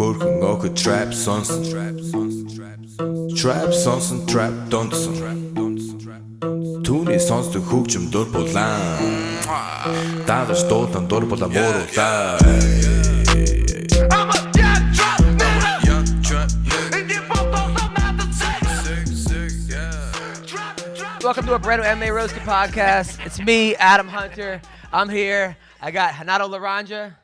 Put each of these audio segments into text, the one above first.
hurken og trap sonsen. Trap sonsen, trap donsen. Түүний сонсдог хөгжим дур булаан. Дагаж дуудан дур була мууруулаа. Welcome to a brand new MMA Roasted Podcast. It's me, Adam Hunter. I'm here. I got Renato Laranja,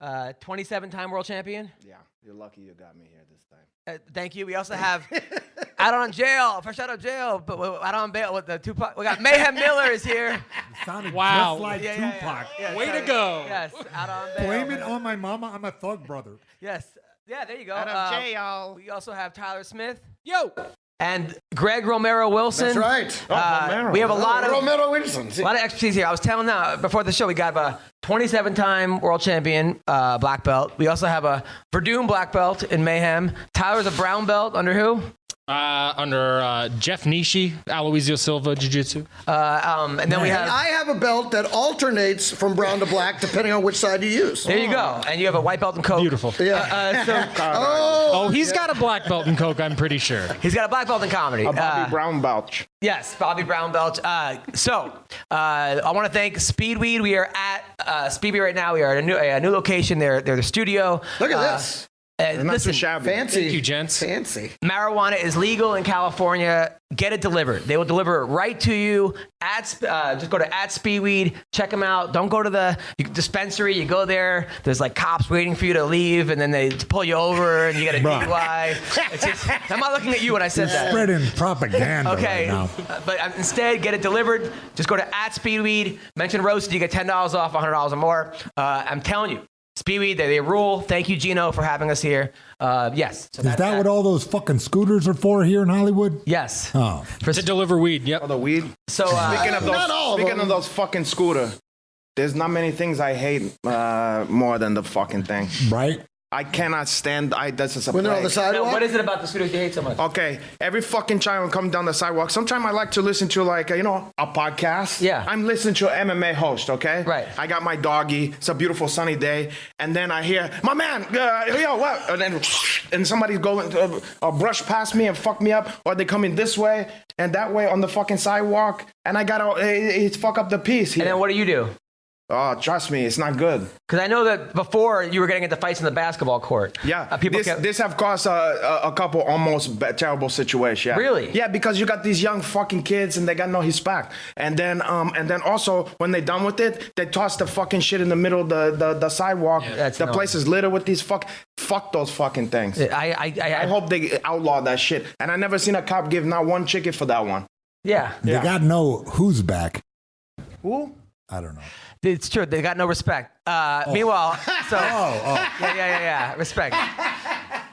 27-time world champion. Yeah, you're lucky you got me here this time. Thank you. We also have out on jail, fresh out of jail, but out on bail with the Tupac. We got Mayhem Miller is here. It sounded Wow. just like Tupac. Yeah, Way to go. Yes, out on bail. Blame it on my mama. I'm a thug brother. Yes. Yeah, there you go. Out of jail. We also have Tyler Smith. Yo. And Greg Romero Wilson. That's right. Romero. We have a lot of Romero Wilson. A lot of expertise here. I was telling them before the show, we got a 27-time world champion black belt. We also have a Verdun black belt in Mayhem. Tyler's a brown belt under who? Under Jeff Nishi, Aloysius Silva, Jiu Jitsu. And then we have. I have a belt that alternates from brown to black depending on which side you use. There you go. And you have a white belt in Coke. Beautiful. Yeah. Oh, he's got a black belt in Coke, I'm pretty sure. He's got a black belt in comedy. A Bobby Brown belt. Yes, Bobby Brown belt. I want to thank Speedweed. We are at Speedweed right now. We are at a new location. They're the studio. Look at this. Listen, too shabby. Fancy. Thank you, gents. Fancy. marijuana is legal in California. Get it delivered. They will deliver it right to you. Just go to @Speedweed. Check them out. Don't go to the dispensary. You go there. There's like cops waiting for you to leave, and then they pull you over, and you get a DUI. I'm not looking at you when I said that. Spreading propaganda Okay, right now. But instead, get it delivered. Just go to @Speedweed. Mention Roasted. You get $10 off, $100 or more. I'm telling you. Speedweed, they rule. Thank you, Gino, for having us here. Yes. So Is that what all those fucking scooters are for here in Hollywood? Yes. Oh. To deliver weed, yep. Oh, the weed. So Speaking of those fucking scooter, there's not many things I hate more than the fucking thing. Right? I cannot stand. This is a When they're on the plague. sidewalk? what is it about the scooters you hate so much? Okay, every fucking time I come down the sidewalk, sometimes I like to listen to a podcast. Yeah. I'm listening to an MMA host, okay? Right. I got my doggy. It's a beautiful sunny day. And then I hear, my man, yo, what? And somebody's going to brush past me and fuck me up, or they come in this way and that way on the fucking sidewalk. And I it's fuck up the peace here. And then what do? Oh, trust me, it's not good. Because I know that before you were getting into fights in the basketball court. Yeah, People this have caused a couple almost terrible situations. Yeah. Really? Yeah, because you got these young fucking kids and they got no respect. And then also when they done with it, they toss the fucking shit in the middle of the sidewalk. Yeah, the place is littered with these fuck those fucking things. I hope they outlaw that shit. And I never seen a cop give not one ticket for that one. Yeah. They got to know who's back. Who? I don't know. It's true. They got no respect. Meanwhile, so yeah, respect.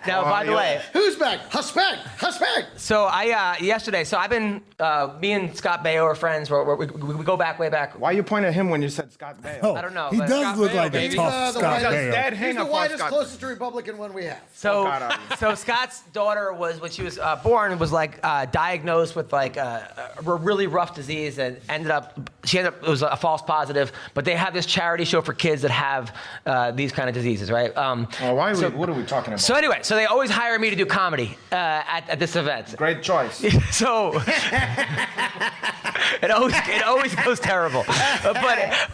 Now, by the way, Who's back? Huspect. so yesterday, so I've been me and Scott Baio are friends. We go way back. Why you pointing at him when you said Scott Bale? Oh, I don't know, He but does Scott look Baio, like baby. a tough The Scott whitest- Baio. Dead He's hang the up on widest, Scott. closest Republican one we have. So, God, so Scott's daughter was, when she was born, was like diagnosed with like a really rough disease, and it was a false positive. But they have this charity show for kids that have these kind of diseases, right? What are we talking about? So anyway, so they always hire me to do comedy at this event. Great choice. So it always goes terrible.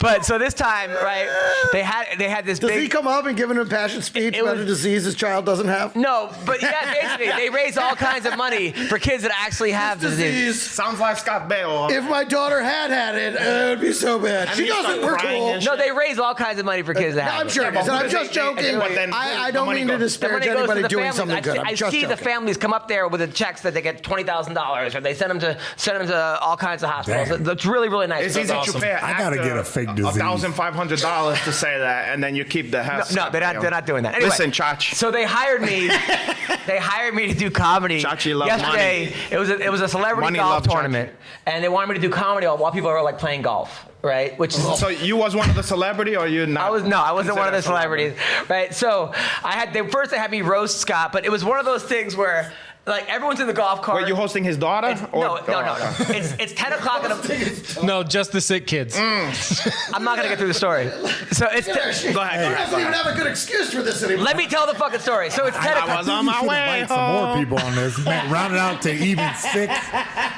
But so this time, right? They had this Does big. he come up and give an impassioned speech It about was- a disease his child doesn't have? No, but yeah, basically they raise all kinds of money for kids that actually have the disease. Sounds like Scott Bale. If my daughter had it, it would be so bad. She you start doesn't. We're crying cool. and No, they raise all kinds of money for kids that No, have I'm it. sure. Yeah, but I'm just joking. but then I the don't money mean to goes- Then when disparage it goes to anybody the doing families, something good. I I'm just see the joking. families come up there with the checks that they get $20,000, or they send them to all kinds of hospitals. Damn. It's really, really nice. It's easy awesome. to pay. I gotta get a fake disease. $1,500 to say that, and then you keep the house. No, they're not doing that. Anyway, Listen, Chach. So they hired me. They hired me to do comedy. Chachi love yesterday. money. It was a celebrity Money golf love Chachi. tournament, and they wanted me to do comedy while people are like playing golf. right? Which is So you was one of the celebrity, or you not? I wasn't one of the considered a celebrities, right? So first they had me roast Scott, but it was one of those things where like everyone's in the golf cart. Were you hosting his daughter? No. It's 10 o'clock in the. No, just the sick kids. I'm not gonna get through the story. So it's. Go ahead. He doesn't even have a good excuse for this anymore. Let me tell the fucking story. So it's 10 I o'clock. was on my way Invite some more people on this. Round it out to even 6.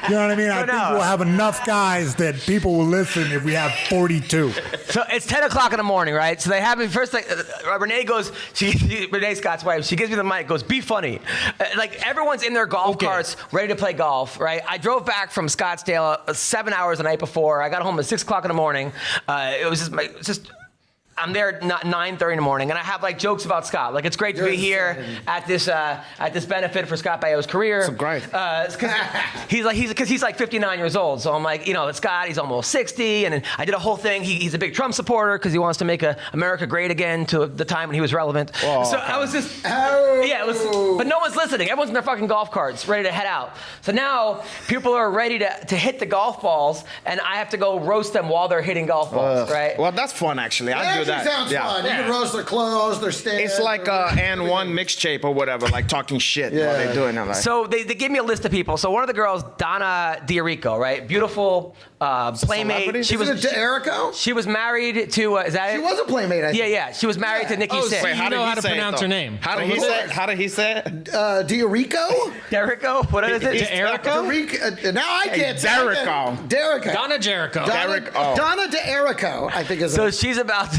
You know what I mean? I think we'll have enough guys that people will listen if we have 42. So it's 10 o'clock in the morning, right? So they have me first. Like, Renee goes. Renee Scott's wife. She gives me the mic. Goes, be funny. Like everyone's in their golf carts, ready to play golf, right? I drove back from Scottsdale 7 hours the night before. I got home at 6 o'clock in the morning. It was just. I'm there not 9:30 in the morning, and I have like jokes about Scott. Like it's great to be here at this benefit for Scott Baio's career. So great. He's like 59 years old. So I'm like, Scott, he's almost 60, and I did a whole thing. He's a big Trump supporter because he wants to make America great again to the time when he was relevant. Oh, so okay. I was just but no one's listening. Everyone's in their fucking golf carts, ready to head out. So now people are ready to hit the golf balls, and I have to go roast them while they're hitting golf balls, right? Well, that's fun actually. I do that. Sounds fun. You can roast their clothes, their stand. It's like and one mixtape or whatever, like talking shit while they're doing it. Like. So they gave me a list of people. So one of the girls, Donna D'Erico, right? Beautiful playmate. Isn't it to Erico? She was married to. Is that She it? was a playmate, I think. Yeah. She was married to Nikki Sixx. Wait, You know how to pronounce her name. How did he say? How did he say it? D'Erico? D'Erico? What is it? D'Erico? Now I can't say it. Derico. Donna Jericho. Donna D'Erico, I think is So she's about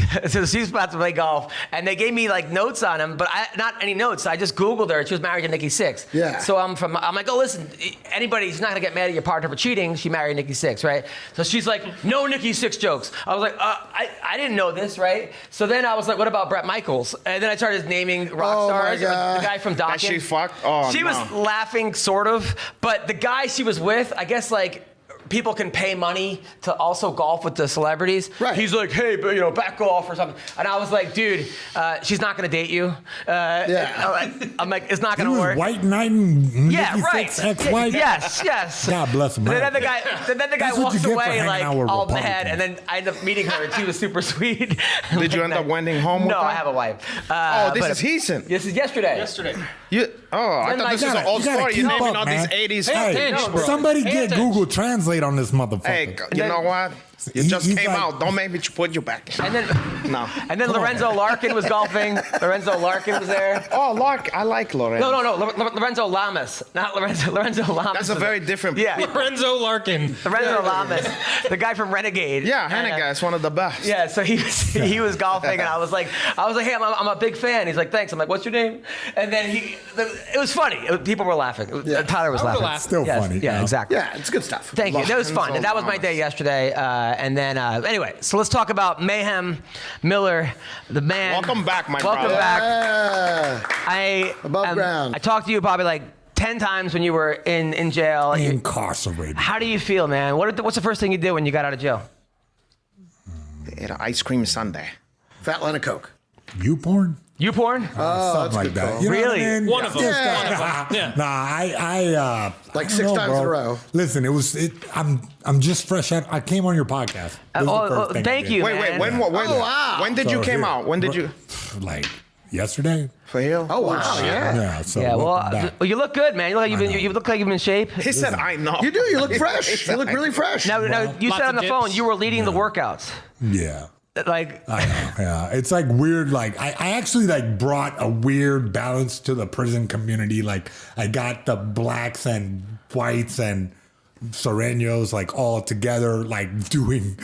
to play golf, and they gave me like notes on him, but not any notes. I just Googled her. She was married to Nikki Sixx. Yeah. So I'm like, oh, listen, anybody's not gonna get mad at your partner for cheating. She married Nikki Sixx, right? So she's like, no Nikki Sixx jokes. I was like, I didn't know this, right? So then I was like, what about Bret Michaels? And then I started naming rock stars. my God. The guy from Dawkins. That she fucked? Oh, She was laughing, sort of, but the guy she was with, I guess, like. People can pay money to also golf with the celebrities. Right. He's like, hey, back golf or something. And I was like, dude, she's not going to date you. I'm like, it's not going to work. White knight and Yeah, Nikki right. Sixx ex-wife. Yes. God bless him. And then the guy That's what walks you get for away hanging like out with all mad, and Republicans. then I end up meeting her, and she was super sweet. Did you end up wending home with No, her? I have a wife. This but- is recent. This is yesterday. I Then, thought like, this was an old You gotta story. You're keep naming up, all man. these 80s. Hey, attention, bro. somebody Pay get attention. Google Translate on this motherfucker. Hey, you know what? You just He's came like- out. Don't make me put you back. And then, No. and then Lorenzo Larkin was golfing. Lorenzo Larkin was there. Oh, Lark, I like Lorenzo. No. Lorenzo Lamas, not Lorenzo. Lorenzo Lamas. That's a very different. Yeah. Lorenzo Larkin. Lorenzo Lamas, the guy from Renegade. Yeah, Hennigan is one of the best. Yeah, so he was golfing, and I was like, hey, I'm a big fan. He's like, thanks. I'm like, what's your name? And then it was funny. People were laughing. Tyler was laughing. Still Yes, funny. Yeah, you know? exactly. Yeah, it's good stuff. Thank you. That was fun. And that was my day yesterday. And then, anyway, so let's talk about Mayhem Miller, the man. Welcome back, my Welcome brother. back. Above ground. I talked to you probably like 10 times when you were in jail. Incarcerated. How do you feel, man? What's the first thing you did when you got out of jail? Ate an ice cream sundae. Fat line of Coke. You porn? You porn? Something like that. You know Really? what I mean? One of them. Yeah. One of them. Yeah. Nah, I Like I 6 don't know, times in a bro. row. Listen, I'm just fresh out. I came on your podcast. This is the first thing I thank did. you. Wait, man. when did you So came here, out? When did you? Like yesterday. For real? Oh, wow. Yeah. Yeah. So Yeah, welcome back. well, you look good, man. You look like you've been in shape. He said, I know. You do. You look fresh. You look really fresh. Now, you Lots said on of the phone dips. you were leading the workouts. Yeah. Like, I know, yeah. It's like weird. Like I actually like brought a weird balance to the prison community. Like I got the blacks and whites and Serenios like all together, like doing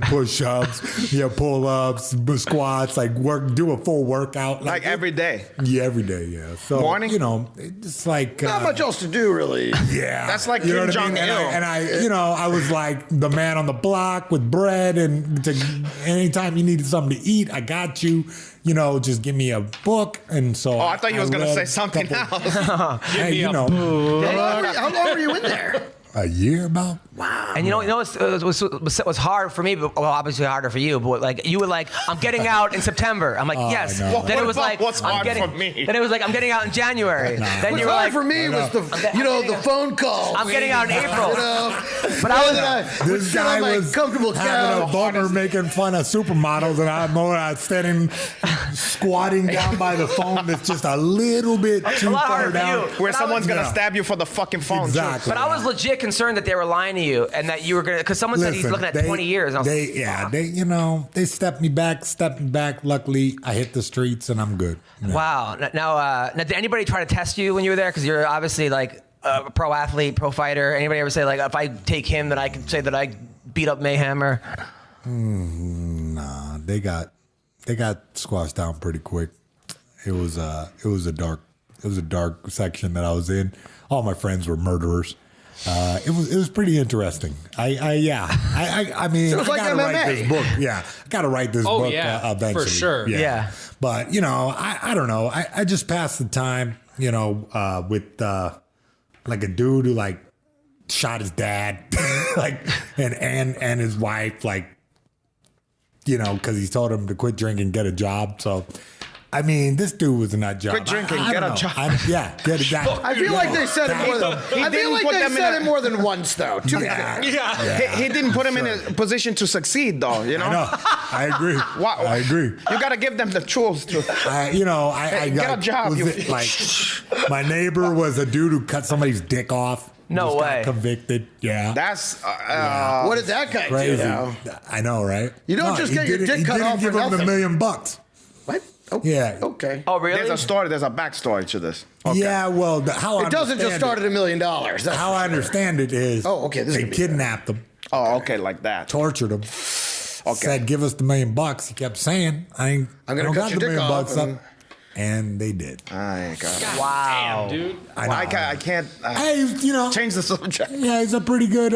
push-ups, pull-ups, squats, like do a full workout. Like every day. Yeah, every day, yeah. So Morning? it's like Not much else to do, really. Yeah, That's like you know Kim what I mean? Jong-il. And I was like the man on the block with bread, and anytime you needed something to eat, I got you. Just give me a book, and so. Oh, I thought you was gonna read say a something couple- else. Hey, me a How long were you in there? A year about? Wow. And you know what's hard for me, but well, obviously harder for you. But like you were like, I'm getting out in September. I'm like, yes. I know. Then it was like, what's hard for me? Then it was like, I'm getting out in January. Then What's you were hard like, for me was the the phone call. I'm getting out in April. You know, But I was. This guy was comfortable having a couch. boner making fun of supermodels, and I'm standing, squatting down by the phone that's just a little bit too lot far harder for down. you. Where But I someone's was- gonna stab you for the fucking phone. too. Exactly. But I was legit concerned that they were lying to you and that you were gonna, because someone said he's looking at 20 years. And I was like, They stepped me back. Luckily, I hit the streets and I'm good. Yeah. wow. Now, did anybody try to test you when you were there? Because you're obviously like a pro athlete, pro fighter. Anybody ever say like, if I take him, then I can say that I beat up Mayhem or? Nah, they got squashed down pretty quick. It was a dark section that I was in. All my friends were murderers. It was pretty interesting. I mean, So it was I like gotta MMA. write this book. Yeah, I gotta write this book yeah, eventually. for sure. Yeah. But I don't know. I just passed the time, with like a dude who like shot his dad, like and his wife, like, because he told him to quit drinking, get a job. So. I mean, this dude was a nut job. Quit drinking, I get don't a know. job. Get a job. I feel like they said it more than. I feel like they said it more than once, though. To be fair. He didn't put him in a position to succeed, though. You know. I know. I agree. Wow. I agree. You gotta give them the tools to. I Get got a job, you- like my neighbor was a dude who cut somebody's dick off. No Just got way. Convicted. Yeah. That's What did that guy Crazy. do now? I know, right? You don't just he get your didn't- dick cut off He for didn't give him nothing. $1 million. What? Oh, Yeah. Okay. Oh, really? there's a story. There's a backstory to this. Yeah. Well, how I It doesn't just understand start at $1 million. That's How I understand it is. Oh, okay, this is They gonna be kidnapped him, Oh, okay, like that. tortured him. Okay. Said, "Give us the $1 million." He kept saying, I'm gonna don't cut got your the dick $1 million off up." And they did. I got it. Wow. Damn, dude. I know. I can't Hey, change the subject. Yeah, he's a pretty good.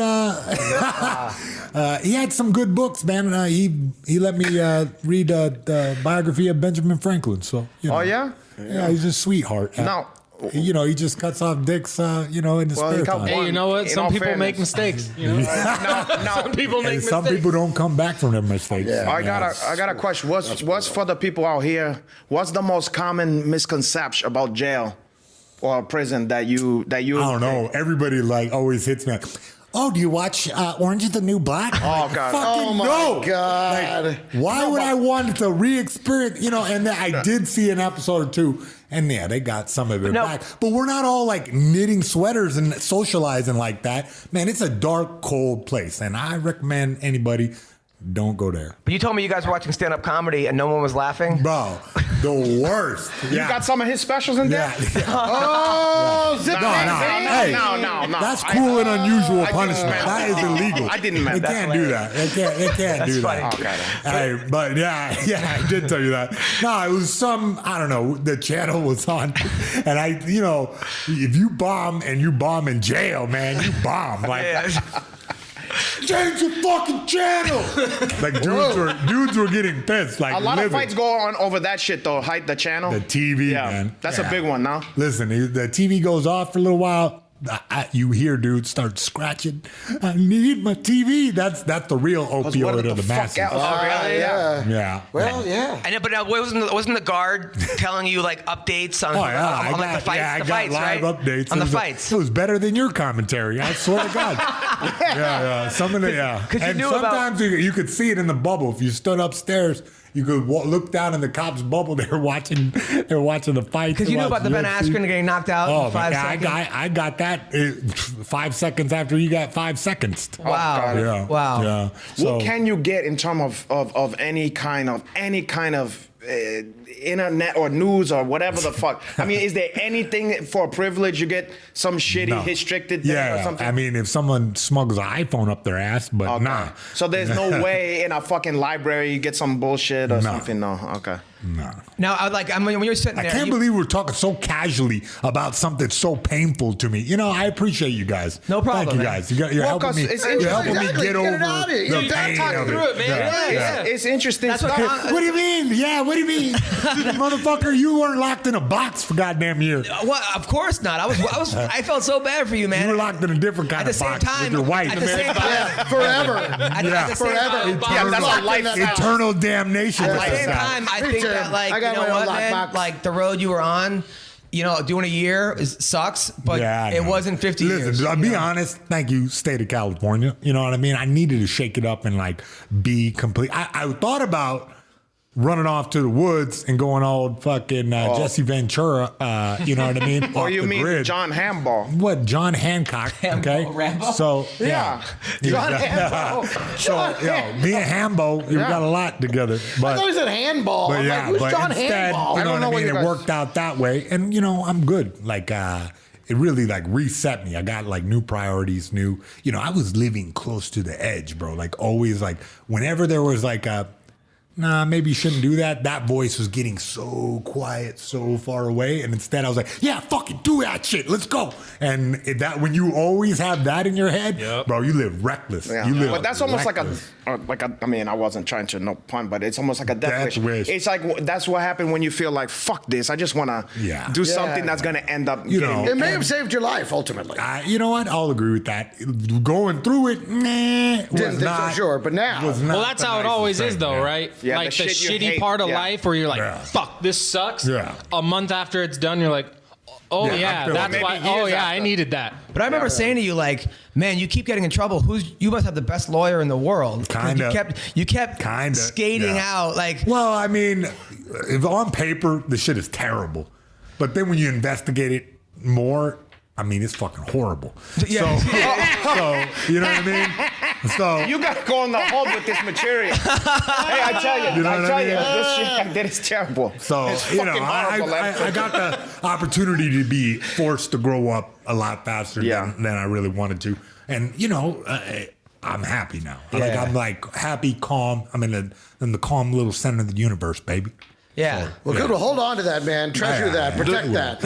He had some good books, man. He let me read the biography of Benjamin Franklin. So Oh yeah. yeah, he's a sweetheart. No. He just cuts off dicks. In his Well, he spare got time. Hey, you know what? In Some all people make fairness. mistakes. You know? Some people make And mistakes. some people don't come back from their mistakes. Yeah. I got a question. What's for the people out here? What's the most common misconception about jail or prison that you? I don't know. Everybody always hits me. Like, oh, do you watch Orange is the New Black? Oh, God. Fucking Oh, my no. God. Like, why would I want to re-experience? And then I did see an episode or two, and yeah, they got some of it No. back. But we're not all like knitting sweaters and socializing like that. Man, it's a dark, cold place, and I recommend anybody don't go there. But you told me you guys were watching stand-up comedy and no one was laughing. Bro, the worst. You got some of his specials in there? Yeah. Oh, zip No, it, no, zip it. Hey, no. That's cruel and unusual I didn't punishment. mean That is that. illegal. I didn't mean They that. can't do that. They can't do funny. that. Okay. Hey, but yeah, I did tell you that. No, it was I don't know, the channel was on. And if you bomb and you bomb in jail, man, you bomb. Like, change the fucking channel. Like dudes were getting pissed. Like A lot of livid. fights go on over that shit though. Hide the channel. The TV, Yeah, man. that's Yeah. a big one now. Listen, the TV goes off for a little while. You hear dudes start scratching. I need my TV. That's the real opioid of the masses. else? Oh, really? Yeah. Yeah. Well, yeah. And but wasn't the guard telling you like updates on, Oh yeah, on like the fights? I the got fights, live right? updates on the It was- fights. It was better than your commentary. I swear to God. Yeah. Some of the 'cause you and knew about- sometimes you could see it in the bubble. If you stood upstairs, you could look down in the cops' bubble. They were watching the fights. Because you knew about the Ben UFC. Askren getting knocked out Oh, in 5 man, seconds. I got that 5 seconds after you got 5 seconds. Wow. Yeah. Wow. Yeah. So, What can you get in terms of any kind of internet or news or whatever the fuck? I mean, is there anything for a privilege you get some shitty No. restricted thing or yeah, something? I mean, if someone smuggles an iPhone up their ass, but Okay. nah. So there's no way in a fucking library you get some bullshit or something. No. Okay. No. Now, when you're sitting there, I can't believe we're talking so casually about something so painful to me. I appreciate you guys. No problem. Thank you man. guys. You're helping me. You're helping me get over the pain of it. Man. It's interesting That's stuff. what do you mean? Yeah, what do you mean? Motherfucker, you weren't locked in a box for goddamn year. Well, of course not. I felt so bad for you, man. You were locked in a different kind At the of same box time, with your wife. at the same time, Forever. at the same time, Yeah, that's our life. Eternal damnation. At the with same this guy. time, I Me think too. that, I got you know my own what, man? lockbox. Like, the road you were on, doing a year sucks, but I it know. wasn't 50 years. Listen, I'll be honest. Thank you, state of California. You know what I mean? I needed to shake it up and be complete. I thought about running off to the woods and going old fucking Jesse Ventura. You know what I mean? Or Off you the mean grid. John Hamball? What, John Hancock? Okay, Rambo? So Yeah. John Hambo. So me and Hambo, we got a lot together. I But thought he said handball. But I'm yeah, like, who's but John instead, Handball? you know what I what mean? you It guys- worked out that way, and I'm good. It really reset me. I got new priorities, new. I was living close to the edge, bro. Always, whenever there was nah, maybe you shouldn't do that. That voice was getting so quiet, so far away, and instead I was like, yeah, fucking do that shit. Let's go. And when you always have that in your head, bro, you live reckless. Yeah. You live But that's almost reckless. I mean, I wasn't trying to, no pun, but it's almost like a death wish. It's like, that's what happened when you feel like, fuck this. I just want to do something that's going to end up getting me. It may have saved your life ultimately. You know what? I'll agree with that. Going through it, Didn't think so sure, but now. Well, that's how it always is, though, right? Yeah, Like the the shit you shitty hate, part of yeah. life where you're like, Yeah. fuck, this sucks. Yeah. A month after it's done, you're like, oh, Yeah, I yeah, feel that's maybe why. years Oh, yeah, I after. needed that. But I remember saying to you, man, you keep getting in trouble. You must have the best lawyer in the world. 'Cause Kinda. You kept Kinda, skating yeah. out. Well, I mean, if on paper the shit is terrible, but then when you investigate it more, I mean, it's fucking horrible. Yeah. So you know what I mean? So You got to go on the hold with this material. Hey, I tell you, You know what I mean? this shit I did is terrible. So it's you know, fucking horrible. I got the opportunity to be forced to grow up a lot faster than I really wanted to, and I'm happy now. Yeah. I'm happy, calm. I'm in the calm little center of the universe, baby. Yeah. Well, good. Well, hold on to that, man. Treasure that. Protect that.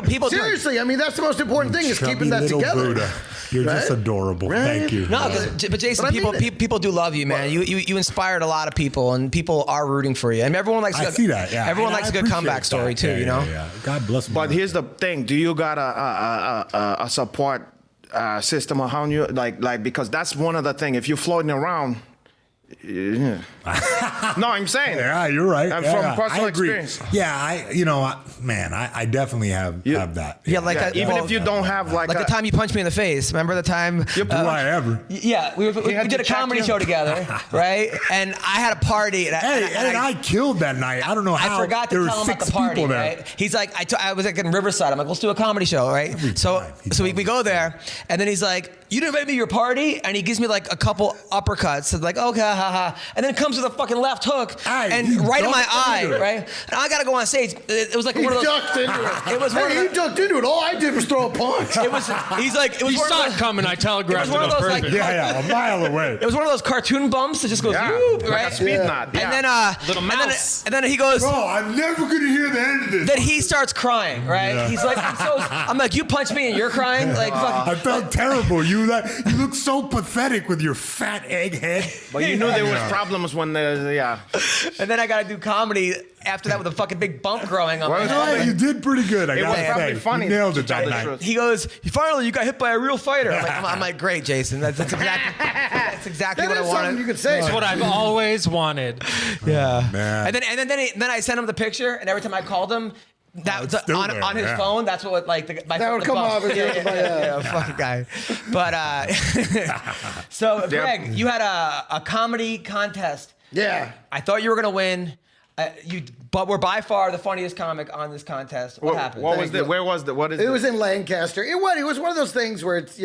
People do it. Seriously, I mean, that's the most important thing is Chubby keeping that little together. Buddha. You're just Right? adorable. Right? Thank you. No, but Jason, But I mean people do love you, man. You inspired a lot of people, and people are rooting for you. And everyone likes. I see that. Yeah, Everyone And likes I a good appreciate comeback story that. too. Yeah, yeah. God bless me. But here's the thing: do you got a support system around you? Like because that's one of the things. If you're floating around, no, I'm saying. Yeah, you're right. And Yeah, from yeah. personal I agree. experience. Yeah, I definitely have that. Yeah, Even if you don't have like the time you punched me in the face. Remember the time? Do I ever? Yeah, we had did to a check comedy you? show together, right? And I had a party. And I killed that night. I don't know how. I forgot to there tell were him about 6 the party, people there. right? He's like, I was like in Riverside. I'm like, let's do a comedy show, right? So we go there, and then he's like, you didn't invite me to your party? And he gives me like a couple uppercuts. And like, okay, ha. And then comes with a fucking left hook and you right in my ducked eye, into it. right? And I gotta go on stage. It was like He one of those. ducked into it. It was one of Hey, the- he ducked into it. All I did was throw a punch. It was. He's like, it was You one saw of it those. coming. I telegraphed It was one of those, like, perfect. Yeah, a mile away. It was one of those cartoon bumps that just goes, Yeah, whoop, like right? a speed knot. Yeah. And then, Little mouse. and then he goes. Bro, I'm never gonna hear the end of this. Then he starts crying, right? Yeah. He's like, I'm like, you punched me and you're crying, like, fuck. I felt terrible. You look so pathetic with your fat egg head. But you knew there was problems when And then I got to do comedy after that with a fucking big bump growing on my Well, head. No, you did pretty good. I It was gotta probably say, funny. You nailed to it tell that the night. truth. He goes, finally, you got hit by a real fighter. I'm like, great, Jason. That's exactly That what I is something wanted. you could say. That's what I've always wanted. Yeah. Man. And then I sent him the picture, and every time I called him, that it's still on there, his yeah. phone. That's what my That would the come bump. off as yeah, fucking guy. But so Greg, you had a comedy contest. Yeah. I thought you were gonna win. But we're by far the funniest comic on this contest. What happened? What was it? Where was the? What is It was in Lancaster. It was one of those things where it's,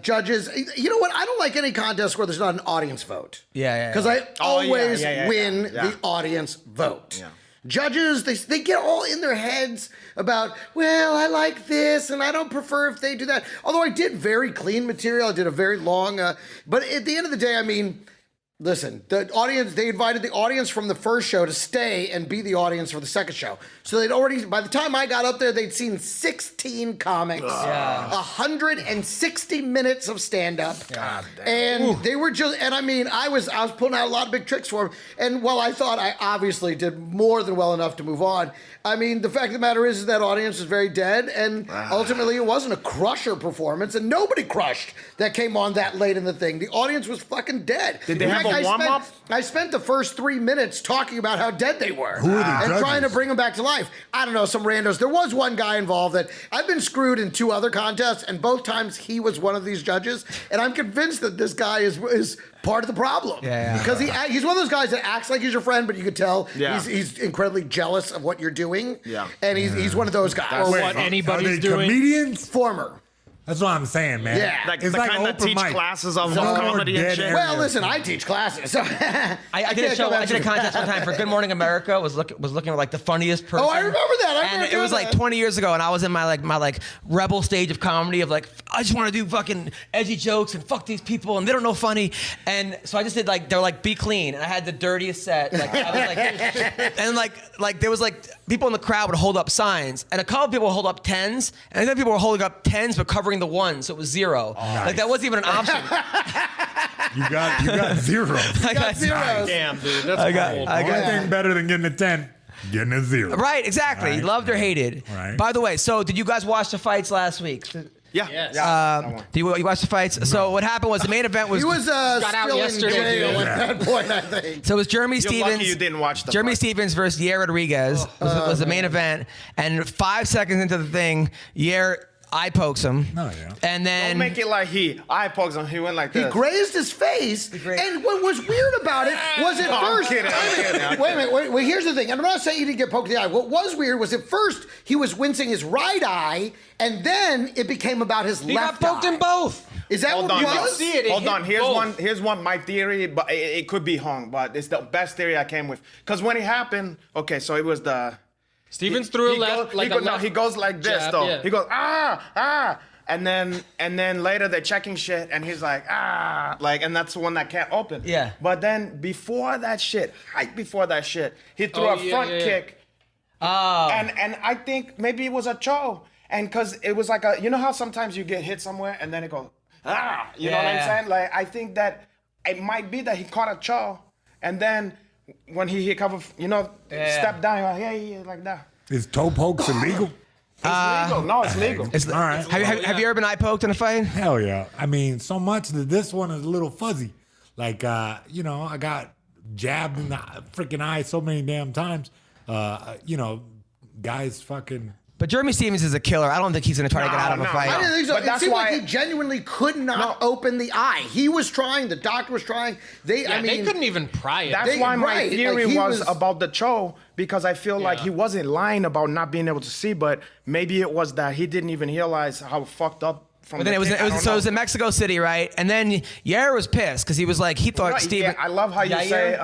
judges. You know what? I don't like any contest where there's not an audience vote. Yeah. Because I always yeah, win yeah. the audience vote. Yeah. Judges, they get all in their heads about, well, I like this, and I don't prefer if they do that. Although I did very clean material. I did a very long, but at the end of the day, I mean, Listen, the audience, they invited the audience from the first show to stay and be the audience for the second show. So they'd already, by the time I got up there, they'd seen 16 comics, 160 minutes of stand-up. And they were just, and I mean, I was pulling out a lot of big tricks for them. And while I thought I obviously did more than well enough to move on, I mean, the fact of the matter is that audience is very dead, and ultimately it wasn't a crusher performance, and nobody crushed that came on that late in the thing. The audience was fucking dead. Did they have a warm-up? I spent the first 3 minutes talking about how dead they were. Who are the and judges? trying to bring them back to life. I don't know, some randos. There was one guy involved that I've been screwed in 2 other contests, and both times he was one of these judges, and I'm convinced that this guy is part of the problem. Because he's one of those guys that acts like he's your friend, but you could tell he's incredibly jealous of what you're doing. And he's one of those guys. Or what anybody's doing. Comedians? Former. That's what I'm saying, man. Yeah. Like It's the like kind that open teach mic. classes of No more comedy and dead shit. air. Well, listen, I teach classes. So I did a show. I did a contest one time for Good Morning America. Was looking at like the funniest person. Oh, I remember that. And it was like 20 years ago, and I was in my rebel stage of comedy of like, I just want to do fucking edgy jokes and fuck these people and they don't know funny. And so I just did like, they're like, be clean, and I had the dirtiest set. Like I was like, and like there was like people in the crowd would hold up signs, and a couple people would hold up 10s, and then people were holding up 10s but covering the 1s, so it was 0. Like that wasn't even an option. You got 0. I got 0. Damn, dude. That's I got- cold. I got- Only thing better than getting a 10, getting a 0. Right, exactly. Right. Loved or hated. Right. By the way, so did you guys watch the fights last week? Yeah. Yes. Do you watch the fights? So what happened was the main event was He was Got out still in yesterday, jail dude. at that point, I think. so it was Jeremy You're Stevens. lucky you didn't watch the Jeremy fight. Stevens versus Yair Rodriguez was the main event, and 5 seconds into the thing, Yair eye pokes him. Oh, yeah. And then Don't make it like he eye pokes him. He went like He this. grazed his face, and what was weird about it was at No, I'm first. kidding, I'm kidding. Wait a minute. Wait, here's the thing. And I'm not saying he didn't get poked in the eye. What was weird was at first he was wincing his right eye, and then it became about his He left got poked eye. in both. Is that Hold what on, it no. was? see it. It Hold hit on. both. Here's one. My theory, but it could be hung. But it's the best theory I came with. Because when it happened, okay, so it was the Stevens threw a he left, goes, like he a goes, left no, he goes like this jab, though. yeah. He goes ah, and then later they're checking shit, and he's like like, and that's the one that can't open. Yeah. But then before that shit, right before that shit, he threw Oh, a yeah, front yeah, yeah. kick. Oh. And I think maybe it was a chow, and because it was like you know how sometimes you get hit somewhere and then it goes you know what I'm Yeah. saying? Like I think that it might be that he caught a chow, and then when he covered, step down, yeah, like that. Is toe pokes illegal? It's legal. No, it's legal. It's, All right. have you ever been eye poked in a fight? Hell yeah. I mean, so much that this one is a little fuzzy. Like, I got jabbed in the freaking eye so many damn times. Guys fucking... But Jeremy Stevens is a killer. I don't think he's going to try to get out of a No, fight. I didn't think so. But It that's seemed why- like he genuinely could not open the eye. He was trying. The doctor was trying. They couldn't even pry it. That's They- why my right, theory like, he was was- about the chow, because I feel like Yeah. he wasn't lying about not being able to see, but maybe it was that he didn't even realize how fucked up from But then the it was, kick. it I was don't so it know. was in Mexico City, right? And then Yair was pissed because he was like, he thought Right, Steven. yeah, I love how you Yair? say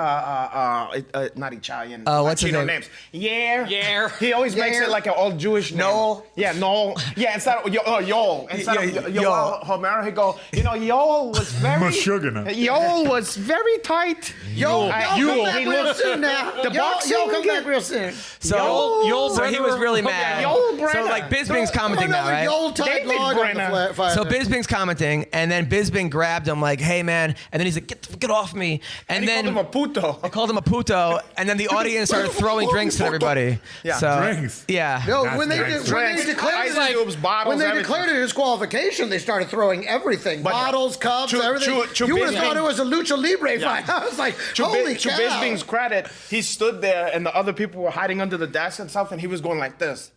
not Italian. What's his Latino name? names? Yeah. Yair. He always makes Yair. it like an all Jewish name. Noel. Yeah, Noel. Yeah, instead of Yoel. Instead Yeah, of Yoel. Yoel Homero, he go, Yoel was very Mashugana. Yoel was very tight. Yo, You- come back he real looks- soon now. The Yo, boxing come kid- back real soon. So he was really mad. Yoel So Brenner. like Bisping's commenting Throw now, another right? Yoel type David log on the Brenner. fire. So Bisping's commenting, and then Bisping grabbed him like, "Hey man," and then he's like, "Get off me!" And He then called him a puto. I called him a puto, and then the audience started throwing drinks at everybody. Yeah. So, Drinks. Yeah. No, That's when they nice. Drinks, declared ice it, cubes, bottles, when they everything. declared it disqualification, they started throwing everything: But- bottles, cups, To- everything. to You would have Bisping- thought it was a lucha libre fight. I was like, To holy to cow! Bisping's credit, he stood there and the other people were hiding under the desk and stuff, and he was going like this.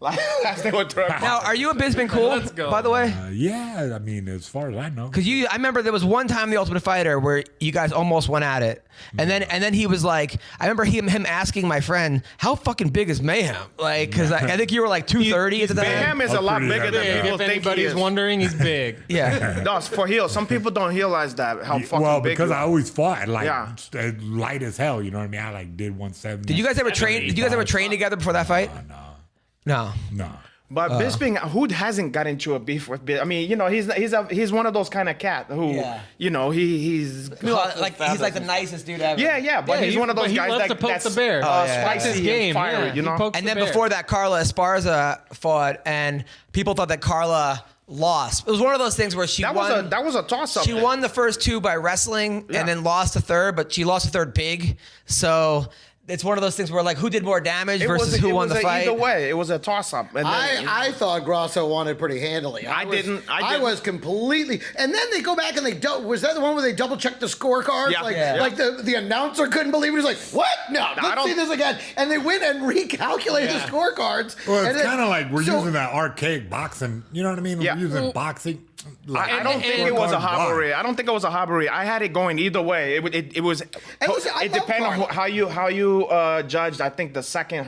Like, as they were throwing. Now, are you a Bisping cool? Let's go. By the way. Yeah, I mean, as far as I know. Because I remember there was one time in the Ultimate Fighter where you guys almost went at it, and then he was like, I remember him asking my friend, how fucking big is Mayhem? Like, because I think you were like 230 at the time. Mayhem is a lot pretty bigger than heavy. people If think he anybody's is. wondering, he's big. Yeah. No, it's for heel. Some people don't realize that how fucking Well, big because you I are. always fought like Yeah. light as hell. You know what I mean? I like did 170. Did you guys ever train? Did you guys ever train together before that fight? No. No. But Bisping, who hasn't got into a beef with Bisping? I mean, you know, he's one of those kind of cat who, you know, he's like he's like the nicest dude ever. Yeah, but he's one of those guys that that's the bear. spicy His game, and fiery, you know. And then before that, Carla Esparza fought, and people thought that Carla lost. It was one of those things where she won. That was a toss-up. She won the first 2 by wrestling, and then lost the third, but she lost the third big. So it's one of those things where like who did more damage versus who won the fight. Either way, it was a toss-up. And I thought Grasso won it pretty handily. I was completely. And then they go back and was that the one where they double checked the scorecards? Yeah. Like the announcer couldn't believe it. He was like, what? No, let's see this again. And they went and recalculated the scorecards. Well, it's kind of like we're using that archaic boxing. You know what I mean? Yeah. We're using boxing. Like, I don't think it was a robbery. I don't think it was a robbery. I had it going either way. It was. It depended on how you judged. I think the second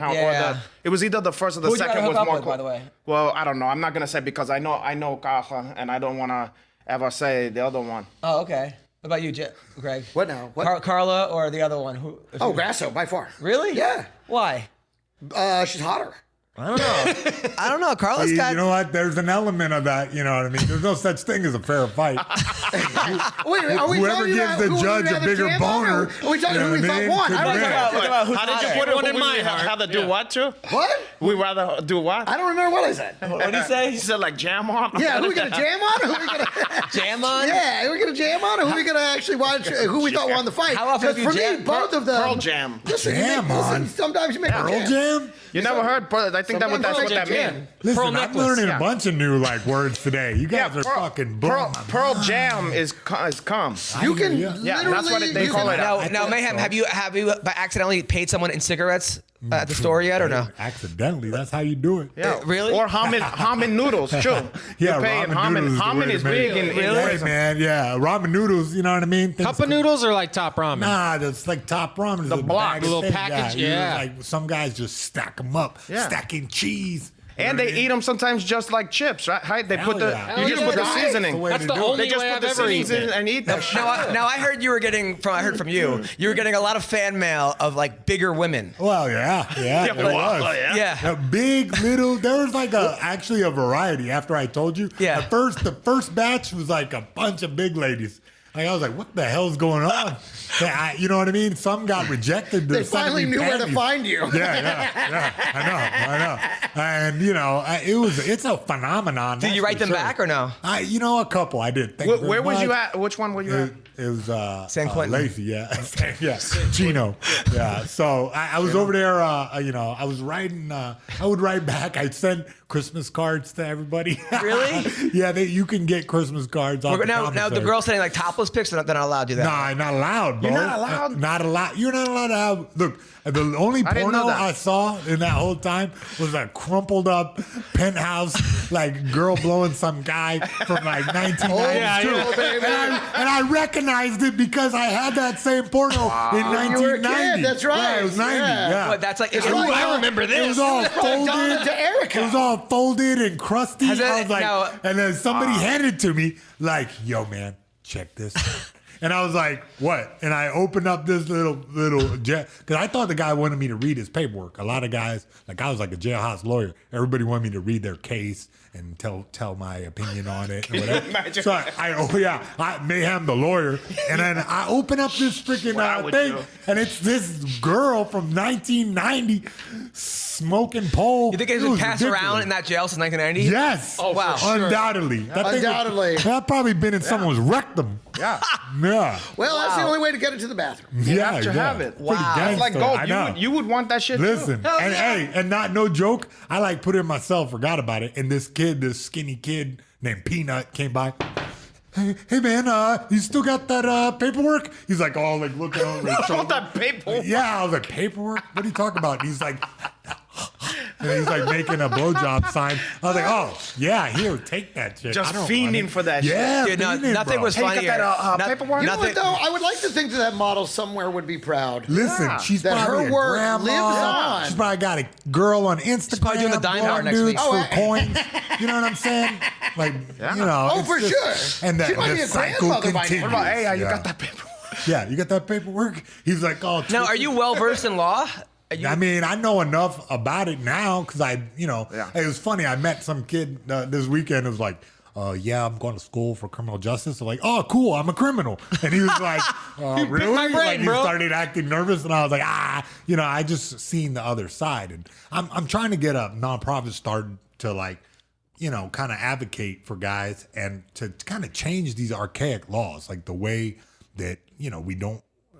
it was either the first or the Who'd you second hook was up more. with, by the way? Well, I don't know. I'm not gonna say because I know Caja, and I don't want to ever say the other one. Oh, okay. What about you, Greg? What now? What? Carla or the other one? Grasso, by far. Really? Yeah. Why? She's hotter. I don't know. Carla's got. You know what? There's an element of that. You know what I mean? There's no such thing as a fair fight. Wait, are we Whoever talking gives about the who judge we'd a rather bigger jam on, boner, or are we talking you know who we what I thought mean? won? Could I don't win. about who's How did you hotter. put it? One in my Would we heart. rather do what to? What? We rather do what? I don't remember what I said. What did he say? He said like jam on. Yeah, who we gonna jam on? Or who we gonna Jam on? Yeah, who we gonna jam on? Or who we gonna actually watch? Who we thought won the fight? How often have you for me, jammed? both of them. Pearl Jam. Listen, Jam on? sometimes you make Pearl a Jam? You never heard? I think that's what that means. Listen, I'm necklace, learning a bunch of new like words today. You guys are Pearl- fucking blowing my Pearl mind. Jam is cum. You can Yeah, that's what literally. they you call can- it. Now, Mayhem, have you by accidentally paid someone in cigarettes at the store yet or no? Accidentally, that's how you do it. Yeah. Really? Or ramen noodles, too. Yeah, You're paying ramen noodles is the way Ramen to is make big it. in Hey, prison. man, yeah. Ramen noodles, you know what I mean? Things Cup of noodles or like top ramen? Nah, that's like top ramen. The block. bag of Little things. package, you know, yeah. Like some guys just stack them up, Yeah. stacking cheese. And they eat them sometimes just like chips, right? They put Hell the yeah. you just Hell put the yeah. seasoning. That's the They only just way put I've the ever seasoning eaten it. and eat that shit. Now I heard you were getting I heard from you. You were getting a lot of fan mail of like bigger women. Well, yeah, it was. Yeah. A big, little. There was like actually a variety. After I told you, Yeah. The first batch was like a bunch of big ladies. Like, I was like, what the hell's going on? You know what I mean? Some got rejected. They finally knew where to find you. Yeah. I know. And you know, it's a phenomenon. Did you write them back or no? A couple. I did. Thank you very Where was you much. at? Which one were you at? It was San Quentin. Lacey, yeah, yeah, Chino, yeah. So I was over there. I was writing. I would write back. I'd send Christmas cards to everybody. Really? Yeah, you can get Christmas cards. Off Now the girls saying like topless pics, they're not allowed to do that. Nah, not allowed, bro. You're not allowed? Not allowed. You're not allowed to have. Look, the only I didn't know porno that. I saw in that whole time was a crumpled up penthouse, like girl blowing some guy from like 1992. And I recognized it because I had that same porno in 1990. You were a kid, that's right. Yeah, it was 90. Yeah. Yeah. But that's like I remember this. It was all Donna folded. to Erica. It was all folded and crusty. Has I it- was like, now- and then somebody handed it to me, like, "Yo, man, check this." And I was like, "What?" And I opened up this little jet because I thought the guy wanted me to read his paperwork. A lot of guys, like I was like a jailhouse lawyer. Everybody wanted me to read their case and tell my opinion on it and whatever. Imagine. So I Mayhem the lawyer, and then I open up this freaking would thing, you? and it's this girl from 1990 smoking pole. You think it's It been was passed ridiculous. around in that jail since 1990? Yes. Oh, wow. Undoubtedly. That thing Undoubtedly. that probably been in someone's rectum. Yeah. Yeah. Well, that's the only way to get into the bathroom. You have to have it. Pretty Wow. gangster, It's like gold. I know. You would want that shit Listen, too. and hey, and not no joke, I like put it myself, forgot about it. And this skinny kid named Peanut came by. Hey man, you still got that paperwork? He's like, oh, like looking over his All shoulder. that paper. Yeah, I was like, paperwork? What are you talking about? And he's like, and he's like making a blowjob sign. I was like, oh, yeah, here, take that shit. Just I don't fiending want it. for that shit. Yeah, Dude, fiending, nothing bro. was Hey, you got funnier. that, paperwork? You know what, Nothing. though? I would like to think that model somewhere would be proud. Listen, she's That probably her a work grandma. lives on. She's probably got a girl on Instagram. probably doing the dime blowing hour next dudes week. for coins. You know what I'm saying? Like, you know. Oh, it's for just- sure. And that She might the be a cycle grandmother by now. continues. What about, hey, you Yeah. got that paper? Yeah, you got that paperwork? He's like, oh. Now, are you well versed in law? I mean, I know enough about it now because it was funny. I met some kid this weekend who was like, yeah, I'm going to school for criminal justice. I'm like, oh, cool, I'm a criminal. And he was like, really? my brain, like, he bro. started acting nervous, and I was like, I just seen the other side. And I'm trying to get a nonprofit started to kind of advocate for guys and to kind of change these archaic laws, like the way that,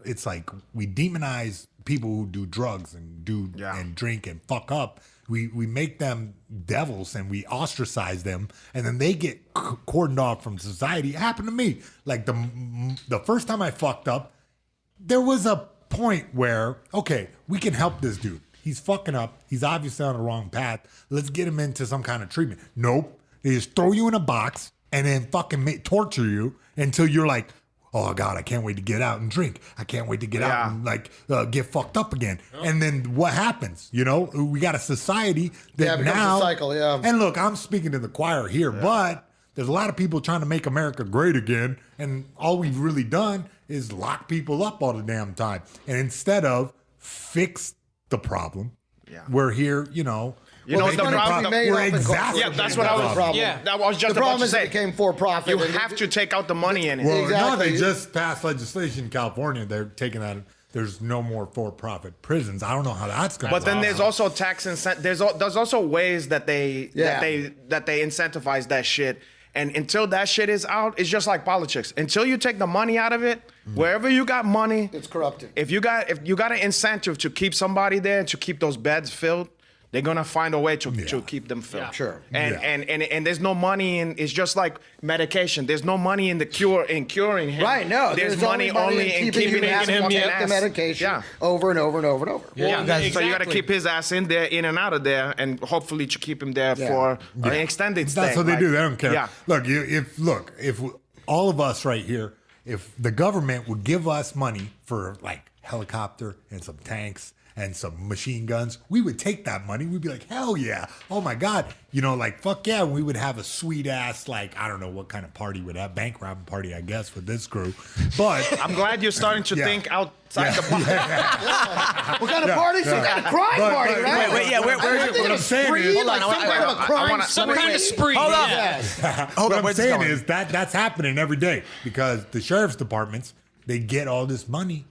it's like we demonize people who do drugs and and drink and fuck up. We make them devils and we ostracize them, and then they get cordoned off from society. It happened to me. Like the first time I fucked up, there was a point where, okay, we can help this dude. He's fucking up. He's obviously on the wrong path. Let's get him into some kind of treatment. Nope. They just throw you in a box and then fucking torture you until you're like, oh God, I can't wait to get out and drink. I can't wait to get out and get fucked up again. And then what happens? We got a society that it becomes now a cycle, yeah. And look, I'm speaking to the choir here, but there's a lot of people trying to make America great again, and all we've really done is lock people up all the damn time. And instead of fix the problem, we're here, You know it's the gonna problem. be made We're off in exactly- Yeah, that's what I was. problem. Yeah. That was just The about problem to is it say. became for profit. You have to take out the money in it. well, no, Exactly. they just passed legislation in California. They're taking that. There's no more for-profit prisons. I don't know how that's going to But then there's also tax incentive. There's also ways that they incentivize that shit. And until that shit is out, it's just like politics. Until you take the money out of it, wherever you got money, It's corrupted. If you got an incentive to keep somebody there and to keep those beds filled, they're gonna find a way to keep them filled. Yeah. Sure. And there's no money in. It's just like medication. There's no money in curing him. Right, no. There's money only in keeping him his fucking the ass. medication Yeah. over and over and over and over. Yeah, So you got to exactly. keep his ass in there, in and out of there, and hopefully to keep him there for an extended stay. That's what they do. They don't care. Yeah. Look, if all of us right here, if the government would give us money for like helicopter and some tanks and some machine guns, we would take that money. We'd be like, hell yeah. Oh my God. Fuck yeah. We would have a sweet ass, I don't know what kind of party we'd have. Bank robbing party, I guess, with this crew. But I'm glad you're starting to think outside the box. What kind of party? Some kind of crime party, right? Wait, where's your- what I'm saying is, Spree, like some kind of a crime Some kind of spree. Hold on. Yeah. Hold what on, I'm where's this saying going? is that's happening every day because the sheriff's departments, they get all this money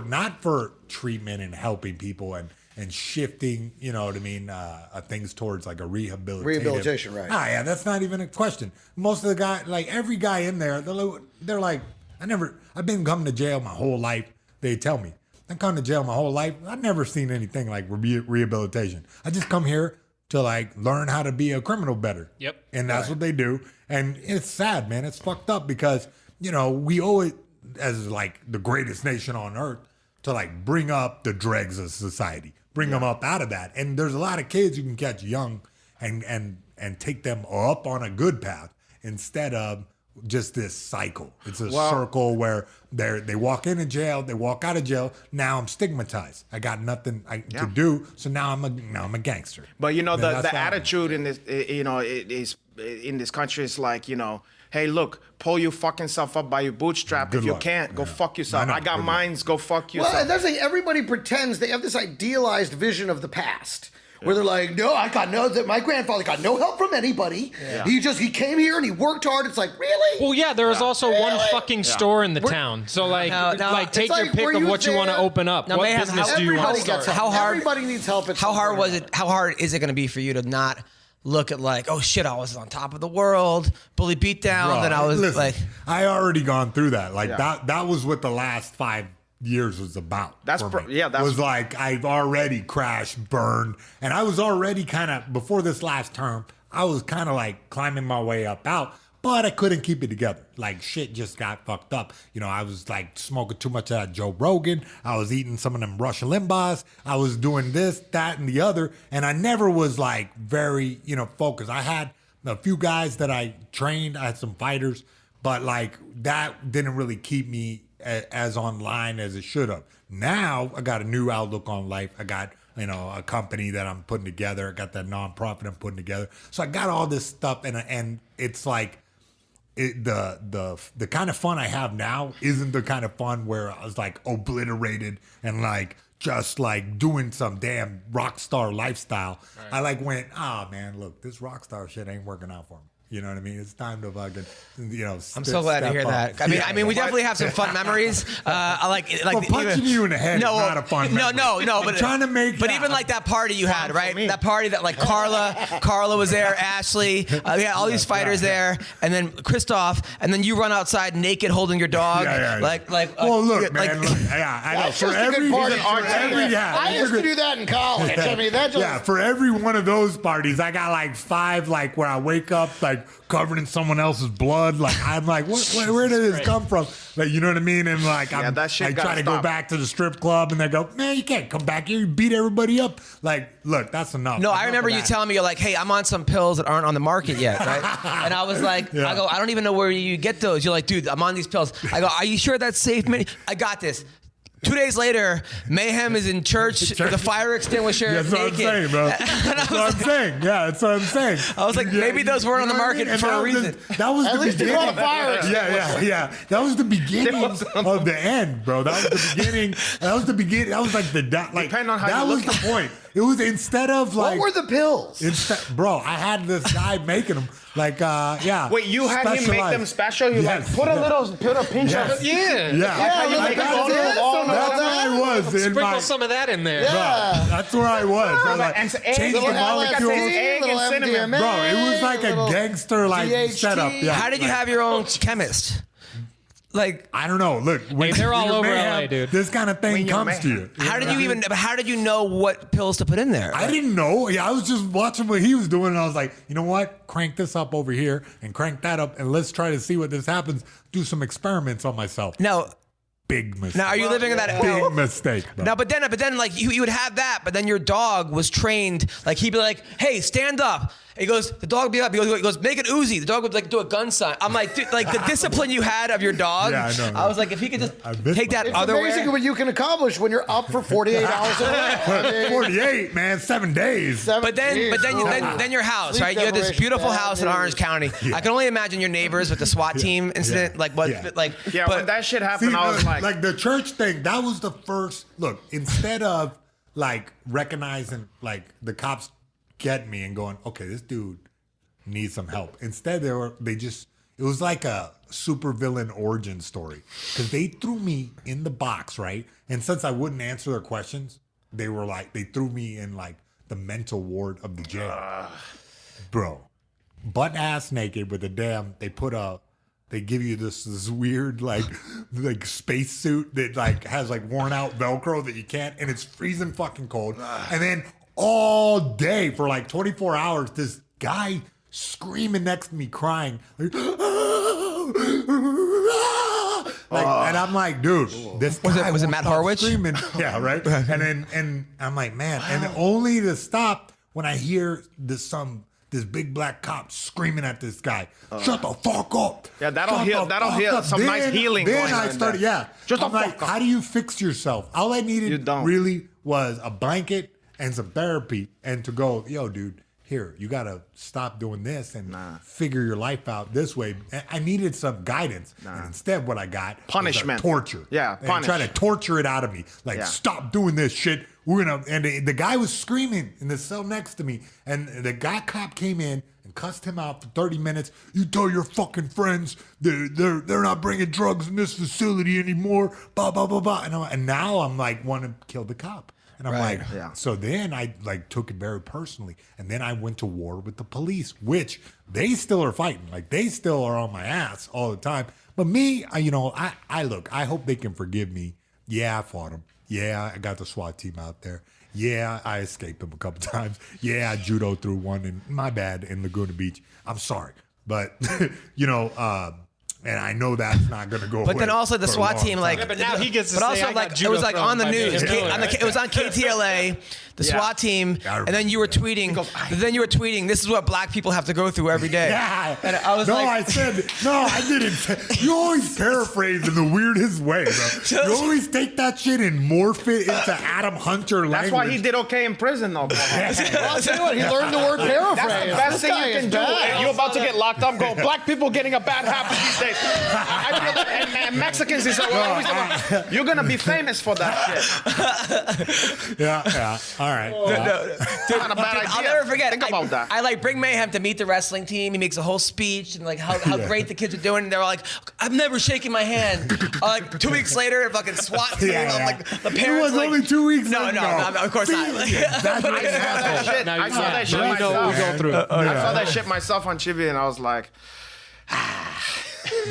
not for treatment and helping people and shifting, things towards like a Rehabilitation, right. Yeah, that's not even a question. Most of the guy, every guy in there, they're like, I've been coming to jail my whole life. They tell me, I've come to jail my whole life. I've never seen anything like rehabilitation. I just come here to learn how to be a criminal better. Yep. And that's what they do. And it's sad, man. It's fucked up because, we owe it as the greatest nation on earth to bring up the dregs of society, bring them up out of that. And there's a lot of kids you can catch young and take them up on a good path instead of just this cycle. It's a circle where they walk into jail, they walk out of jail. Now I'm stigmatized. I got nothing to do, so now I'm a gangster. But That's the what attitude in this, is in this country is hey, look, pull your fucking self up by your bootstrap. Good if you luck. can't, go fuck yourself. I know. I got Good mines. Go fuck yourself. Well, that's like everybody pretends they have this idealized vision of the past. Where they're like, no, my grandfather got no help from anybody. Yeah. He came here and he worked hard. It's like, really? Well, yeah, there was also one fucking store in the town. So, take your pick of what you want to open up. Now, What Mayhem, business how- do you want Everybody to gets start? help. How hard- Everybody needs help. At How some hard point. was it? How hard is it going to be for you to not look at oh shit, I was on top of the world, bully beat down, Bro, then I was listen, I already gone through that. That was what the last 5 years was about. That's for pro- me. yeah, that's- was I've already crashed, burned, and I was already kind of before this last term. I was kind of climbing my way up out, but I couldn't keep it together. Shit just got fucked up. I was smoking too much of that Joe Rogan. I was eating some of them Rush Limbaughs. I was doing this, that, and the other, and I never was very focused. I had a few guys that I trained. I had some fighters, but that didn't really keep me as online as it should have. Now I got a new outlook on life. I got a company that I'm putting together. I got that nonprofit I'm putting together. So I got all this stuff, and it's the kind of fun I have now isn't the kind of fun where I was obliterated and just like doing some damn rock star lifestyle. Right. I like went, man, look, this rock star shit ain't working out for me. You know what I mean? It's time to fucking, I'm so glad to hear that. I mean, we definitely have some fun memories. I like punching you in the head is not a fun memory. No, but trying to make. But even like that party you had, right? That party that like Carla was there, Ashley, we had all these fighters there, and then Christoph, and then you run outside naked holding your dog. Yeah. Like. Well, look, man. I know. That's just a good party. I used to do that in college. I mean, that just. For every one of those parties, I got like 5, like where I wake up like covered in someone else's blood. Like I'm like, where did this come from? Like, you know what I mean? And like I try to go back to the strip club, and they go, man, you can't come back here. You beat everybody up. Like, look, that's enough. No, I remember you telling me, you're like, hey, I'm on some pills that aren't on the market yet, right? And I was like, I go, I don't even know where you get those. You're like, dude, I'm on these pills. I go, are you sure that's safe? I got this. 2 days later, Mayhem is in church with a fire extinguisher. That's what I'm saying, bro. That's what I'm saying. Yeah, that's what I'm saying. I was like, maybe those weren't on the market for a reason. That was At least you brought a fire extinguisher. Yeah. That was the beginning of the end, bro. That was the beginning. That was the beginning. That was like Depending on how that you was look. the point. It was instead of like. What were the pills? Bro, I had this guy making them. Like, Wait, you had him make them special? You like put a pinch of it? Yeah. That's where I was. Sprinkle some of that in there. Yeah. Bro, that's where I was. I was like, change the molecules. Egg and cinnamon. Bro, it was like a gangster like GHG. setup. Yeah. How did you have your own chemist? Like, I don't know. Look, when they're all over mayhem, LA, dude. This kind of thing comes to you. how did you know what pills to put in there? I didn't know. Yeah, I was just watching what he was doing, and I was like, you know what? Crank this up over here and crank that up, and let's try to see what this happens. Do some experiments on myself. No. Big mistake. Now, are you living in that? Big mistake. Bro. No, but then, like you would have that, but then your dog was trained. Like he'd be like, "Hey, stand up." He goes, the dog would be up. He goes, make it Uzi. The dog would like do a gun sign. I'm like, dude, like the discipline you had of your dog. Yeah, I know. I was like, if he could just take that It's other amazing what you can accomplish when you're up for 48 hours a day. 48, man, 7 days. But then your house, right? You had this beautiful house in Orange County. I can only imagine your neighbors with the SWAT team incident. Like what? Yeah. Like when that shit happened, See, I was like the church thing, that was the first look. Instead of like recognizing like the cops get me and going, okay, this dude needs some help. Instead, it was like a supervillain origin story because they threw me in the box, right? And since I wouldn't answer their questions, they threw me in like the mental ward of the jail, bro, butt ass naked with a damn. They give you this weird like space suit that like has like worn out Velcro that you can't, and it's freezing fucking cold. And then all day for like 24 hours, this guy screaming next to me, crying, like, and I'm like, dude, this guy was it Matt Harwich? Screaming. Yeah, right. And I'm like, man, and only to stop when I hear this big black cop screaming at this guy, shut the fuck up. Yeah, that'll heal some nice healing. Then I started, just I'm like, how do you fix yourself? All I needed really was a blanket and some therapy, and to go, yo, dude, here, you gotta stop doing this and figure your life out this way. I needed some guidance, and instead, what I got punishment, was torture. Yeah, and try to torture it out of me. Like, stop doing this shit. We're gonna. And the guy was screaming in the cell next to me, and the cop came in and cussed him out for 30 minutes. You tell your fucking friends they're not bringing drugs in this facility anymore. Blah blah blah blah. And now I'm like, want to kill the cop. And I'm like, so then I like took it very personally. And then I went to war with the police, which they still are fighting. Like they still are on my ass all the time. But me, I hope they can forgive me. Yeah, I fought them. Yeah, I got the SWAT team out there. Yeah, I escaped them a couple times. Yeah, I judo through one, and my bad, in Laguna Beach. I'm sorry. But, and I know that's not going to go away. But then also the SWAT team, like, but now he gets to but say, also like it was like on the news. It was on KTLA. The SWAT team, and then you were tweeting. This is what black people have to go through every day. Yeah, and I was like, I didn't. You always paraphrase in the weirdest way, bro. You always take that shit and morph it into Adam Hunter language. That's why he did okay in prison, though. Bro. I'll tell you what, he learned the word paraphrase. best thing you can do. You're about to get locked up. Go. Black people getting a bad habit these days. I feel that, and Mexicans is always you're gonna be famous for that shit. Yeah. All right. Not a bad idea. I'll never forget. Think about that. I like bring Mayhem to meet the wrestling team. He makes a whole speech and like how great the kids are doing. And they're like, I'm never shaking my hand. Like 2 weeks later, a fucking SWAT team. I'm like the parents. It was like, only 2 weeks. No, of course not. I saw that shit myself. I saw that shit myself on Chibi, and I was like,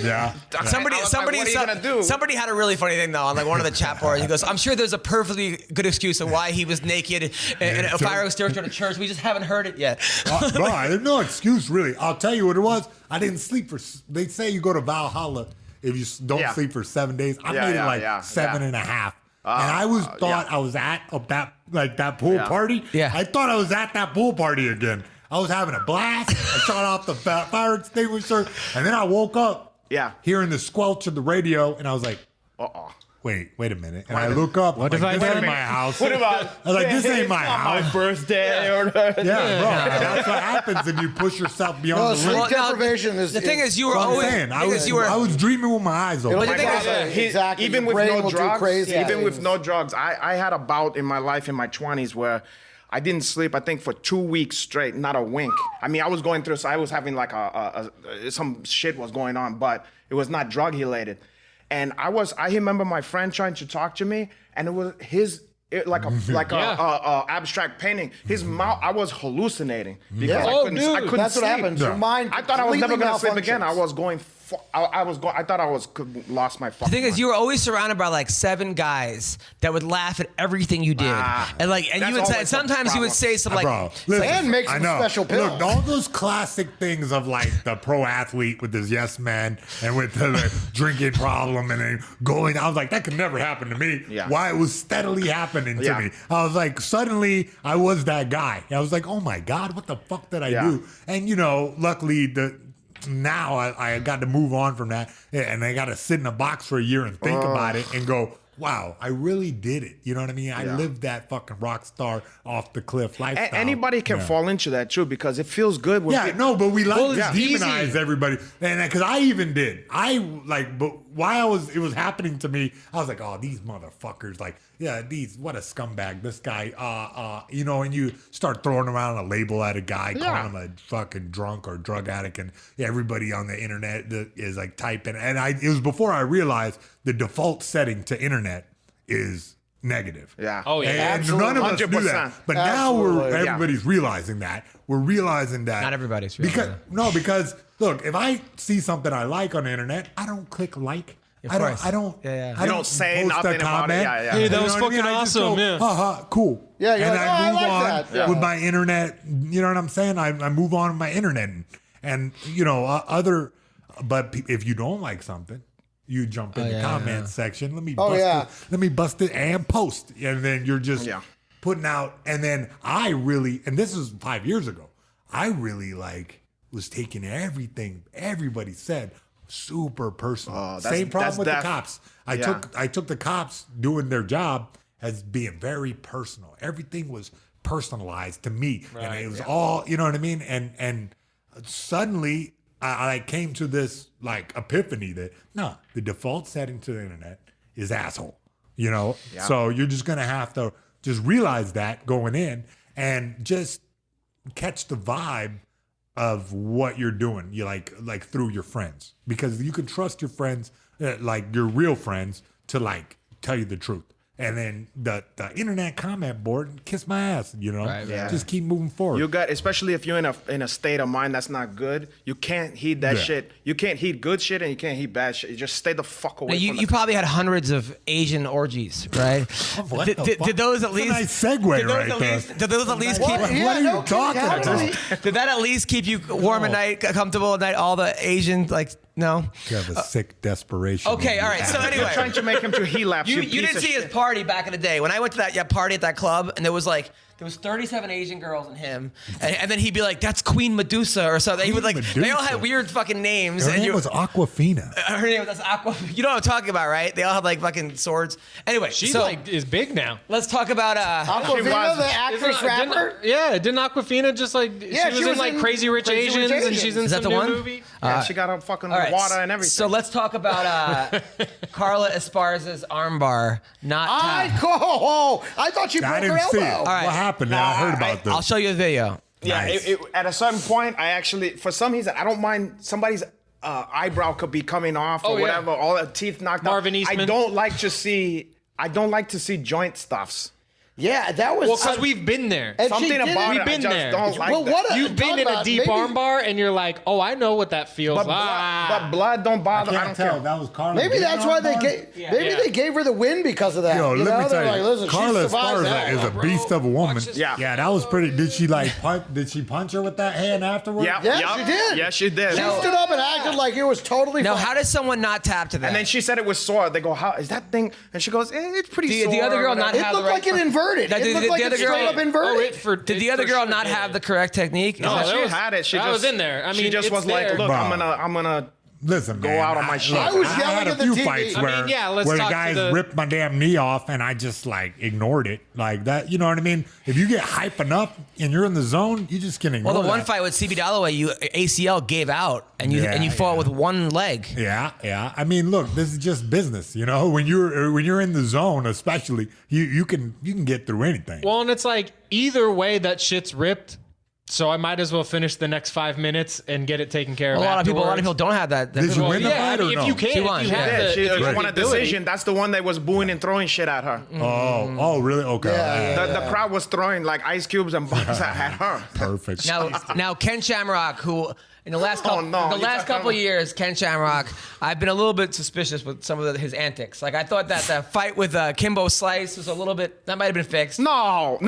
Yeah. Somebody what are you gonna do? Somebody had a really funny thing though on like one of the chat boards. He goes, I'm sure there's a perfectly good excuse of why he was naked and if I was to a church. We just haven't heard it yet. Bro, there's no excuse really. I'll tell you what it was. I didn't sleep for. They say you go to Valhalla if you don't sleep for 7 days. I made it like 7.5. And I thought I was at that pool party. Yeah. I thought I was at that pool party again. I was having a blast. I shot off the fire extinguisher, and then I woke up. Hearing the squelch of the radio, and I was like, wait a minute. And I look up. What like, have I this done? ain't my house. what about? I was like, this ain't my house. My birthday or Yeah, bro. That's what happens if you push yourself beyond the sleep limit. deprivation is. The thing is, you were I'm always. saying, I was dreaming with my eyes open. the thing is, exactly. Even Your with brain no will do drugs, crazy even with things. no drugs, I had a bout in my life in my 20s where I didn't sleep, I think, for 2 weeks straight, not a wink. I mean, I was going through, so I was having like some shit was going on, but it was not drug related. And I remember my friend trying to talk to me, and it was like a abstract painting. His mouth, I was hallucinating because I couldn't that's sleep. what happens. Your mind. I thought I was never gonna sleep again. I malfunctions. was going. I thought I was lost my fucking. The thing is, mind. you were always surrounded by like 7 guys that would laugh at everything you did, and you would say. always Sometimes the you would say something like, Bro, listen, And make I some know. special pills. Look, all those classic things of like the pro athlete with his yes man and with the drinking problem and then going, I was like, that could never happen to me. Yeah. Why it was steadily happening to Yeah. me. I was like, suddenly I was that guy. I was like, oh my God, what the fuck did I do? And luckily now I got to move on from that, and I got to sit in a box for a year and think about it and go, wow, I really did it. You know what I mean? I lived that fucking rock star off the cliff lifestyle. Anybody can fall into that too because it feels good. But we like to it's demonize easy. everybody, and because I even did. But while it was happening to me, I was like, oh, these motherfuckers, what a scumbag, this guy, and you start throwing around a label at a guy, calling him a fucking drunk or drug addict, and everybody on the internet is like typing, and it was before I realized the default setting to internet is negative. Yeah. Oh yeah. And none of us do that. 100%. But Absolutely. now everybody's realizing that. We're realizing that. Not everybody's realizing because look, if I see something I like on the internet, I don't click like. I course. don't You don't say post a nothing about it. comment. Yeah. Hey, that You was know what I mean? fucking I just awesome. go, Yeah. haha, cool. Yeah, you're and like, I oh, move I like on that. Yeah. with my internet. You know what I'm saying? I move on with my internet, and but if you don't like something, you jump in the comment section. Let me bust it and post, and then you're just putting out. And then and this is 5 years ago. I really was taking everything everybody said super personal. Same problem with the cops. I took the cops doing their job as being very personal. Everything was personalized to me, and it was all, you know what I mean. And suddenly I came to this epiphany that the default setting to the internet is asshole. So you're just gonna have to just realize that going in and just catch the vibe of what you're doing. You like through your friends, because you can trust your friends, your real friends, to tell you the truth. And then the internet comment board, kiss my ass, just keep moving forward. You got, especially if you're in a state of mind that's not good, you can't heed that shit. You can't heed good shit and you can't heed bad shit. You just stay the fuck away. You probably had hundreds of Asian orgies, right? What the fuck? Did those at That's least? a nice segue right there. Did those at least keep? What are you talking about? Did that at least keep you warm at night, comfortable at night? All the Asian no. You have a sick desperation. Okay, all right. So You're anyway, trying to make him to relapse. you didn't see his party back in the day. When I went to that party at that club, and there was There was 37 Asian girls in him, and then he'd be like, "That's Queen Medusa" or something. He would like. Medusa. They all had weird fucking names. Her and name was Aquafina. Her name was Aqua. You know what I'm talking about, right? They all had like fucking swords. Anyway, She's like is big now. let's talk about Aquafina, the actress rapper. Didn't Aquafina just like she was in like Crazy Rich Asians and she's in Is that some the new one? movie? Yeah, she got her fucking all right, water and everything. So let's talk about Carla Esparza's armbar. I thought she I broke her didn't see it. elbow. right. What happened? I heard about this. I'll show you the video. Yeah, Nice. at a certain point, I actually, for some reason, I don't mind somebody's eyebrow could be coming off or yeah. whatever, all the teeth knocked Marvin out. Eastman. I don't like to see joint stuffs. Yeah, that was. Well, because we've been there. And Something she did about it. it, We've I been just there. don't like Well, that. what You've been in a deep armbar and you're like, oh, I know what that feels But like. blood don't bother. I Can't don't tell. care. That was Carla. Maybe that's why they gave. Maybe Yeah. they gave her the win because of that. Yo, you let know, me they're tell like, you, listen, Carla she survives Esparza that. is a beast of a woman. Watch this. Yeah. Yeah, that was pretty. Did she did she punch her with that hand afterwards? Yeah, she did. Yeah, she did. She stood up and acted like it was totally. Now, fine. how does someone not tap to that? And then she said it was sore. They go, how is that thing? And she goes, it's pretty The sore. other girl or not whatever. It have looked the like right- it inverted. Now, It did looked the like other it girl- straight up inverted. Did the other girl not have the correct technique? No, Is that- she had it. She I just was in there. I she mean, just it's was like, there. look, Bro. I'm gonna Listen, Go man, out on my shit. I was had yelling a at the few TV. fights I where, mean, yeah, let's where talk to guys the- ripped my damn knee off and I just like ignored it like that. You know what I mean? If you get hype enough and you're in the zone, you just can ignore Well, the one that. fight with CB Dalloway, you ACL gave out, and you Yeah, fought yeah. with one leg. Yeah. I mean, look, this is just business. You know, when you're in the zone, especially, you can get through anything. Well, and it's like either way that shit's ripped. So I might as well finish the next 5 minutes and get it taken care of. A lot of afterwards. people don't have that. Did you Well, win the Yeah, I fight or mean, no? if you can, She won, if you have yeah. the, she if you have won the a ability. decision. That's the one that was booing and throwing shit at her. Oh, really? Okay. Yeah, The crowd was throwing like ice cubes and bugs at her. Perfect. Now Ken Shamrock, who in the last couple, no, the you last talking couple about- years, Ken Shamrock, I've been a little bit suspicious with some of his antics. Like I thought that the fight with Kimbo Slice was a little bit that might have been fixed. No.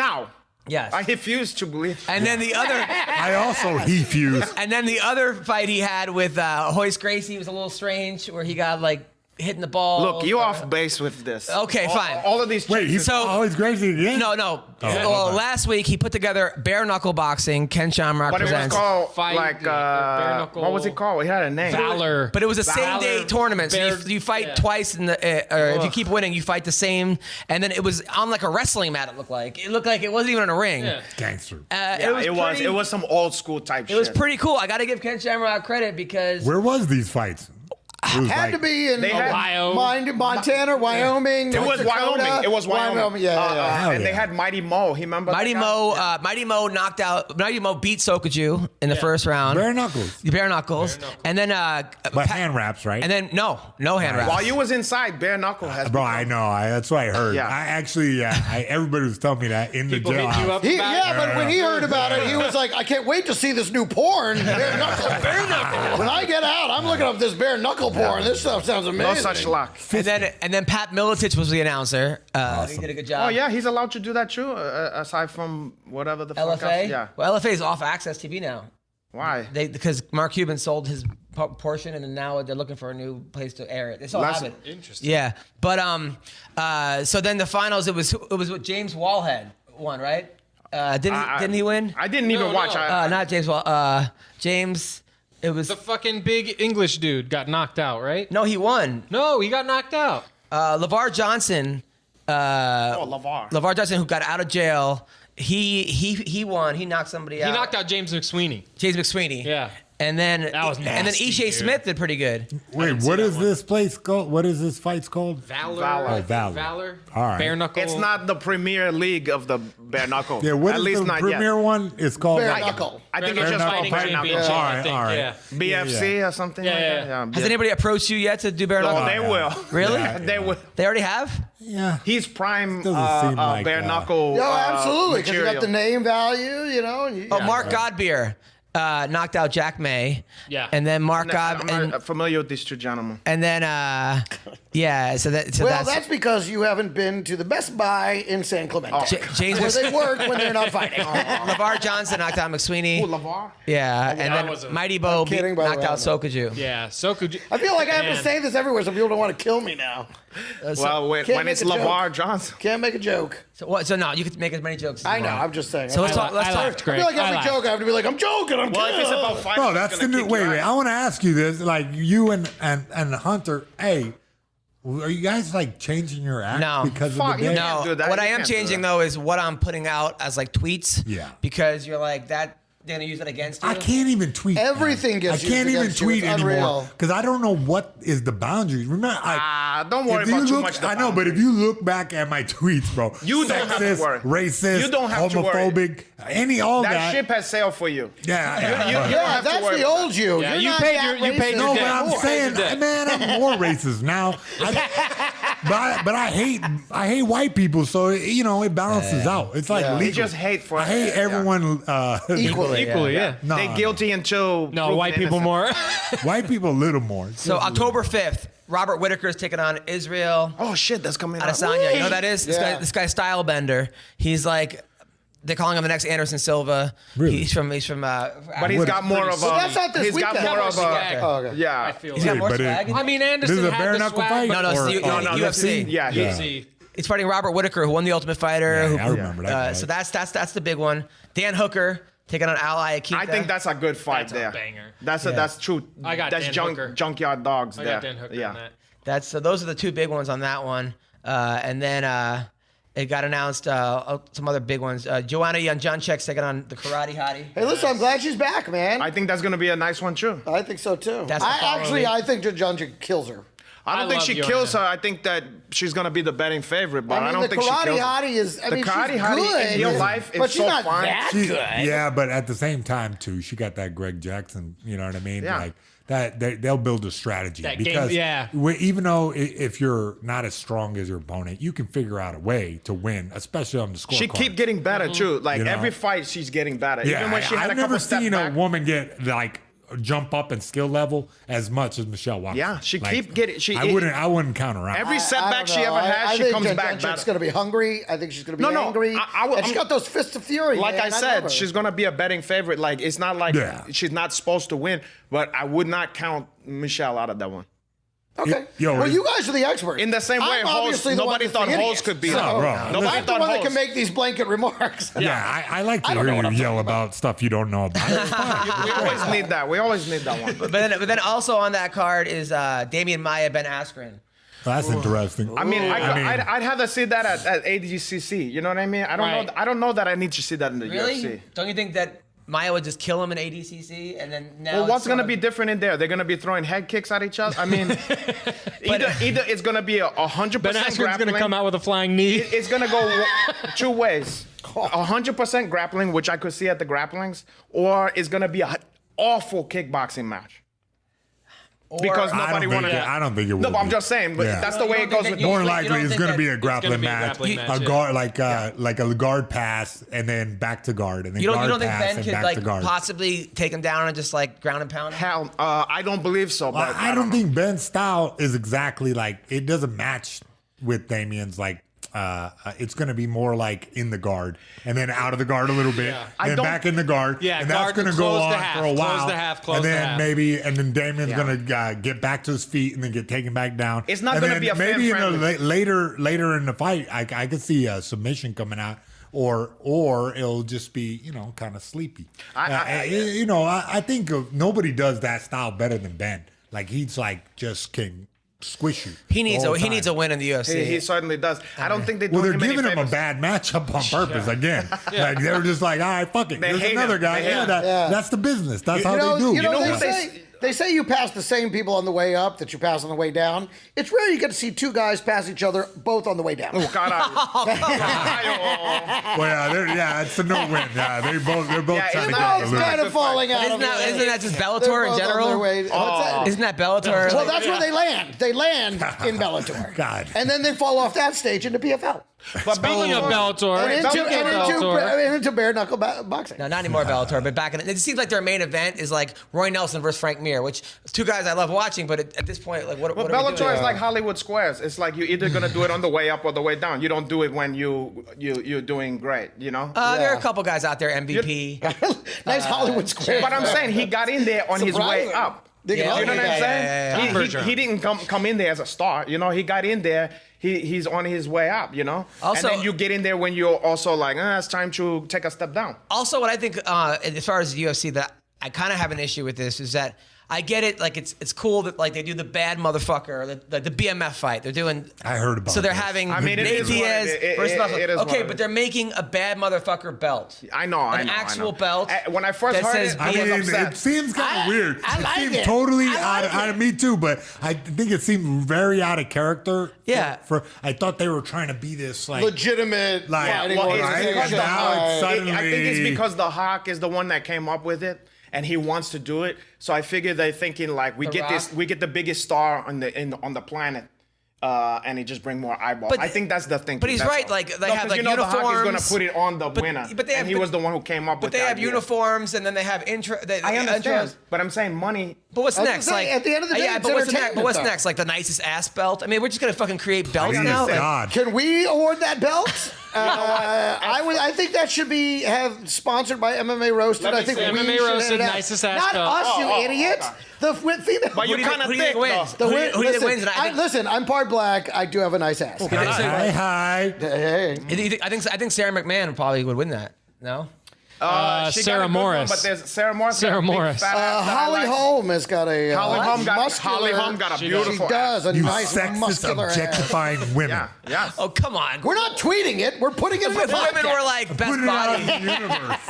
Yes. I refuse to believe. And then the other. I also fused. And then the other fight he had with Hoist Gracie was a little strange, where he got like hitting the ball. Look, you off base with this. Okay, fine. All of these. Wait, he's So- always crazy again? No. Well, okay. last week he put together bare knuckle boxing. Ken Shamrock But it was presents. called Fight, like bare knuckle- what was it called? It had a name. Valor. But it was a same day Valor, tournament. So bare- you fight yeah. twice in the, or if you keep winning, you fight the same. And then it was on like a wrestling mat. It looked like it wasn't even in a ring. Yeah. Gangster. Yeah, it was some old school type shit. It was pretty cool. I got to give Ken Shamrock credit because Where was these fights? It was Had to be in They had- Ohio. Montana, Wyoming. It was North Dakota. Wyoming. It was Wyoming. Yeah. Hell And they yeah. had Mighty Mo. He remember Mighty that guy? Mo, Mighty Mo beat Sokaju in the first round. Bare knuckles. Bare knuckles. And then But hand wraps, right? and then no hand wraps. While you was inside, bare knuckle has. Bro, I know. That's what I heard. Yeah. I actually, everybody was telling me that in the People jail. hit you up He, about yeah, it. but when he heard about it, he was like, I can't wait to see this new porn. Bare knuckle. When I get out, I'm looking up this bare knuckle porn. This stuff sounds amazing. No such luck. And then Pat Miletich was the announcer. He did a good job. Oh yeah, he's allowed to do that too. Aside from whatever the fuck else. LFA. Yeah. Well, LFA is off Access TV now. Why? Because Mark Cuban sold his portion, and then now they're looking for a new place to air it. They still have it. Interesting. Yeah, but so then the finals, it was with James Wallhead won, right? Didn't he win? I didn't even No, watch. no. Not James Wall. James. It was The fucking big English dude got knocked out, right? no, he won. No, he got knocked out. LeVar Johnson. LeVar. LeVar Johnson, who got out of jail, he won. He knocked somebody out. He knocked out James McSweeney. James McSweeney. Yeah. And then was and then nasty, Ishe dude. Smith did pretty good. Wait, what is this place called? What is this fight's called? Valor. Valor. Oh, Valor. Valor. All right. Bare knuckle. It's not the Premier League of the bare knuckle. Yeah, what At is least the not premier yet. one? It's called Bare like, knuckle. I think Bare it's just knuckle called fighting bare knuckle. championship, All right, I think. all right. Yeah. BFC or something like that. Yeah. Has anybody approached you yet to do bare Oh, knuckle? they will. Really? Yeah. They will. They already have? Yeah. He's prime Doesn't seem like, bare knuckle. Yo, absolutely, because you got material. the name value, you know. And you, Oh, Mark Godbeer knocked out Jack May. Yeah. And then Mark God I'm and not familiar with these two gentlemen. then Yeah, so that's because you haven't been to the Best Buy in San Clemente. James where they work when they're not fighting. LeVar Johnson knocked out McSweeney. Ooh, LeVar? Yeah, and then Mighty Bo knocked out Sokoju. Yeah, Sokoju. I feel like I have to say this everywhere so people don't want to kill me now. Well, when it's LeVar Johnson. Can't make a joke. So no, you can make as many jokes as you I know, want. I'm just saying. So let's talk. I feel like every joke I have to be like, I'm joking, I'm Well, if it's kidding. about fighting, Bro, that's the new. Wait. I want to ask you this. Like you and Hunter. Hey, are you guys like changing your act No. because Fuck, of the you day? can't do that. What You I am can't do changing that. though is what I'm putting out as like tweets. Yeah. Because you're like that. They're gonna use it against you. I can't even tweet. Everything man. gets I can't used even against you. tweet It's anymore unreal. because I don't know what is the boundary. Remember, don't worry if you about too look- much. I know, but if you look back at my tweets, bro, You don't have to sexist, worry. racist, You don't have to worry. homophobic, all that that. ship has sailed for you. Yeah, you don't Yeah, have to that's worry the about old you. Yeah, You're you not paid that your- you paid racist your No, debt. but I'm More. saying, Debt. man, I'm more racist now. But I hate white people, so it balances out. It's like legal. They just hate for I hate yeah. everyone. Equally, yeah. Nah, They're guilty until No, proven white people innocent. more. white people a little more. So October 5th, Robert Whittaker is taking on Israel Oh shit, that's coming out. Adesanya. You know who that is? Yeah. This guy's style bender. He's like, they're calling him the next Anderson Silva. Really? He's from. But he's got more of a. Well, that's not this he's got weekend. more of Swag. Oh, okay. I Yeah. feel He's got like. more but it- swag. I mean, This Anderson is a had bare the knuckle swag, fight? but No, or- it's UFC. Yeah, he- UFC. He's fighting Robert Whittaker, who won the Ultimate Fighter. Yeah, I remember that guy. So that's the big one. Dan Hooker taking on Ally Akita. I think that's a good fight That's a there. banger. That's true. I got that's Dan Hooker. junkyard dogs I there. got Dan Hooker yeah. on that. so those are the two big ones on that one. And then it got announced some other big ones. Joanna Jędrzejczyk's taking on the Karate Hottie. Hey, listen, I'm glad she's back, man. I think that's gonna be a nice one too. I think so too. That's the following week. I think Jędrzejczyk kills her. I don't think love she Joanna. kills her. I think that she's gonna be the betting favorite, but I, I mean, don't the think she Karate kills her. Hottie is. I The mean, Karate she's Hottie good, in real life is but she's so not fun. that She- good. Yeah, but at the same time too, she got that Greg Jackson. You know what I mean? Yeah. Like that, they'll build a strategy That game, because yeah. even though if you're not as strong as your opponent, you can figure out a way to win, especially on the scorecard. She keep getting better too. Like You know? every fight, she's getting better. Yeah, Even when she had I've a couple never steps seen back. a woman get like jump up in skill level as much as Michelle Watson. Yeah, she Like, keep getting. I wouldn't count her out. Every I setback don't she know. ever had, I she think comes back Jędrzejczyk's better. going to be hungry. I think she's going to be No, angry. I'm- And she's got those fists of fury. Like man. I love said, her. she's gonna be a betting favorite. Like it's not like Yeah. she's not supposed to win, but I would not count Michelle out of that one. Okay. Yo, well, is- you guys are the experts. In the same way, I'm Holz- obviously the nobody one thought that's the Holz idiot. could beat So, her. No, bro. Nobody I'm the thought one that Holz. can make these blanket remarks. Yeah, I like to I don't hear know what you I'm yell about stuff you don't know about. It's fine. We always need that. We always need that one. But then also on that card is Damian Maia, Ben Askren. That's interesting. I mean, I'd have to see that at ADCC. You know what I mean? I don't Right. know. I don't know that I need to see that in the Really? UFC. Don't you think that Maia would just kill him in ADCC and then now? Well, what's it's gonna sort of- be different in there? They're gonna be throwing head kicks at each other. I mean, either it's gonna be 100% Ben Askren's grappling. going to come out with a flying knee. It's gonna go two ways: 100% grappling, which I could see at the grapplings, or it's gonna be an awful kickboxing match. Because Or- nobody wanted. I don't think it will. No, but I'm be. just saying. But Yeah. that's the way it don't goes think with that More you- likely, don't it's think going to that- be a grappling be a match. grappling match, A yeah. guard, like a guard pass, and then back to guard, and then You guard don't think pass, Ben and could back like to guard. possibly take him down and just like ground and pound him? Hell, I don't believe so. But I don't think Ben's style is exactly like it doesn't match with Damien's. Like it's going to be more like in the guard and then out of the guard a little bit, I and then don't- back in the guard. Yeah, and that's guard going to to go close on the half, for a close while. the half, close and the then half. and then Damien's Yeah. going to get back to his feet and then get taken back down. It's not And gonna then be a maybe fan-friendly. later in the fight. I could see a submission coming out. Or it'll just be kind of sleepy. I think nobody does that style better than Ben. Like he's like just can squish you. He needs the whole he needs a time. win in the UFC. he certainly does. I don't think they. Well, do they're him any giving him a favors. bad matchup on purpose again. Like they were just like, all right, fuck it. They There's hate another him. guy. They hate him. That's the business. That's how they do. You know, who they say you pass the same people on the way up that you pass on the way down. It's rare you get to see two guys pass each other both on the way down. Oh, Well, it's a no-win. Yeah, they're both Yeah, trying to isn't get that- the It's loot. kind of falling out. Isn't that just They're Bellator in both on general? their way- what's that? Isn't that Bellator? Well, that's where they land. They land in Bellator. God. And then they fall off that stage into PFL. But Speaking of Bellator, And into bare knuckle boxing. No, not anymore Bellator, but back in it just seems like their main event is like Roy Nelson versus Frank Mir. here, which is two guys I love watching, but at this point, like, what are we Bellator doing? is like Hollywood Squares. It's like you're either gonna do it on the way up or the way down. You don't do it when you're doing great. You know. There are a couple guys out there, MVP. Nice Hollywood square. But I'm saying he got in there on his way up. You You know what I'm saying? Yeah. He didn't come in there as a star. You know, he got in there. He's on his way up. You know. Also- and then you get in there when you're also like, it's time to take a step down. Also, what I think, as far as the UFC, that I kind of have an issue with this is that I get it. Like it's cool that like they do the bad motherfucker, the BMF fight. They're doing. I heard about So they're this. having I mean, it Nate is what it Diaz is. versus motherfucker. It is what Okay, it but is. they're making a bad motherfucker belt. I know. An actual belt. When I first that heard says it, I I mean, was upset. it seems kind of weird. I like seems it. totally I like out of me too, but I think it seemed very out of character. Yeah. For I thought they were trying to be this like Legitimate Like, fighting Well, organization. it's because Now it's suddenly- I think it's because the Hawk is the one that came up with it, and he wants to do it. So I figure they're thinking like we The get the biggest star on the planet. And it just bring more eyeballs. But- I think that's the thing. but he's That's right, all. like, they No, have, 'cause like, you know the Hawk is going uniforms. to put it on the winner, but they have- and he was the one who came up But with they the have idea. uniforms, and then they have intro. I understand, intros. but I'm saying money. But what's I was next? gonna say, Like at the end of the day, yeah. it's But what's next? But entertainment, what's though. next? Like the nicest ass belt? I mean, we're just gonna fucking create belts Please, now. Like, God. Can we award that belt? I think that should be sponsored by MMA Roasted. Let me I think see. we MMA should Roasted, hand it out. nicest ass Not belt. us, you Oh, idiot. okay. The female. But you who do kind of who do you think thick, wins? though. Who do you think listen, wins? And I think, listen, I'm part black. I do have a nice ass. Hi. Hey. I think Sarah McMahon probably would win that. No. She got a Sarah good one, Morris. but there's Sarah Morris. Sarah got a big Morris. fat ass that I Holly like. Holm has got a Holly Holm got a She beautiful. does a You nice sexist, muscular ass. objectifying women. Yeah. Yes. Oh come on. We're not tweeting it. We're putting it in the If women podcast. were like best Put it out body. in the universe.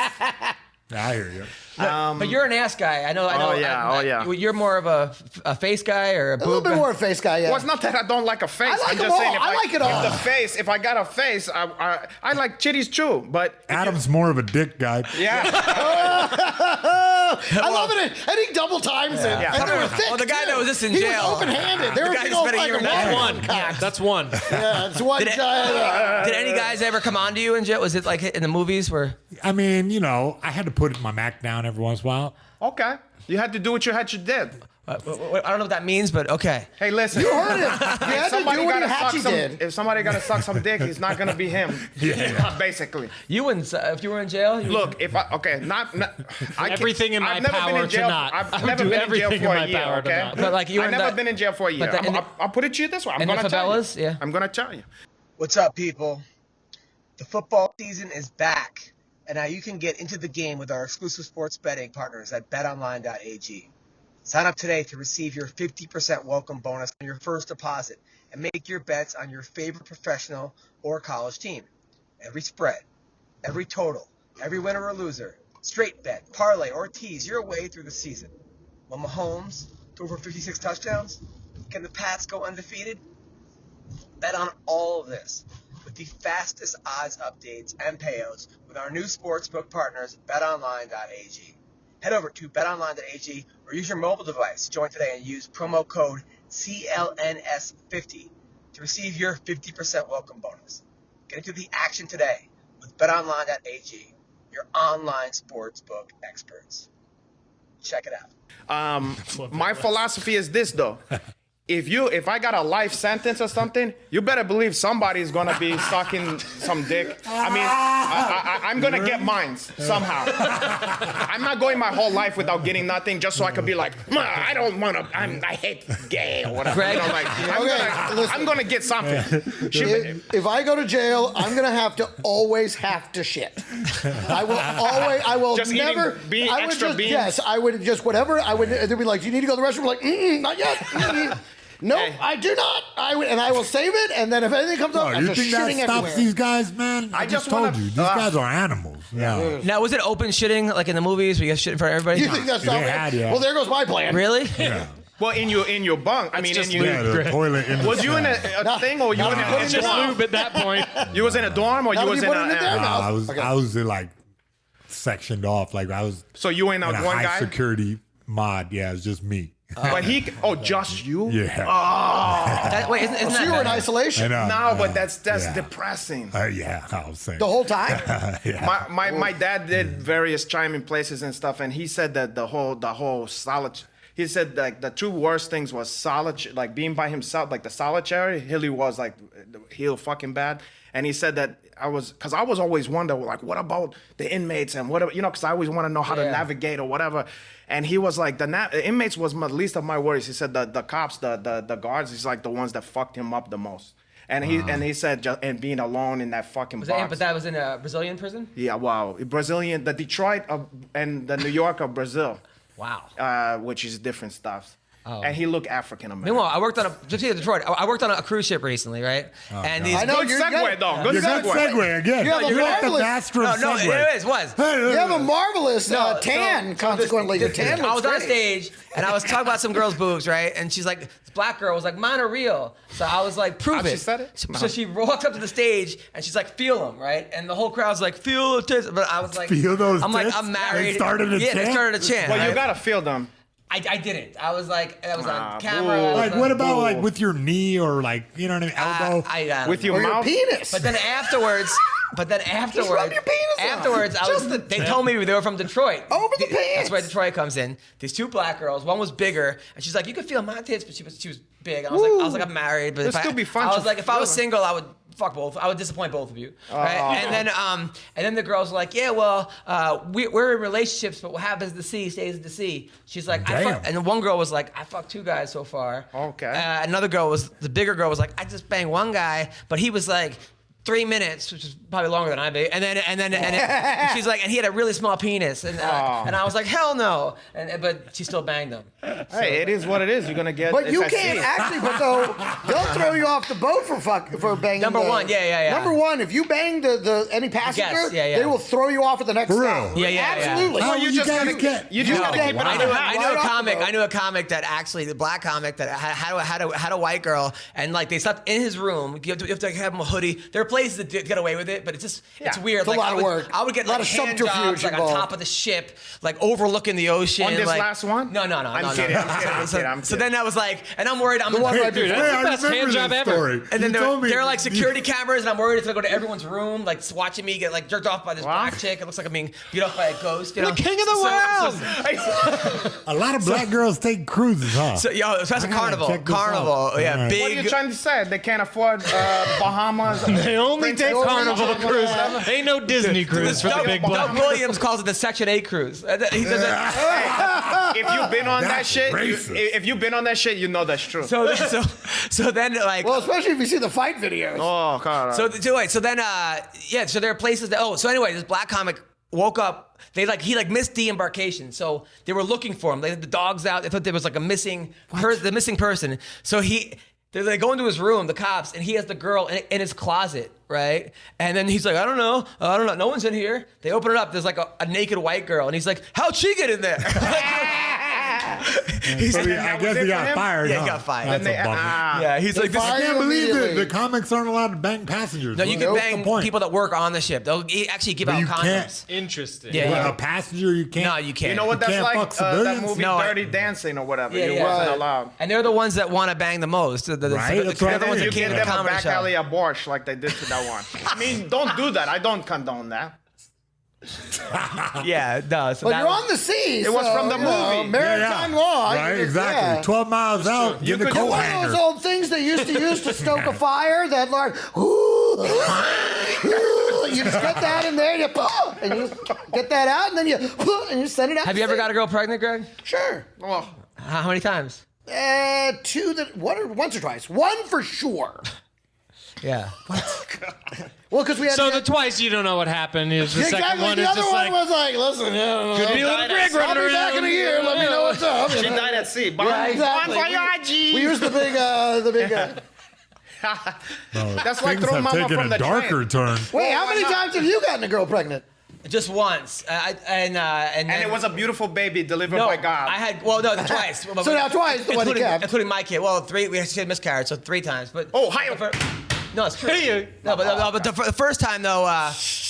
I hear you. But you're an ass guy. I know. Oh, yeah. You're more of a face guy or a A little boob bit guy? more of a face guy, yeah. Well, it's not that I don't like a face. I like I'm them just saying all. if I like it all. If the face, if I got a face, I like chitties too. But if Adam's more of a dick guy. yeah, I love it. And he double times it. Yeah. And they were thick, Well, the guy too. that was just in he jail. was open-handed. They The were guy big just old spent a year in fucking jail. watermelon cocks. That's one. Yeah, it's one Did it- giant. Did any guys ever come on to you in jail? Was it like in the movies where? I mean, you know, I had to put my Mac down every once in a while. okay. You had to do what you had to did. I don't know what that means, but okay. Hey, listen. You heard him. You had to do what you had to did. If somebody got to suck some dick, it's not gonna be him. Basically. You wouldn't. If you were in jail, you Look, if I not I Everything in my I've never been power in jail. to not. I've I would never do been in jail everything for in a my year. power to Okay. not. But like you were I've in never the- been in jail for a year. but the- I'll put it to you this way. I'm in the gonna tell favelas, you. yeah. I'm gonna tell you. What's up, people? The football season is back, and now you can get into the game with our exclusive sports betting partners at betonline.ag. Sign up today to receive your 50% welcome bonus on your first deposit and make your bets on your favorite professional or college team. Every spread, every total, every winner or loser, straight bet, parlay, or tease your way through the season. Will Mahomes throw for 56 touchdowns? Can the Pats go undefeated? Bet on all of this with the fastest odds updates and payouts with our new sportsbook partners, betonline.ag. Head over to betonline.ag or use your mobile device to join today and use promo code CLNS50 to receive your 50% welcome bonus. Get into the action today with betonline.ag, your online sportsbook experts. Check it out. My philosophy is this though. If I got a life sentence or something, you better believe somebody's gonna be sucking some dick. I mean, I'm gonna get mine somehow. I'm not going my whole life without getting nothing just so I could be like, I don't wanna, I hate gay or whatever. Greg? You know, like, I'm gonna get something. If I go to jail, I'm gonna have to shit. I will Just never. being I would extra just, beans? yes, I would just whatever. I would. They'd be like, "Do you need to go to the restroom?" I'm like, not yet. No, Hey. I do not. I will save it, and then if anything comes up, Oh, I'm you just think that shitting stops everywhere. these guys, man? I just just told wanna- you. These guys are animals. Yeah. Now, was it open shitting like in the movies where you guys shit in front of everybody? You think that's They not had, yeah. Well, there goes my plan. Really? Yeah. Well, in your bunk. I mean, just in your. Yeah, the toilet in the Was you in a thing or you No, in no, a, no, It's just lube at that point. you was in a dorm or you Now was you in put it in there a? now. I was like sectioned off. Like I was So you ain't in out a one high guy. security mod. Yeah, it's just me. But just you? Yeah. Wait, isn't So that you were in bad? I isolation know. No, but that's Yeah. depressing. Yeah, I was saying. the whole time. Yeah. My dad did various chiming places and stuff, and he said that the whole solitude. he said like the two worst things was like being by himself, like the solitary. Hilly was like heel fucking bad. And he said that because I was always wondering, like, what about the inmates and whatever, because I always want to know how to navigate or whatever. And he was like, the inmates was the least of my worries. He said the cops, the guards, he's like the ones that fucked him up the most. And he said, and being alone in that fucking box. But that was in a Brazilian prison? Yeah, wow. Brazilian, the Detroit and the New York of Brazil. Wow. Which is different stuff. Oh. And he looked African American. Meanwhile, I worked on Detroit. I worked on a cruise ship recently, right? And these I know, Good you're segue, good. though. Good Good segue. segue again. You have a You're like the marvelous- master of No, segue. it was. You have a marvelous tan, consequently. Your tan I looks was on great. stage and I was talking about some girl's boobs, right? And she's like, this black girl was like, mine are real. So I was like, prove How it. she said it? So she walked up to the stage and she's like, feel them, right? And the whole crowd's like, feel the tits. But I was like, Feel those I'm like, tits? I'm married. They started a Yeah, they chant? started a chant. Well, right? you gotta feel them. I didn't. I was like, I was Ah, on camera. I was Like, on- what about like with your knee or like, you know what I mean, elbow? I With your Or your mouth. penis. But then afterwards, rub your penis on. afterwards, Just they told me they were from Detroit. Over the That's pants. where Detroit comes in. These two black girls, one was bigger, and she's like, you could feel my tits, but she was big. And I was like, I'm married, but It'd still be fun I to was like, if I was feel. single, I would fuck both. I would disappoint both of you, right? And then the girls were like, yeah, well, we're in relationships, but what happens at the sea stays at the sea. She's like, Damn. and one girl was like, I fucked 2 guys so far. Okay. Another girl the bigger girl was like, I just banged 1 guy, but he was like 3 minutes, which is probably longer than I be. And then she's like, and he had a really small penis, and I was like, hell no. But she still banged him. Hey, it is what it is. You're gonna get. But you FSC. can't actually. But though they'll throw you off the boat for banging. Number one, yeah. Number one, if you bang any passenger, Guest, yeah. they will throw you off at the next For real? stop. Yeah. Absolutely. How you you just guys gotta get? You just gotta keep it on I the knew- house. I knew Right a off the comic. boat. I knew a comic that actually, the black comic that had a white girl, and like they slept in his room. You have to have him a hoodie. There are places that get away with it, but it's weird. It's a lot of work. I would get A lot like of hand subterfuge jobs, like on involved. top of the ship, like overlooking the ocean. On this like, last one? No. I'm kidding. So then I was like, and I'm worried. I'm The one the right Dude, before. that's Hey, the I best remember hand job this ever. story. And then You told me- there are like security cameras, and I'm worried it's gonna go to everyone's room, like watching me get like jerked off by this black chick. It looks like I'm being beat up by a ghost. You know? The king of the world. A lot of black girls take cruises, huh? So that's a I gotta carnival. check this out. Carnival, yeah, All right. big. What are you trying to say? They can't afford Bahamas. They only Princess take Royal Carnival Beach, cruise. whatever. Ain't no Disney cruise for the big Doug black. Williams calls it the Section 8 cruise. He says If you've been on that That's shit, racist. if you've been on that shit, you know that's true. so then like. Well, especially if you see the fight videos. Oh God. So then so there are places that so anyway, this black comic woke up. He missed de-embarkation, so they were looking for him. They had the dogs out. They thought there was like the missing person. So they go into his room, the cops, and he has the girl in his closet, right? And then he's like, I don't know, no one's in here. They open it up. There's like a naked white girl, and he's like, how'd she get in there? I guess he got fired. Yeah, huh? he got fired. That's a bummer. Yeah, he's like, this I fired can't him believe that immediately. the comics aren't allowed to bang passengers. No, you can What's the bang point? people that work on the ship. They'll actually give out you condoms. can't. Interesting. Yeah, Well, yeah. a passenger, you can't. No, you can't. you know what You that's can't like? fuck That civilians? movie No, Dirty Dancing or whatever. Yeah, You yeah. wasn't Right. allowed. And they're the ones that want to bang the most. Right, They're that's the what ones I that You mean. came give to the them a comedy back show. alley abortion like they did to that one. I mean, don't do that. I don't condone that. Yeah, no. So But that you're on the sea. It was from the movie. Maritime law. Right, you- exactly. yeah. 12 miles out, You get the could- coat One of hanger. those old things they used to use to stoke a fire. That like, you just get that in there, and you just get that out, and then you send it out. Have you ever got a girl pregnant, Greg? Sure. Oh, How many times? Once or twice. One for sure. Yeah. Well, because we had. So the twice you don't know what happened is the exactly. second one The is other just one like was like, listen, could be a little Greg I'll running be back in a year. Let me know what's up. she died at sea. Yeah, exactly. Bon voyage. We used the big. That's like Things throwing have mama taken from a the darker turn. Wait, how many times have you gotten a girl pregnant? Just once. And And it was a beautiful baby delivered no. by God. I had twice. So now twice the one he kept. including my kid. Well, 3. We had miscarriage, so 3 times. But Oh, hi. No, it's true. But the first time though,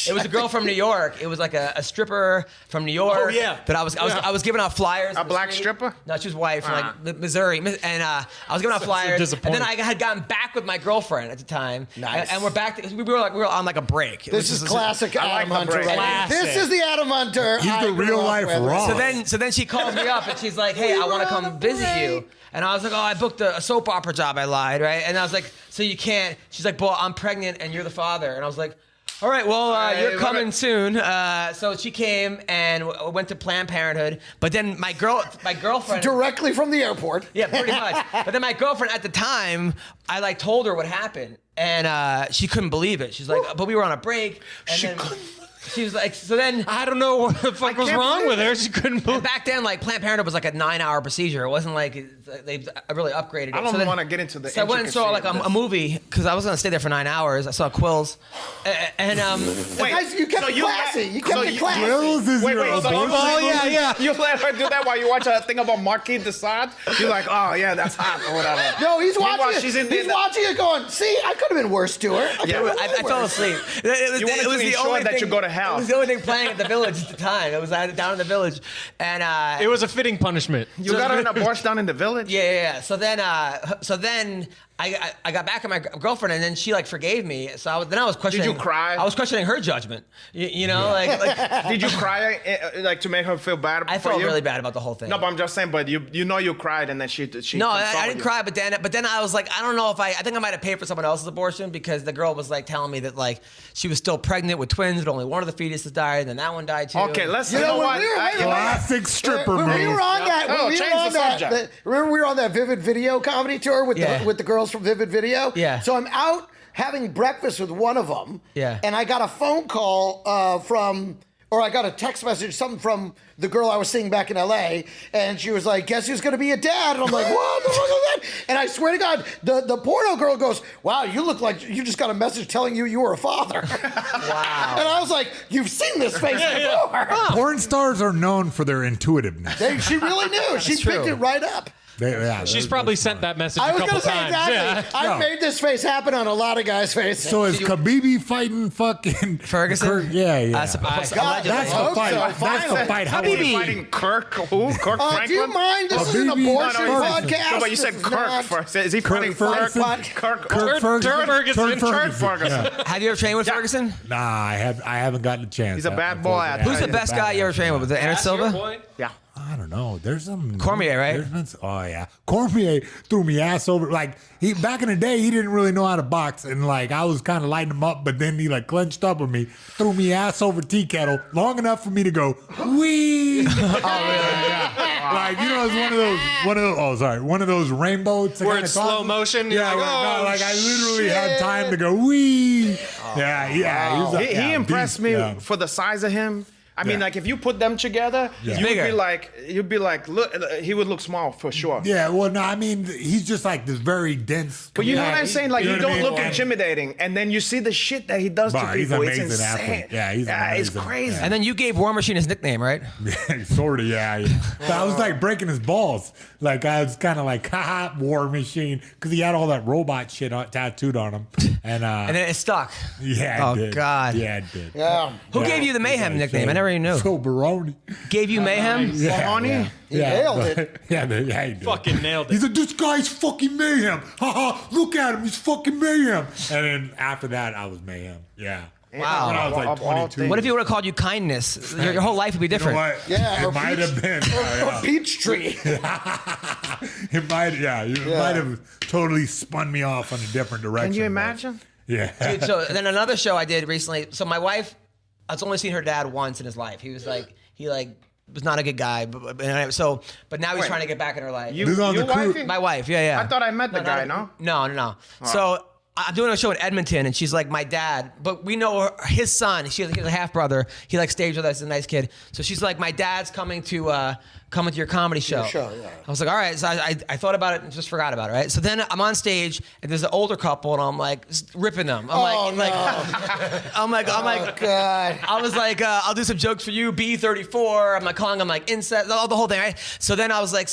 it was a girl from New York. It was like a stripper from New York. Oh, yeah. That I was giving out flyers. A black stripper? No, she was white from like Missouri, and I was giving out flyers. And then I had gotten back with my girlfriend at the time. Nice. And we're back. We were on like a break. This is classic Adam Hunter. Right? Classic. This is the Adam Hunter. He's the real life raw. So then she calls me up and she's like, "Hey, I want to come visit you." And I was like, "Oh, I booked a soap opera job." I lied, right? And I was like, "So you can't?" She's like, "Well, I'm pregnant and you're the father." And I was like, "All right, well, you're coming soon." So she came and went to Planned Parenthood. But then my girlfriend Directly from the airport. yeah, pretty much. But then my girlfriend at the time, I like told her what happened, and she couldn't believe it. She's like, "But we were on a break." And she was like, so then I don't know what the fuck was wrong with her. She couldn't believe. and back then, like Planned Parenthood was like a 9-hour procedure. It wasn't like they really upgraded it. I don't So then- want to get into the. So I went and saw like a movie because I was gonna stay there for 9 hours. I saw Quills, and Wait, Guys, you kept so it classy. You kept it classy. Wills is your so abortion Oh movie? yeah. you let her do that while you watch a thing about Marquis de Sade? You're like, oh yeah, that's hot or whatever. No, he's Meanwhile, watching it. she's in He's there- watching it going, see, I could have been worse to her. I fell asleep. It You wanted to ensure that you go to hell. It was the only thing playing at the Village at the time. It was down in the Village, and It was a fitting punishment. You got her an abortion down in the village? Yeah. So then I got back at my girlfriend, and then she like forgave me. So I was questioning. Did you cry? I was questioning her judgment. You know, like Did you cry like to make her feel bad? I for felt you? really bad about the whole thing. No, but I'm just saying. But you know you cried, and then she. No, I consoled didn't you. cry, but then I was like, I don't know if I think I might have paid for someone else's abortion because the girl was like telling me that like she was still pregnant with twins, but only one of the fetuses died, and then that one died too. Okay, let's. You You know, know when what? we were- wait a minute. Classic stripper When we move. were on that, Oh, when we change were on the that, subject. remember we were on that Vivid Video comedy tour with Yeah. the girls from Vivid Video? Yeah. So I'm out having breakfast with one of them. Yeah. And I got a phone call or I got a text message, something from the girl I was seeing back in LA, and she was like, "Guess who's gonna be a dad?" And I'm like, "What the fuck is that?" And I swear to God, the porno girl goes, "Wow, you look like you just got a message telling you were a father." Wow. And I was like, "You've seen this face before." Porn stars are known for their intuitiveness. She really knew. She true. picked it right up. She's probably sent that message I a was couple gonna say times. exactly. Yeah. I've made this face happen on a lot of guys' faces. So is Khabib fighting fucking Ferguson? Kirk? Yeah. God, That's I the hope fight. so. That's the Finally. fight. How Habibi. Fighting Kirk? Who? Kirk Franklin? do you mind? This is an Khabib. abortion No, podcast. No, but you said This is Kirk not- first. Is he fighting Ferguson? Kirk? Kurt Ferguson. Kurt Ferguson. Have you ever trained with Ferguson? Nah, I haven't gotten a chance. He's a bad boy. Who's the best guy you ever trained with? Was it Anderson Silva? Yeah. I don't know. There's some Cormier, right? Oh yeah, Cormier threw me ass over. Like he back in the day, he didn't really know how to box, and like I was kind of lighting him up, but then he like clenched up with me, threw me ass over tea kettle long enough for me to go wee. Yeah. Like you know, it's one of those. Oh, sorry, one of those rainbows. Where it's slow motion. You're Yeah, like, no, oh, like I literally had time to go wee. Yeah. He impressed me for the size of him. I mean, like if you put them together, Yeah. you'd be like, look, he would look small for sure. Yeah, well, no, I mean, he's just like this very dense. But you know what I'm saying? Like, You know you what I don't mean? look intimidating, and then you see the shit that he does to He's people. an It's amazing insane. athlete. Yeah, he's it's amazing. crazy. And then you gave War Machine his nickname, right? Sort of, yeah. But I was like breaking his balls. Like I was kind of like, haha, War Machine, because he had all that robot shit tattooed on him, and And then it stuck. yeah, Oh, it did. God. Yeah, it did. Yeah. Who gave you the Mayhem nickname? I never even knew. Phil Baroni. Gave you Mayhem? Mahoney? He nailed but- it. Yeah, he did. Fucking nailed it. He's like, this guy's fucking Mayhem. Haha, look at him, he's fucking Mayhem. And then after that, I was Mayhem. Yeah. Wow. When I was like Of all 22. things. What if he would have called you Kindness? Your whole life would be You know different. what? Yeah, or it might have been. Or Peachtree. It might, it might have totally spun me off in a different direction. Can you but- imagine? Yeah. Dude, so then another show I did recently. So my wife, I've only seen her dad once in his life. He was not a good guy, but now he's Wait. trying to get back in her life. You, This is on you the crew. wifey? My wife, yeah. I thought I met the guy, no? No. So I'm doing a show in Edmonton, and she's like my dad, but we know his son. He has a half brother. He like staged with us. He's a nice kid. So she's like, my dad's coming to your comedy show. show, yeah. I was like, all right. So I thought about it and just forgot about it. Right. So then I'm on stage, and there's an older couple, and I'm like ripping them. I'm Oh, God. I was like, I'll do some jokes for you, B34. I'm like calling them like incest, the whole thing, right? So then I was like,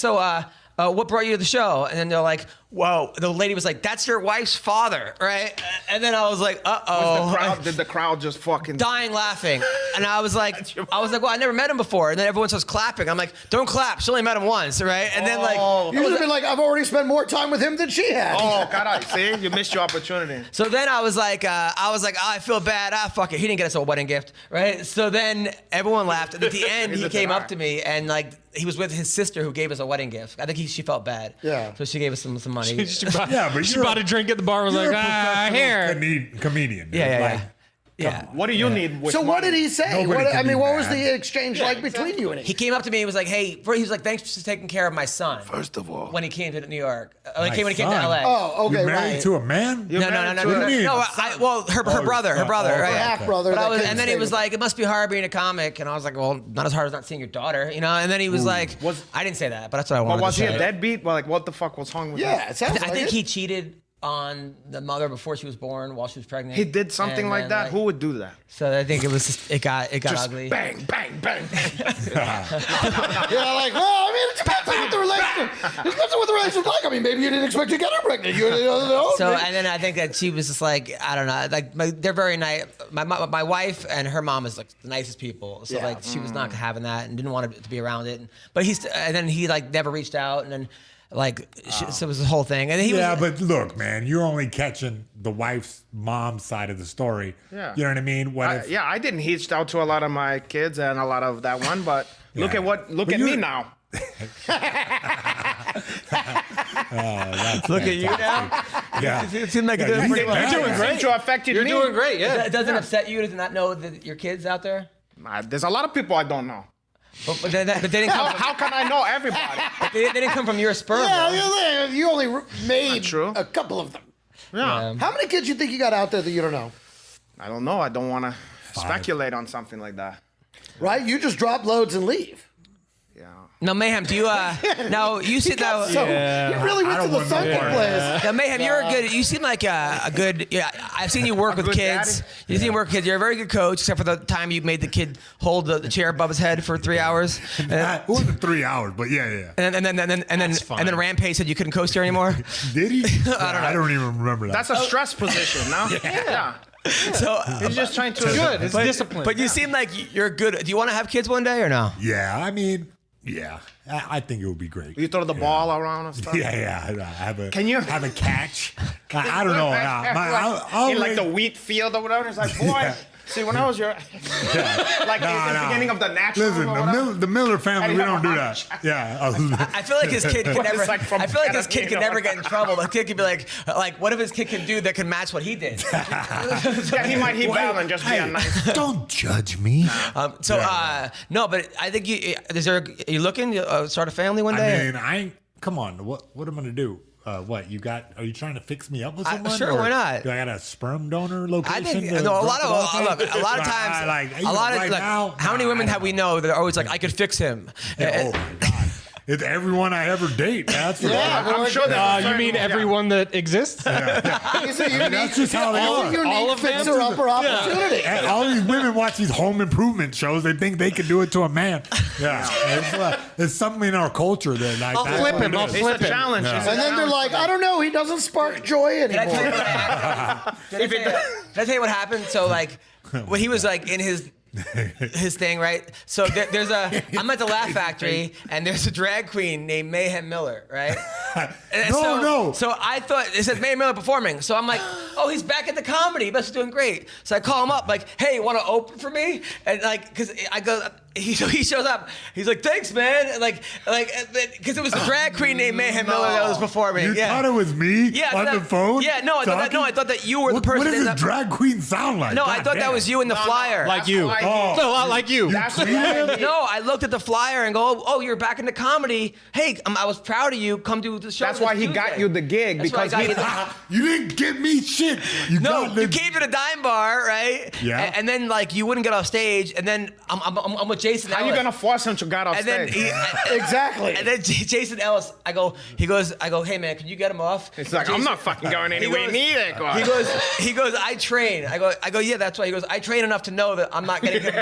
what brought you to the show? And then they're like, whoa. The lady was like, that's your wife's father, right? And then I was like, uh-oh. Did the crowd just fucking Dying laughing. And I was like, well, I never met him before. And then everyone starts clapping. I'm like, don't clap. She only met him once, right? And then like, You would have been like, I've already spent more time with him than she had. Oh, God, see? You missed your opportunity. so then I was like, I feel bad. Fuck it. He didn't get us a wedding gift, right? So then everyone laughed. And at the end, he came up to me and like, he was with his sister who gave us a wedding gift. I think she felt bad. Yeah. So she gave us some money. She bought a drink at the bar. Was You're like, a here. comedian. dude. Yeah. Like, Yeah. What do you need with So what money? did he say? Nobody can be What was mad. the exchange like between you and him? He came up to me and was like, hey, he was like, thanks for taking care of my son. First of all. When he came to New York. When he came to son? LA. Oh, okay, You're married right. to a man? No. married to What do you mean? No, well, her brother, okay. right? Half brother. But that couldn't and then he stay was with- like, it must be hard being a comic. And I was like, well, not as hard as not seeing your daughter, you know? And then he was like, I didn't say that, but that's what I wanted But was to he say. a deadbeat? Well, like, what the fuck was wrong with him? Yeah, it sounds I like think it. he cheated on the mother before she was born while she was pregnant. He did something And like then, that? Who would do that? So I think it was just, it got Just ugly. bang, bang, bang. Yeah, like, well, I mean, it depends on what the relationship. It depends on what the relationship's like. I mean, maybe you didn't expect to get her pregnant. You know. So maybe- and then I think that she was just like, I don't know, like they're very nice. My wife and her mom is like the nicest people. So Yeah. like she was not having that and didn't want to be around it. But and then he like never reached out and then like so it was the whole thing. And then he Yeah, was, but look, man, you're only catching the wife's mom's side of the story. Yeah. You know what I mean? What if, I didn't hitch out to a lot of my kids and a lot of that one, but look Yeah. at me now. look at you now. Yeah. It seemed like Yeah, it you pretty well. think You're doing great. To affected You're me. doing great, yeah. It doesn't upset you to not know that your kids out there. There's a lot of people I don't know. But they didn't come. How can I know everybody? They didn't come from your sperm. yeah, though. you only made true. a couple of them. Yeah. How many kids you think you got out there that you don't know? I don't know. I don't want to speculate on something like that. Right? You just drop loads and leave. Yeah. No, Mayhem. Do you? No, you see now. So you really went to don't the want no sunken more. place. Now, Mayhem, you're a good. You seem like a good. Yeah, I've seen you work with good kids. daddy? You seem to work with kids. You're a very good coach, except for the time you made the kid hold the chair above his head for 3 hours. And It wasn't 3 hours, but yeah. then Rampage said you couldn't coach there anymore. Did he? I don't even remember that. That's a stress position, no? Yeah. So, He's just trying to. Good. It's discipline. but you seem like you're good. Do you want to have kids one day or no? Yeah, I mean, yeah. I think it would be great. You throw the ball around and stuff. Yeah. I have a. Can you- have a catch? I don't know. I'll in like wait. the wheat field or whatever. It's like, boy, see, when I was your, like in the beginning of the natural. Listen, or whatever. the Miller family, Hey, we you don't have do a that. hunch. Yeah. I feel like his kid could never. like from I feel like his kid could ketamine, never or- get in trouble. The kid could be like, what if his kid can do that can match what he did? Yeah, he might bail and just be a nice. Don't judge me. No, but I think are you looking to start a family one day? I mean, come on. What am I gonna do? What you got? Are you trying to fix me up with someone? sure, Or why not? Do I got a sperm donor location? I think to no, a drop lot it off of at? look, a lot of times, Like, a lot of right like, now, how many women have we know that are always like, I could fix him? Oh my god! It's everyone I ever date. That's for sure. I'm sure that. You mean everyone that exists? It's a unique, That's just how they it's are. a unique All of them? fixer-upper opportunity. And all these women watch these home improvement shows. They think they can do it to a man. Yeah, it's something in our culture that like. I'll that's flip what him. it I'll is. flip It's a him. challenge. Yeah. It's a And then they're challenge. like, I don't know, he doesn't spark joy Did I tell you anymore. what happened? Did I tell you what happened? So like, when he was like in his thing, right? So I'm at the Laugh Factory, and there's a drag queen named Mayhem Miller, right? And No. So I thought it said Mayhem Miller performing. So I'm like, oh, he's back at the comedy. He must be doing great. So I call him up, like, hey, you want to open for me? And like, because I go. He shows up. He's like, "Thanks, man." And like, because it was a drag queen named Mayhem Miller that was performing. You yeah. thought it was me on the phone? Yeah, no, I thought that you were the person. What does in this drag queen sound like? No, I God thought that damn. was you in the flyer. Like you. why he- Oh. It's a lot like you. That's No, I looked at the flyer and go, "Oh, you're back into comedy. Hey, I was proud of you. Come do the show." That's this why he Tuesday." got you the gig, That's why I because got he. you the- You didn't give me shit. You No, got you the- came to the dime bar, right? Yeah. And then like you wouldn't get off stage, and then I'm with Jason How Ellis. you gonna force him to get off And then stage? Exactly. And then Jason Ellis, I go, hey man, can you get him off? It's like, I'm Jason- not fucking going anywhere neither. God. He goes, I train. I go, yeah, that's why. He goes, I train enough to know that I'm not getting him.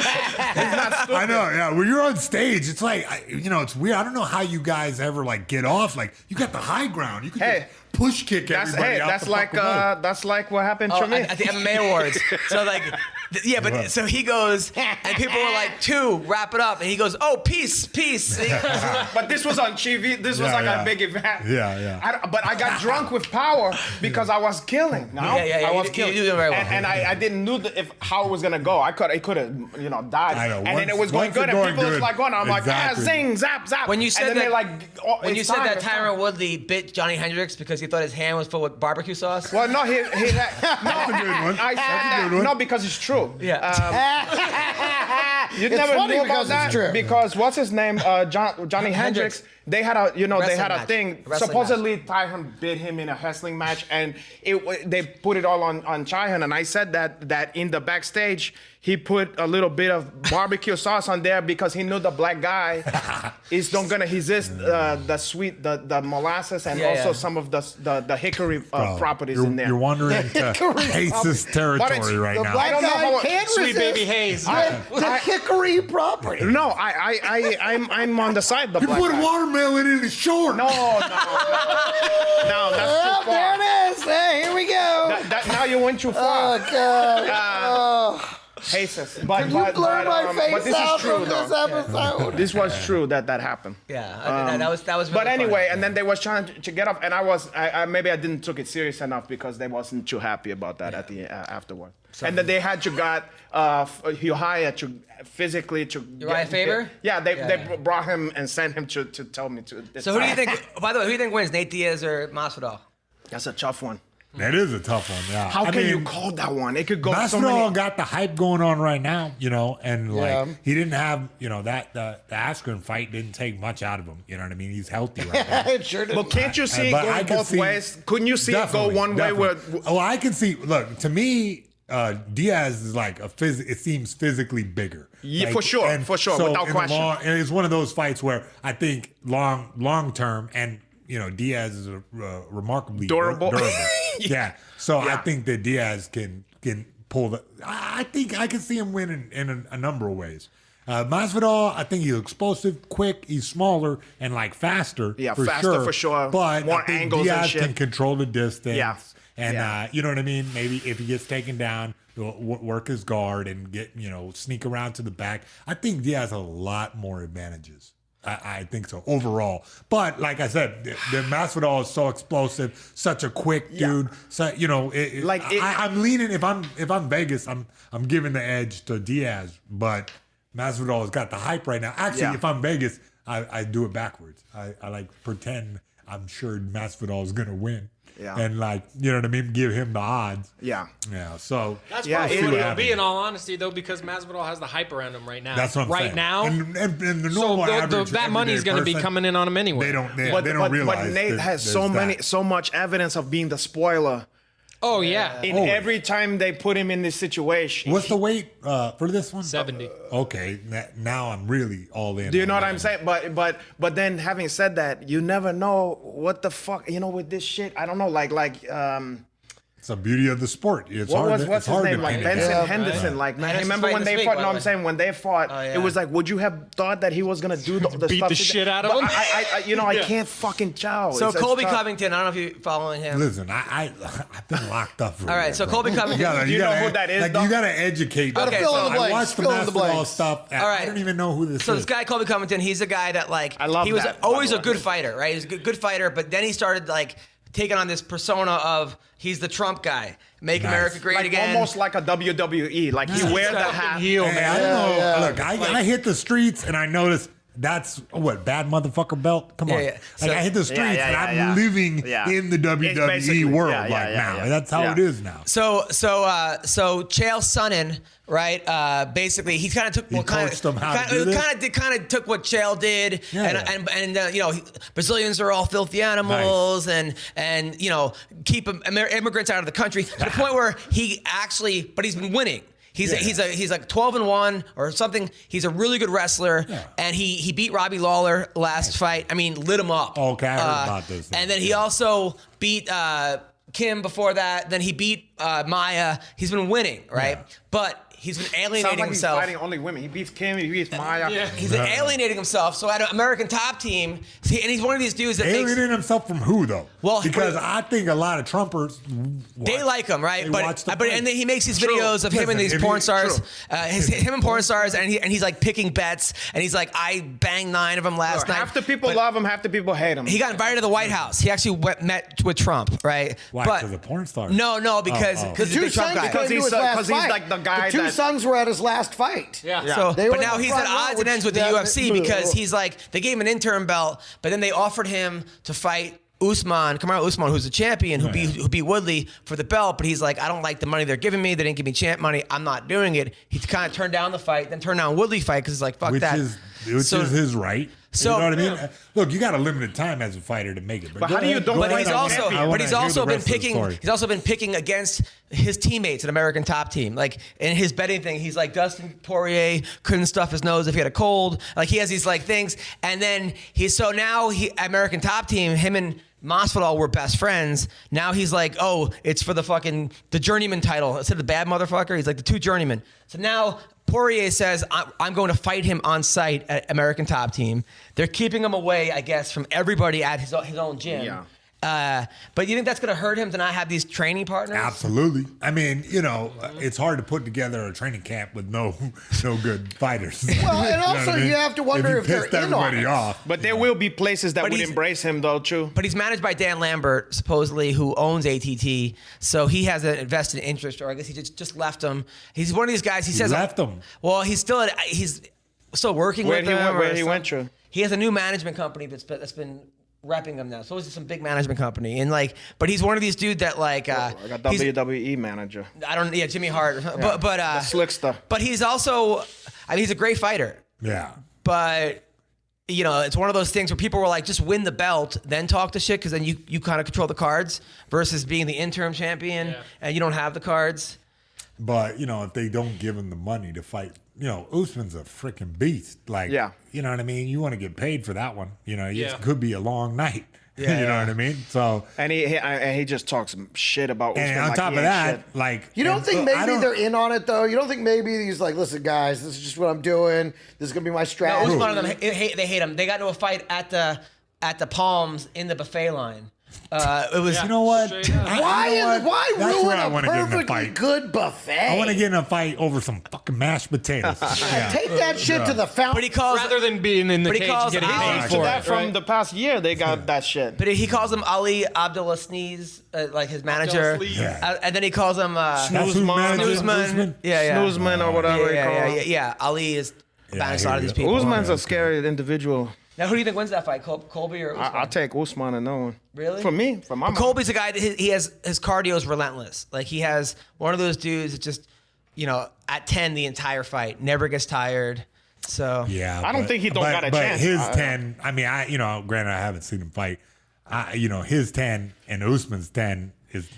I know, yeah. When you're on stage, it's like, it's weird. I don't know how you guys ever like get off. Like, you got the high ground. You can just push kick everybody out that's the like fucking way. that's like what happened to me. At the MMA awards. So like, so he goes, and people were like, 2, wrap it up. And he goes, oh, peace. But this was on TV. This was a big event. Yeah. But I got drunk with power because I was killing. No? Yeah. I was You killing. did very well. And I didn't know how it was gonna go. It could have died. I know. And then it was going good, and people was like going. I'm like, zing, zap, zap. When you said and then that, when you said that Tyron Woodley bit Johnny Hendricks because he thought his hand was full with barbecue sauce. Well, no, he had, That's a good one. I said That's a good one. no, because it's true. Yeah. You It's never funny knew because about it's that true. because what's his name? Johnny Hendricks. They had a Wrestling thing. match. Supposedly Tyron bit him in a wrestling match, and they put it all on Tyron. And I said that in the backstage he put a little bit of barbecue sauce on there because he knew the black guy is not gonna resist the sweet, the molasses, and also some of the hickory properties in there. You're wandering to Haze's territory right The now. black I don't know guy how- can't Sweet resist baby Hayes. the hickory property. No, I'm on the side of the You black put guy. watermelon in his short. No, that's Oh, too far. there it is. Hey, here we go. Now you went too far. Oh, God. Jesus. But, Can you blur my face but this out is true, from this though. episode? This was true that happened. Yeah, that was. Really But anyway, funny. and then they was trying to get up, and maybe I didn't took it serious enough because they wasn't too happy about that at the afterward. And then they had to got Uriah to physically to Uriah Faber? They brought him and sent him to tell me to. So who do you think? By the way, who do you think wins, Nate Diaz or Masvidal? That's a tough one. That is a tough one. Yeah. How can you call that one? It could go so Masvidal many. got the hype going on right now, and Yeah. he didn't have, that the Askren fight didn't take much out of him. You know what I mean? He's healthy right now. It sure did. But can't you see it But I going can both see- ways? Couldn't you see it go Definitely, one way definitely. where? I can see. Look, to me, Diaz is like it seems physically bigger. Yeah, for sure, without in the question. and it's one of those fights where I think long term, and Diaz is remarkably Durable. Yeah. So I Yeah. think that Diaz can pull the. I think I can see him win in a number of ways. Masvidal, I think he's explosive, quick. He's smaller and like faster. Yeah, for faster sure. for sure. But More I think angles and Diaz shit. can control the distance. Yeah. And Yeah. you know what I mean? Maybe if he gets taken down, work his guard and get sneak around to the back. I think Diaz has a lot more advantages. I think so overall. But like I said, the Masvidal is so explosive, such a quick dude. So I'm leaning. If I'm Vegas, I'm giving the edge to Diaz. But Masvidal has got the hype right now. Actually, if I'm Vegas, I do it backwards. I like pretend I'm sure Masvidal is gonna win. Yeah. And you know what I mean? Give him the odds. Yeah. Yeah. So That's Yeah, probably it what would it'll happen. be in all honesty, though, because Masvidal has the hype around him right now. that's what I'm saying. Right now, And the so normal average that money's going to be coming in on him anyway. They don't But realize. Nate that has there's so much evidence of being the spoiler Oh yeah. in Always. every time they put him in this situation. What's the weight for this one? 70. Okay, now I'm really all in. Do you know on what that. I'm saying? But then having said that, you never know what the fuck, with this shit. I don't know, It's the beauty of the sport. It's What hard. was it's what's his hard name? to Like pin it Benson down. Henderson. Like, man, I Henderson's remember when fighting they this fought. week, No, by I'm the saying when they fought, Oh, yeah. it was like, would you have thought that he was gonna do the Beat stuff the he did? shit out of But him? I can't fucking tell. So It's Colby tough. Covington, I don't know if you're following him. Listen, I've been locked up for. All right, so Colby Covington. Do you know who that is, Like, though? you gotta educate. Gotta Okay, fill so in the I blanks. watched the Fill in the basketball blanks. stuff. All right. I don't even know who this So is. this guy Colby Covington, he's a guy that I love he was that, by always the a way. good fighter, right? He's a good fighter, but then he started taking on this persona of he's the Trump guy, make Nice. America great Like again. almost like a WWE. Like he wears the hat. heel, Hey, man. I don't know. yeah. Look, I hit the streets and I noticed that's what bad motherfucker belt. Come on, Yeah. like So- I hit the streets yeah, and yeah, I'm yeah. living Yeah. in the WWE basically- world yeah, right now. yeah. That's how Yeah. it is now. So Chael Sonnen, right? Basically, he kind of took coached them how to do this? kind of took what Chael did, Yeah, Brazilians are all filthy animals, and keep immigrants out of the country to the point where he's been winning. He's like 12-1 or something. He's a really good wrestler, and he beat Robbie Lawler last fight. I mean, lit him up. Okay, I heard about this. And then he also beat Kim before that. Then he beat Maya. He's been winning, right? But he's been alienating Sounds like himself. he's fighting only women. He beats Kim, he beats Maya. Yeah. He's been alienating himself. So at an American Top Team, and he's one of these dudes that Alienating himself from who though? Well, because I think a lot of Trumpers they like him, right? They watch the But fight. and then he makes these videos of him Listen, and these if porn he- stars, true. him and porn stars, and he's like picking bets, and he's like, I banged 9 of them last night. Half the people But love him, half the people hate him. He got invited to the White House. He actually met with Trump, right? Why? But Because of porn stars? no, because Oh. he's a big Trump guy. Because he's like the guy The two that- sons were at his last fight. Yeah. So, They were but in now the he's front at row, odds and which ends with the that- UFC because he's like, they gave him an interim belt, but then they offered him to fight Kamaru Usman, who's a champion, who beat Woodley for the belt, but he's like, I don't like the money they're giving me. They didn't give me champ money. I'm not doing it. He kind of turned down the fight, then turned down Woodley fight because he's like, fuck Which that. is his right. So- you know what I mean? Look, you got a limited time as a fighter to make it. But go how do you ahead, don't- go But ahead, he's I also, wanna hear but he's the also been rest of the picking. story. He's also been picking against his teammates at American Top Team. Like in his betting thing, he's like Dustin Poirier couldn't stuff his nose if he had a cold. Like he has these like things, and then now American Top Team, him and Masvidal were best friends. Now he's like, oh, it's for the journeyman title instead of the bad motherfucker. He's like the 2 journeymen. So now Poirier says, I'm going to fight him on site at American Top Team. They're keeping him away, I guess, from everybody at his own gym. Yeah. But you think that's going to hurt him to not have these training partners? Absolutely. I mean, it's hard to put together a training camp with no good fighters. Well, and You know also what I mean? you have to wonder you if they're pissed in on everybody it. off. But there will be places that But would he's- embrace him, though, too. But he's managed by Dan Lambert, supposedly, who owns ATT. So he has an invested interest, or I guess he just left him. He's one of these guys. He says left him. Well, he's still working with them. Where he went to? He has a new management company that's been repping him now. So it's some big management company, and but he's one of these dudes that like I got he's- WWE manager. Jimmy Hart, but The slickster. But he's also, he's a great fighter. Yeah. But it's one of those things where people were like, just win the belt, then talk the shit, because then you kind of control the cards, versus being the interim champion and you don't have the cards. But, if they don't give him the money to fight, Usman's a freaking beast. Like, you know what I mean? You want to get paid for that one. It could be a long night. You know what I mean? So, And he just talks shit about Usman. and on like top he of ain't that, shit. like, You don't and, think I maybe don't- they're in on it though? You don't think maybe he's like, listen, guys, this is just what I'm doing. This is gonna be my No, strategy. Usman and them, they hate him. They got into a fight at the Palms in the buffet line. It was. You know what? Straight up. Why That's ruin where I a wanna get in a perfectly fight. good buffet? I want to get in a fight over some fucking mashed potatoes. Yeah. Take that shit to the fountain. But he calls. Rather than being in the But he cage calls and getting Ali- paid After for that, it, from right? the past year, they got that shit. But he calls him Ali Abdullah Sneeze, like his manager, Sneeze. and then he calls him That's who's Snoozman. managing Snoozman. Usman? Yeah. Snoozman or whatever he calls. Yeah. Ali is banished a lot of these here people. we go. Usman's a scary individual. Now, who do you think wins that fight, Colby or Usman? I'll take Usman in that one. Really? For me, for my But mind. Colby's a guy that he has his cardio is relentless. Like he has one of those dudes that just, at 10 the entire fight, never gets tired. So Yeah, I don't think he don't got a chance. But his 10, I mean, granted, I haven't seen him fight. His 10 and Usman's 10 is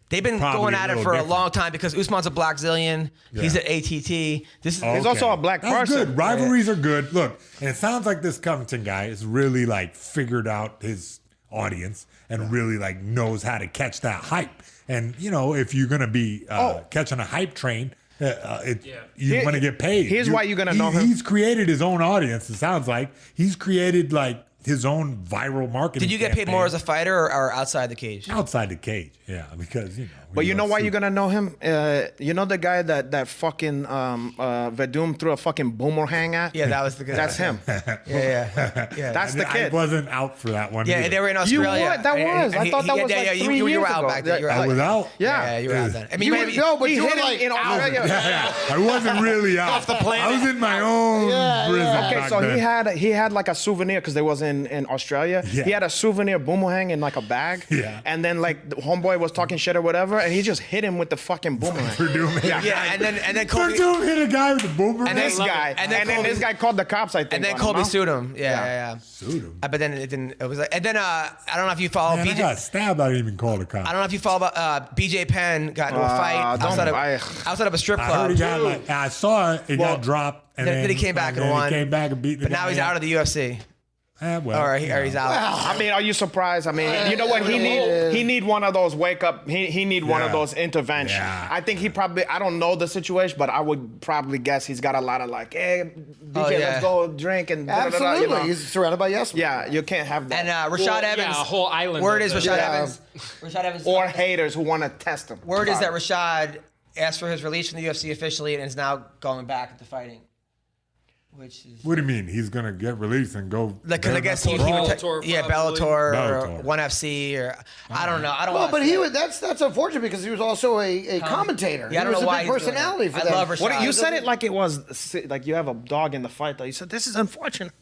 they've been probably going at it little for different. a long time because Usman's a black zillion. He's Yeah. at ATT. This is He's also a black That's person. good. Rivalries are good. Look, and it sounds like this Covington guy has really like figured out his audience and really like knows how to catch that hype. And if you're gonna be catching a hype train, you want to get paid. Here's why you're gonna know him. He's created his own audience. It sounds like he's created like his own viral marketing. Did you get paid campaign more as a fighter or outside the cage? outside the cage? Yeah, because But you know why UFC. you're gonna know him? The guy that fucking Verdum threw a fucking boomerang at? Yeah, that was the guy. That's him. Yeah. That's the I kid. wasn't out for that one. Yeah, either. they were in Australia. were? That was. I thought that was like 3 you years were out ago. back then. You were I out. was out. Yeah, you were out then. I mean, You maybe, no, but He you were hit him like in Australia. Yeah, I wasn't really out. Off the planet. I was in my own prison. Okay, back so then. he had like a souvenir because they was in in Australia. Yeah. He had a souvenir boomerang in like a bag. Yeah. And then like the homeboy was talking shit or whatever, and he just hit him with the fucking boomerang. Yeah, and then Kobe. Purdue hit a guy with a boomerang. And then- This guy, and and then then this guy called the cops. I think. And then on Kobe him, huh? sued him. Yeah. Sued him. But then it didn't. It was like, and then I don't know if you follow Man, I BJ. got stabbed. I didn't even call the cops. I don't know if you follow BJ Penn got into a fight don't outside of a strip I club. heard he got like, I saw it. It Well, got dropped. And then he came back and then won. He came back and beat the But now guy he's up. out of the UFC. Well, Or he's out. I mean, are you surprised? I mean, you know what? He need one of those wake up. He need one of Yeah. those interventions. Yeah. I think he probably. I don't know the situation, but I would probably guess he's got a lot of like, hey, DJ, yeah. let's go drink and da-da-da-da, Absolutely. you know. He's surrounded by yes men. Yeah, you can't have that. And Rashad Evans. Yeah, a whole island. Word of is them. Rashad Yeah. Evans. Rashad Evans. or haters who want to test him. Word is that Rashad asked for his release from the UFC officially and is now going back into fighting. Which is What do you mean? He's gonna get released and go? like, because I guess he Bellator, Bellator or Bellator. ONE FC or I don't know. I don't. Well, wanna but say he that. was that's unfortunate because he was also a commentator. Yeah, I don't he was know why a big he's doing personality that. for I them. love Rashad. What you said it like it was like you have a dog in the fight though. You said this is unfortunate.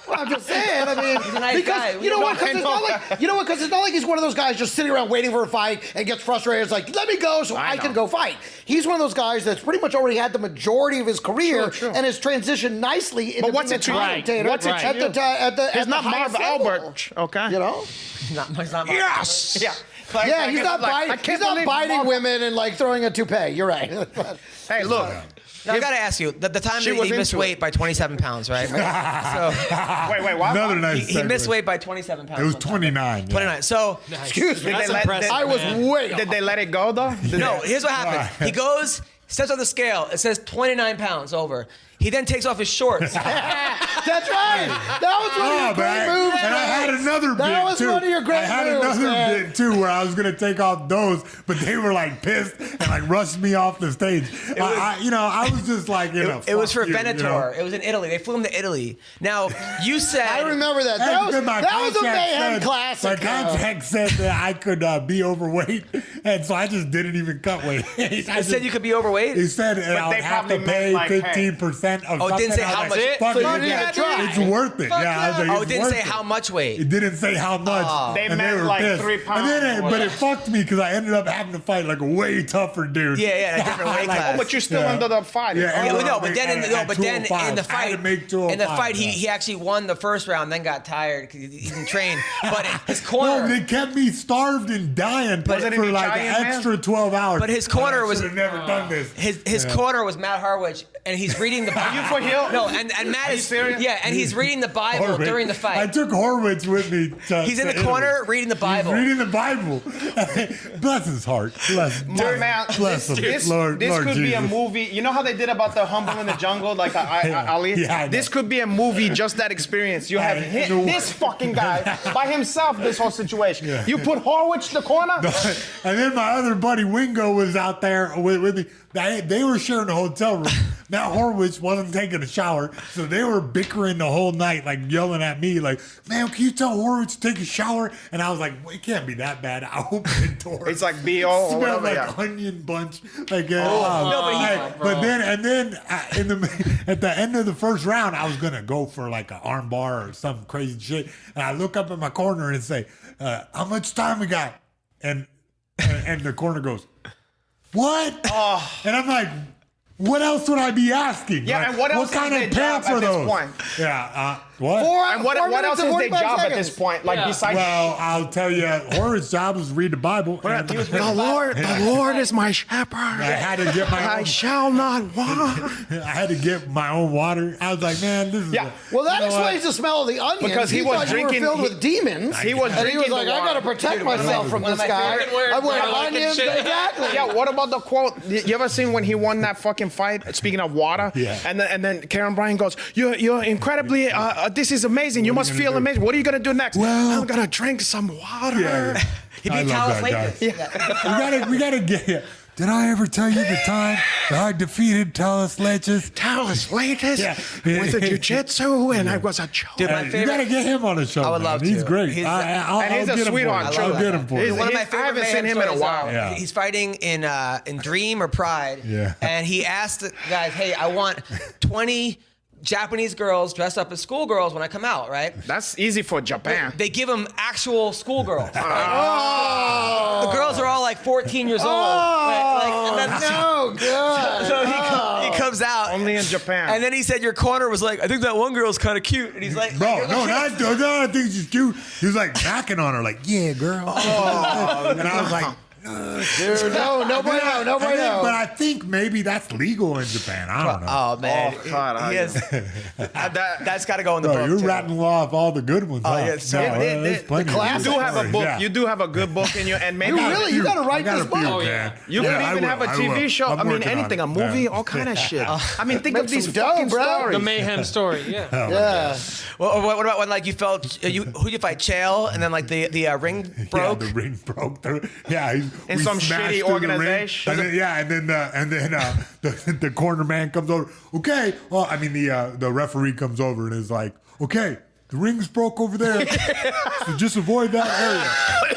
Well, I'm just saying. I mean, He's a nice because guy. you know No, what? Because I it's not know. like because it's not like he's one of those guys just sitting around waiting for a fight and gets frustrated. It's like, let me go so I can know. go fight. He's one of those guys that's pretty much already had the majority of his career True. and has transitioned nicely into But what's being it a to you? commentator What's it to at you? the He's not highest Marv level. Albert, okay? You know? He's not Yes. Yeah. Like, Yeah, he's not I biting. can't He's not believe biting Marv- women and like throwing a toupee. You're right. Hey, look. Now, I gotta ask you, the time She that was he missed into weight by 27 pounds, right? So Wait, what? Another nice. he missed segue. weight by 27 pounds. It was sometime. 29. yeah. 29. So Excuse me. Did they That's let- impressive. I was man. way Did they let it go though? Did no, they- here's what happened. He goes, steps on the scale. It says 29 pounds over. He then takes off his shorts. That's right. That was one of Oh, your great man. moves. And I had another That bit was too. one of your great I had moves, another man. bit too where I was gonna take off those, but they were like pissed and like rushed me off the stage. I was just like, It was for fuck you, Venator. It was in Italy. They flew him to Italy. Now, you said... I remember that. Hey, That was, because my that was a contract Mayhem said- classic. My contract said that I could be overweight, and so I just didn't even cut weight. It said you could be overweight? He said I would they have to probably pay meant, like, hey. 15% of Oh, it didn't something. say I was how like, much. fuck So it, you didn't yeah, even try. it's worth it. Fuck Yeah, I was like, Oh, it it's didn't worth say it. how much weight. It didn't say how much. They and meant were like pissed. 3 And pounds then or but it fucked me because I ended up having to fight like a way tougher dude. Yeah, in a different weight class. Oh, but you're still Yeah. under the fight. Yeah, Yeah, and well, no, I but then in at the 205. I had to make 205, in the fight, yeah. he actually won the first round, then got tired because he didn't train. But his No, corner, they kept me starved and dying Was it for an like Italian an man? extra 12 hours. But his corner was- I should have never done this. his corner was Matt Harwich, and he's reading the Bible. you for Hill? No, and Matt Are you is serious? Yeah, and he's reading the Bible Horwitz. during the I fight. took Horwitz with me. He's in to the Italy. corner reading the Bible. He's reading the Bible. Bless his heart. Bless, Man, bless him. Lord this could be a Jesus. movie. You know how they did about the Humble in the Jungle, like Ali? Yeah, I know. This could be a movie, just that experience. You have I hit know. this fucking guy by himself, this whole situation. Yeah. You put Horwich the corner? And then my other buddy Wingo was out there with me. They were sharing a hotel room. Matt Horwitz wasn't taking a shower, so they were bickering the whole night, like yelling at me, like, "Man, can you tell Horwitz to take a shower?" And I was like, well, "It can't be that bad." I opened the door. It's like B.O. or Smelled whatever. like Yeah. onion bunch. Like, no, but at the end of the first round, I was gonna go for like an arm bar or some crazy shit, and I look up in my corner and say, "How much time we got?" And the corner goes, "What?" And I'm like, "What else would I be asking?" Yeah, Like, and what else is kind their of job pants at are this those? point? Yeah. What? And what else is their job at this point? Like, besides. Well, I'll tell you, Horwitz's job was to read the Bible. And The Lord is my shepherd. I had to get my I own. shall not want. I had to get my own water. I was like, man, this is. Yeah. Well, that you know explains the smell of the onions. Because he was thought you were drinking- filled with demons. He was and he was drinking like, the I got to water. protect myself from one this of my guy. favorite- I'm wearing garlic and onions. shit. Exactly. Yeah, what about the quote? You ever seen when he won that fucking fight? Speaking of water, Yeah. and then Karen Bryan goes, "You're incredibly. This is amazing. You must gonna feel do? amazing. What are you gonna do next? Well- I'm gonna drink some water." Yeah. He I beat love Talos that Lakers. guy. We gotta get. Did I ever tell you the time that I defeated Talos Lakers? Talos latest Yeah. with the jiu-jitsu, and I was a choke. Dude, my You favorite. gotta get him on the show. I would man. love He's to. great. He's- I'll and he's get a him for sweetheart, you. too. I'll get him for you. One of my I favorite haven't seen mayhem him in a stories while. are, Yeah. He's fighting in Dream or Pride. Yeah. And he asked the guys, "Hey, I want 20 Japanese girls dress up as schoolgirls when I come out, right? That's easy for Japan. They give them actual schoolgirls. Right? The girls are all like 14 years old. Right? Like, and then, No, God. so he comes out. Only in Japan. And then he said your corner was like, I think that one girl's kind of cute. And he's like, Bro, no, I think she's cute. He was like backing on her, like, yeah, girl. And I was like, Dude, no bueno. but I think maybe that's legal in Japan. I don't know. Oh man, Oh, God, he has, that's got to go in the Bro, book. you're too. rattling off all the good ones. Oh, huh? yeah, so there's plenty of You do good have a stories, book. yeah. You do have a good book in you, and maybe You gotta write this book. Oh, yeah. you could even have a TV show. I mean, anything, a movie, all kind of shit. I mean, think Make of these some dough, fucking bro. stories. The Mayhem story. Yeah. Yeah. Well, what about when like you felt who you fight Chael and then like the ring broke? Yeah, the ring broke. Yeah, In we some smashed shitty through the ring. organization. And then, the corner man comes over. Okay, well, I mean the referee comes over and is like, okay, the ring's broke over there, so just avoid that area.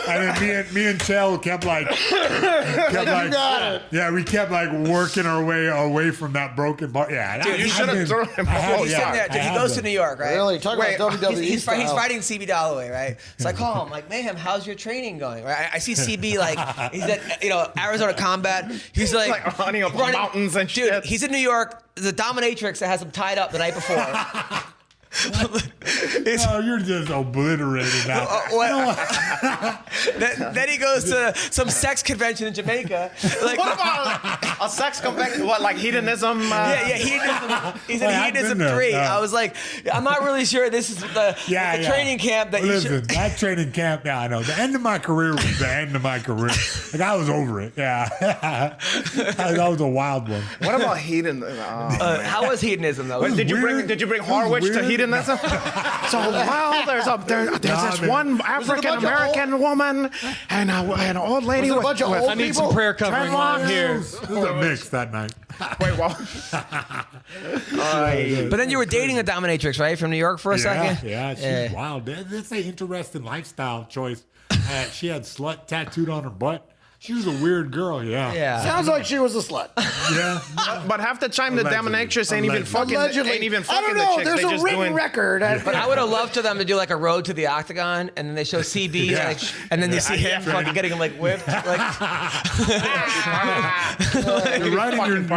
And then me and Chael kept like, got it. yeah, we kept like working our way away from that broken part. Yeah, Dude, you should have thrown him off. He's sitting there. Dude, he goes to New York, right? Really? Talk about WWE He's style. fighting CB Dalloway, right? So I call him like, Mayhem, how's your training going? Right? I see CB like he's at Arizona Combat. He's like running up mountains and dude, shit. he's in New York. There's a dominatrix that has him tied up the night before. Oh, you're just obliterated now. Then he goes to some sex convention in Jamaica. Like, What about a sex convention? What, like hedonism? yeah, hedonism. He's in Well, I've hedonism been there, 3. yeah. I was like, I'm not really sure this is the training camp that you Listen, should. that training camp, yeah, I know. The end of my career was the end of my career. Like, I was over it, yeah. That was a wild one. What about hedonism? How was hedonism though? Did you weird. bring Harwich to weird. hedonism? So well, there's this man. one African American woman and an old lady Was it a with, bunch of old I need people? some prayer covering while I'm here. It was a mix that night. Wait, what? But then you were dating a dominatrix, right, from New York for a second? Yeah, she's wild. That's an interesting lifestyle choice. She had slut tattooed on her butt. She was a weird girl, yeah. Yeah. Sounds like she was a slut. Yeah. But half the time the Allegedly. dominatrix ain't even fucking Allegedly. ain't even I fucking don't the know. chicks. There's They a just written doing record. But I would have loved for them to do like a road to the octagon, and then they show CB, Yeah. and then you see him fucking getting him like whipped. Like, You're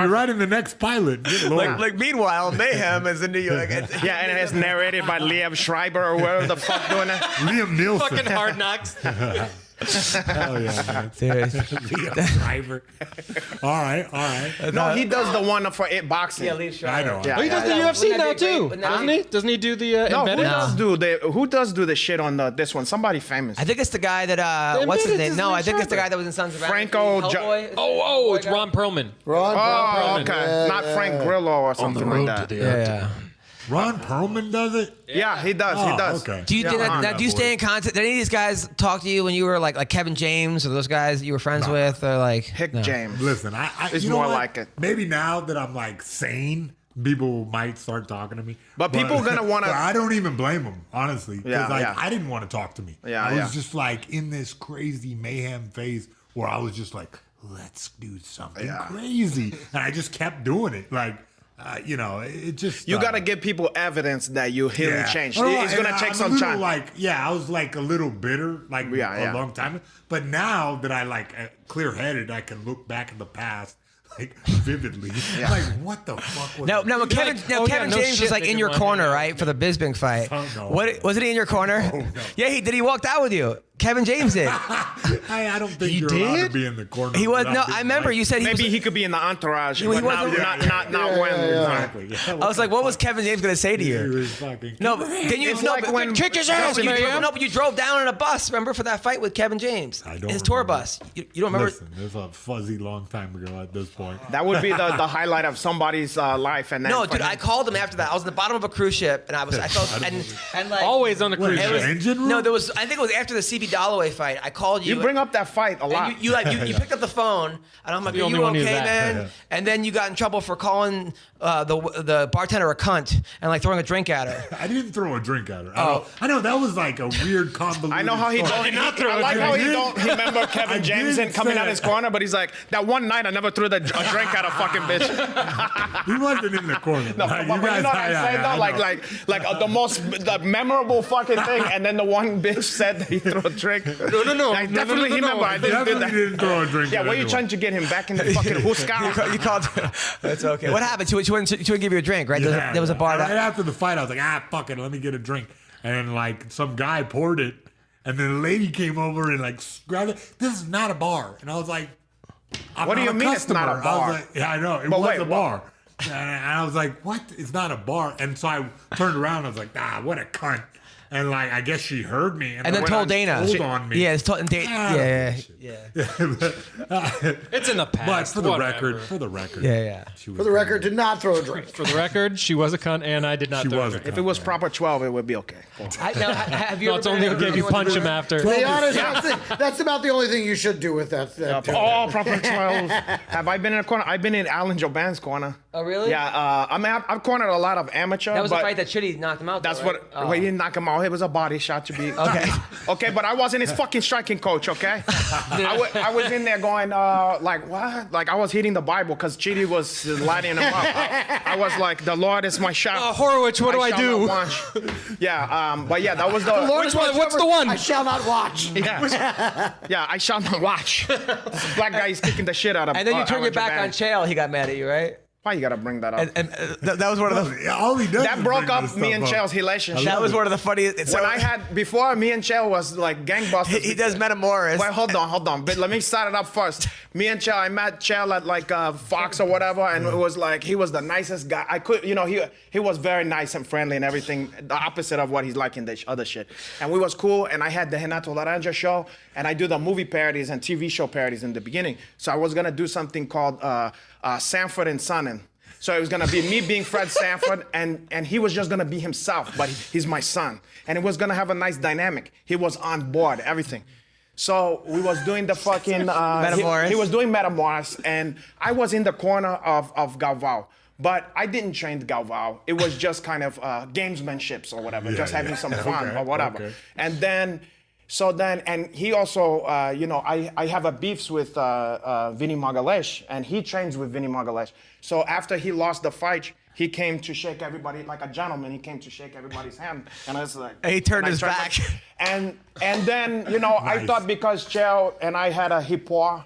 writing the next pilot. Good Lord. like meanwhile, Mayhem is in New York. Yeah, and it's narrated by Liev Schreiber or whatever the fuck doing it. Liam Nielsen. Fucking Hard Knocks. Hell yeah, man. Seriously. Liam Schreiber. All right. No, he does the one for it boxing. Yeah, Lee Schreiber. I know. Yeah. He does the Yeah, UFC wouldn't now that be great? too, Wouldn't that doesn't be- he? Doesn't he do the No, embedded? who does do the shit on this one? Somebody famous. I think it's the guy that They what's his admitted name? it's No, Lee I think it's the Schreiber. guy that was in Sons of Franco Anarchy. Jo- Hellboy. Oh, it's Ron Perlman. Ron Oh, Perlman. okay. Not Frank Grillo or something like that. Yeah. Ron Perlman does it? Yeah, he does. He Oh, does. okay. Do you do you stay in contact? Did any of these guys talk to you when you were like Kevin James or those guys that you were friends with or like Hick no. James. Listen, It's you know more what? like it. Maybe now that I'm like sane, people might start talking to me. But people gonna wanna- But I don't even blame them, honestly. Because Yeah, like yeah. I didn't want to talk to me. Yeah, I was yeah. just like in this crazy mayhem phase where I was just like, let's do something Yeah. crazy, and I just kept doing it. Like, it just You gotta give people evidence that you really changed. Oh, It's gonna and take I'm some a little, time. I was like a little bitter, like Yeah. a long time. But now that I like clear-headed, I can look back in the past like vividly. Like, what the fuck was No, that? when Kevin, like, oh, Kevin yeah, no James shit, was like they in can your run corner, it. right, for the Bisping fight. Oh, no. Wasn't he in your corner? no. Yeah, he walked out with you. Kevin James did. I don't think He you're allowed to did? be in the corner. He was without no. being I remember like- you said he Maybe was. he could be in the entourage, He but wasn't- not when. Exactly. Yeah, I was like, what was Kevin James gonna say to He you? was fucking. No, then you It's no, like but- when- Kick his no, ass, but you man. drove, no, but you drove down on a bus. Remember for that fight with Kevin James? I don't His tour remember. bus. You don't remember? Listen, it's a fuzzy long time ago at this point. That would be the highlight of somebody's life. And then No, for dude, him- I called him after that. I was in the bottom of a cruise ship, and I felt and like Always on the cruise Wait, ship. engine room? No, there was. I think it was after the CB Dalloway fight. I called you. You bring up that fight a lot. And you picked up the phone, and I'm like, The "Are only you one who's okay, that. man?" Yeah. And then you got in trouble for calling the bartender a cunt and like throwing a drink at her. I didn't throw a drink at her. Oh. I know that was like a weird convoluted. I know how he story. don't. I like how he don't. He remember Kevin Jameson coming out his corner, but he's like, that one night I never threw a drink at a fucking bitch. He wasn't in the corner. No, but you know what I'm saying though? The memorable fucking thing, and then the one bitch said that he threw a drink. No. I definitely remember. I Definitely didn't throw a drink. Yeah, at were you anyone. trying to get him back in the fucking Huska? You called. That's okay. What happened? She wouldn't give you a drink, right? Yeah, There was a bar. Right after the fight, I was like, fuck it, let me get a drink. And like some guy poured it, and then a lady came over and like grabbed it. This is not a bar. And I was like, What do you mean it's not a I bar? was like, yeah, I know. It But was wait, a what? bar. And I was like, what? It's not a bar. And so I turned around and I was like, what a cunt. And like, I guess she heard me. And then went told Dana. Told on me. Yeah, it's told. Yeah. It's in the past. But for the whatever. record. Yeah. She was For the record, did not throw a drink. For the record, she was a cunt, and I did not. She throw a was a drink. If it was proper 12, it would be okay. Have you No, ever it's been only in a okay if you room punch with- him after. To be honest, that's about the only thing you should do with that. Oh, proper 12. Have I been in a corner? I've been in Alan Joban's corner. Oh, really? Yeah, I mean, I've cornered a lot of amateur. That was the but fight that Chitty knocked him out. That's though, right? what. Well, he didn't knock him out. It was a body shot to be. Okay. Okay, but I wasn't his fucking striking coach. Okay. I was in there going like what? Like I was hitting the Bible because Chitty was lighting him up. I was like, the Lord is my shot. Horowitz, what do I shall do? not watch. Yeah. But yeah, that was the. Lord Which is my one? What's the shepherd, one? I shall not watch. Yeah, I shall not watch. Black guy is kicking the shit out of. And then you turn your Alan back Joban. on Chael. He got mad at you, right? Why you gotta bring that up? And that was one of the. all he does That is broke bring up this me and stuff up. Chael's relationship. That was one of the funniest. When I had before me and Chael was like gangbusters. He does Metamoris. Wait, hold on. But let me start it up first. Me and Chael, I met Chael at like Fox or whatever, and it was like he was the nicest guy. I could, he was very nice and friendly and everything. The opposite of what he's like in the other shit. And we was cool. And I had the Renato Laranja show, and I do the movie parodies and TV show parodies in the beginning. So I was gonna do something called Sanford and Sonnen. So it was gonna be me being Fred Sanford, and he was just gonna be himself, but he's my son. And it was gonna have a nice dynamic. He was on board, everything. So we was doing the fucking Metamoris. He was doing Metamoris, and I was in the corner of Galvao. But I didn't train Galvao. It was just kind of gamesmanships or whatever, just having some fun or whatever. Okay. And then, and he also, I have a beefs with Vinny Magalesh, and he trains with Vinny Magalesh. So after he lost the fight, he came to shake everybody like a gentleman. He came to shake everybody's hand, and I was like, And he turned I his tried back. and then I thought because Chael and I had a rapport,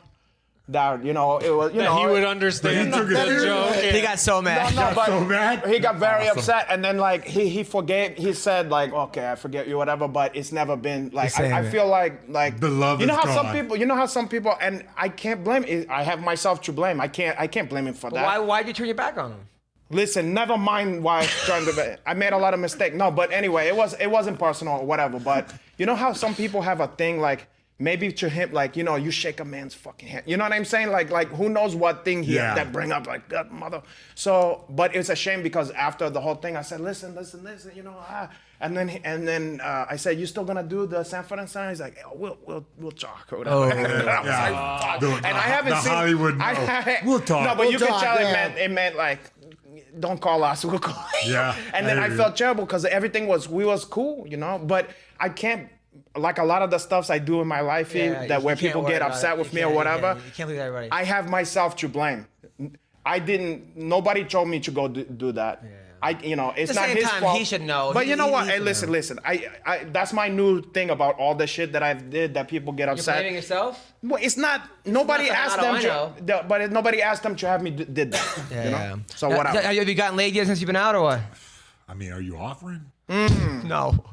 that it was That he would understand He took the it- joke. He got so mad. no, but so mad? he got very Awesome. upset, and then like he forgave. He said like, "Okay, I forget you, whatever." But it's never been like The same. I feel like The love You know is how gone. some people, and I can't blame. I have myself to blame. I can't blame him for that. Why'd you turn your back on him? Listen, never mind why I'm trying to. I made a lot of mistakes. No, but anyway, it wasn't personal or whatever. But you know how some people have a thing like. Maybe to him, like, you shake a man's fucking hand. You know what I'm saying? Like who knows what thing that bring up, like, God, mother. So, but it's a shame because after the whole thing, I said, listen, and then I said, you still gonna do the Sanford and Son? He's like, we'll talk or whatever. Oh, And I was like, fuck. And I haven't the seen Hollywood. We'll talk. No, but We'll you can talk, tell yeah. it meant like, don't call us, we'll call you. Yeah, And then I I agree. felt terrible because everything we was cool, but I can't. Like a lot of the stuffs I do in my life Yeah, that you where can't people worry get about upset it. with You me or can't- whatever. You can't leave everybody. I have myself to blame. Nobody told me to go do that. It's the not same his time, fault. he should know. But you know He what? needs Hey, to listen. I that's my new thing about all the shit that I've did that people get You're upset. blaming yourself? Well, it's not. Nobody It's not asked that them I know. but nobody asked them to have me did that. Yeah. So whatever. Have you gotten laid yet since you've been out or what? I mean, are you offering? No.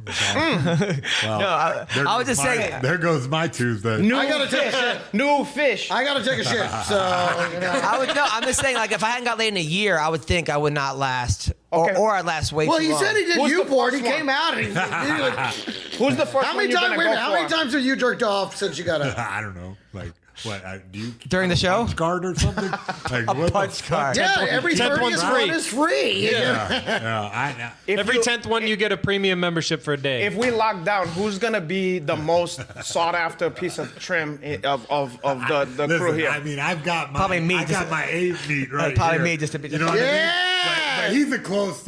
Well, I was just saying. There goes my Tuesday. I gotta take a shit. New fish. I gotta take a shit. So I'm just saying, like, if I hadn't got laid in a year, I would think I would not last, Okay. or I'd last way well, too he long. said he did Who's the Newport. He first one? came out and he like, Who's the first how one many you're times? gonna Wait a go minute. How many for? times have you jerked off since you got a? I don't know, like What do you During the show? punch card or something? Like A punch card. Yeah, every 10th 30th one's one free. is free. Yeah, Every 10th one, you get a premium membership for a day. If we lock down, who's gonna be the most sought after piece of trim of the Listen, crew here? I mean, I've got my Probably me, I just got to- my A meat right Probably here. me, just to be. You know what I mean? Yeah. But he's a close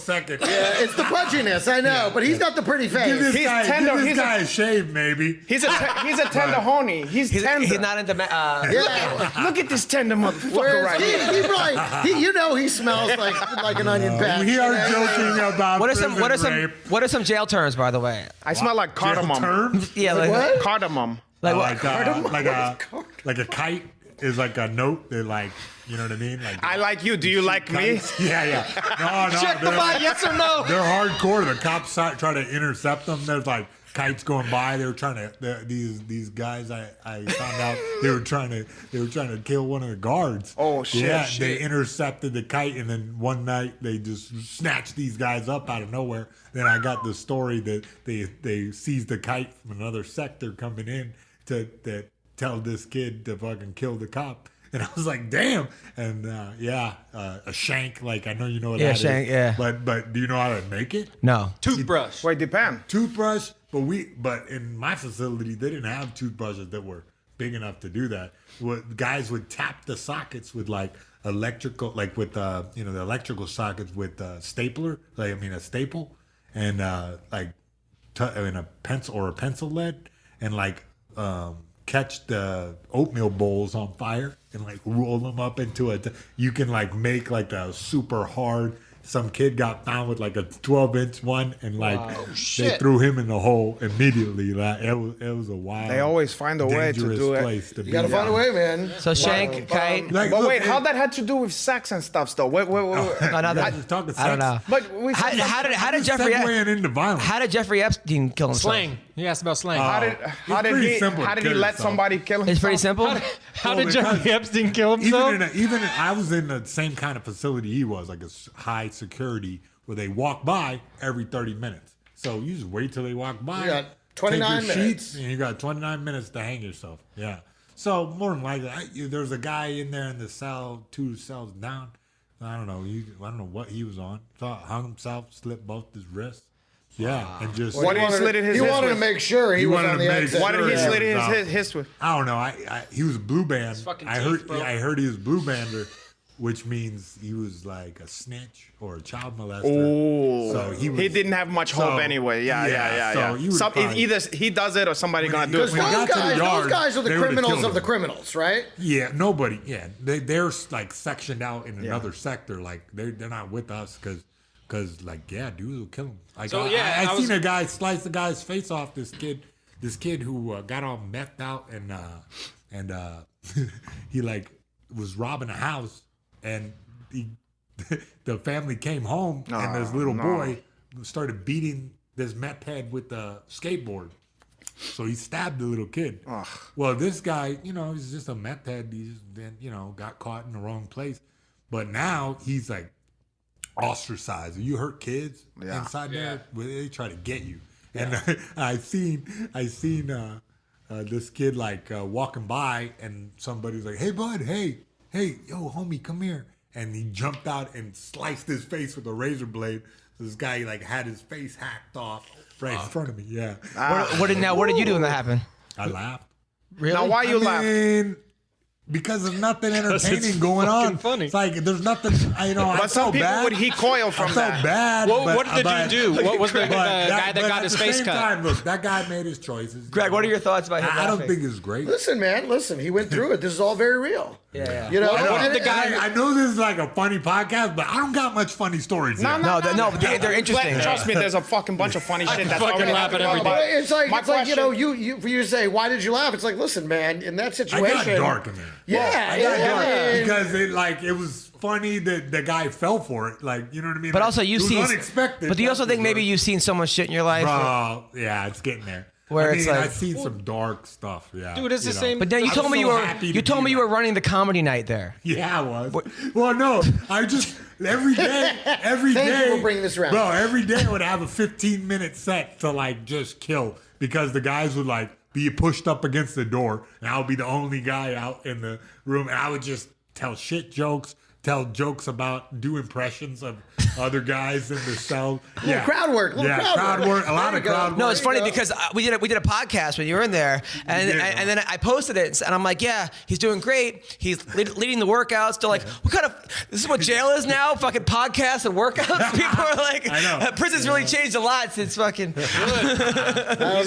second. Yeah, it's the pudginess, I know, but he's got the pretty Give face. this He's guy, tender, give this he's guy a shave, maybe. He's a tender honey. He's tender. He's not into. Yeah. Look at this tender motherfucker Whereas right here. he probably, he smells like an onion patch. We are joking about What are some rape. what are some jail terms, by the way? I smell like cardamom. Terms? Yeah, like What? Cardamom. Like what? Like a kite is like a note that like, you know what I mean? Like I like you. Do you like me? kites. Yeah. No, Check the bot, yes or no. They're hardcore. The cops try to intercept them. There's like kites going by. They were trying to these guys. I found out they were trying to kill one of the guards. Oh, shit. Yeah, Shit. they intercepted the kite, and then one night they just snatched these guys up out of nowhere. Then I got the story that they seized the kite from another sector coming in to tell this kid to fucking kill the cop. And I was like, damn. And a shank, like I know you know what that shank, is. yeah. But do you know how to make it? No. Toothbrush. Wait, depend. Toothbrush, but in my facility they didn't have toothbrushes that were big enough to do that. Guys would tap the sockets with like electrical, like with the electrical sockets with a staple, and a pencil lead, and like catch the oatmeal bowls on fire and like roll them up into you can like make like a super hard. Some kid got found with like a 12-inch one, and like they threw him in the hole immediately. Like it was a wild. They always find a way to dangerous do it. place to You gotta find a way, man. So shank, kite. Like, But look, wait, how that had to do with sex and stuff, though? Wait. Just talking I don't know. But we How did Jeffrey? segueing into violence. How did Jeffrey Epstein kill himself? Slang. He asked about slang. how did pretty he simple to how did he kill let yourself. somebody kill himself? It's pretty simple. How Well, did Jeffrey because Epstein kill himself? Even I was in the same kind of facility he was, like a high security, where they walk by every 30 minutes. So you just wait till they walk by. You got 29 take your minutes. sheets, and you got 29 minutes to hang yourself. Yeah. So more than likely, there's a guy in there in the cell, 2 cells down. I don't know. I don't know what he was on. So hung himself, slipped both his wrists. Yeah, and just What did he slit in his He wrist wanted to with? make sure he was wanted on to the make exit. Why did he Sure, slit yeah. his wrist with? I don't know. He was blue band. fucking I teeth, heard bro. I heard he was blue bander, which means he was like a snitch or a child molester. Oh, So he didn't have much hope so- anyway. Yeah. so he would probably- Either he does it or somebody When gonna he do it. Because When he those got to the yard, guys are the they would've criminals killed of the him. criminals, right? Yeah, nobody. Yeah, they're like sectioned out in another sector. Like they're not with us because like dudes will kill him. Like So, I I was- seen a guy slice the guy's face off. This kid who got all methed out and he like was robbing a house, and the family came home, and this little boy started beating this meth head with the skateboard. So he stabbed the little kid. Well, this guy, he's just a meth head. He just then, got caught in the wrong place. But now he's like ostracized. You hurt kids inside there, well, they try to get you. And I seen this kid like walking by, and somebody's like, "Hey, bud, hey, yo, homie, come here." And he jumped out and sliced his face with a razor blade. So this guy like had his face hacked off right in front of me. Yeah, What did you do when that happened? I laughed. Really? Now, why you laugh? Because there's nothing it's entertaining going fucking on. funny. It's like there's nothing. I But some felt people bad. would recoil from I felt that. bad. What did you do? What was the guy that but got at his the face same cut? Time, look, that guy made his choices. Greg, what are your thoughts about him I don't laughing? think it's great. Listen, man, he went through it. This is all very real. Yeah. You know, I and- I know this is like a funny podcast, but I don't got much funny stories. No, here. No, they're interesting. Trust me, there's a fucking bunch of funny shit that's fucking already laugh at happened. everything. But It's like, my you for you to say, why did you laugh? It's like, listen, man, in that I situation. got dark in there. Yeah, I got dark yeah. because it was funny that the guy fell for it. Like, you know what I mean? But Like, also, you've it was seen. unexpected. But do you also That's think maybe for you've seen so much shit in your life? sure. Yeah, it's getting there. Where I it's mean, like- I've seen some dark stuff. Yeah, Dude, it's the same- But then you I'm told me so you were happy to you told be me you there. were running the comedy night there. Yeah, I was. Well, no, I just every day, Thank you for bringing this around. Bro, every day I would have a 15-minute set to like just kill because the guys would like be pushed up against the door, and I would be the only guy out in the room, and I would just tell shit jokes, tell jokes do impressions of other guys in the cell. Little crowd work. Crowd work. A lot of crowd work. No, it's funny because we did a podcast when you were in there, and then I posted it, and I'm like, yeah, he's doing great. He's leading the workouts. They're like, what kind of this is what jail is now? Fucking podcasts and workouts. People are like, I know. Prison's really changed a lot since fucking. I don't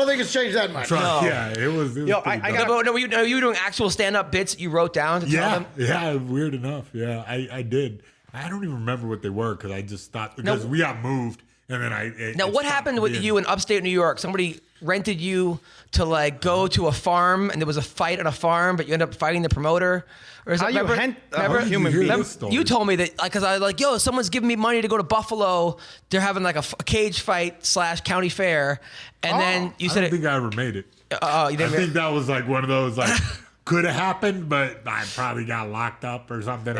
think it's changed that much. Yeah, it was. Yo, I got. No, you were doing actual stand-up bits that you wrote down to tell them? Yeah, weird enough. Yeah, I did. I don't even remember what they were because I just thought because we got moved and then Now, what happened with you in upstate New York? Somebody rented you to like go to a farm and there was a fight on a farm, but you ended up fighting the promoter. Or is How it, you remember, hint remember? a human being? You told me that because I was like, yo, someone's giving me money to go to Buffalo. They're having like a cage fight / county fair, and then you I said don't think I ever made it. you I didn't. think that was like one of those like could have happened, but I probably got locked up or something.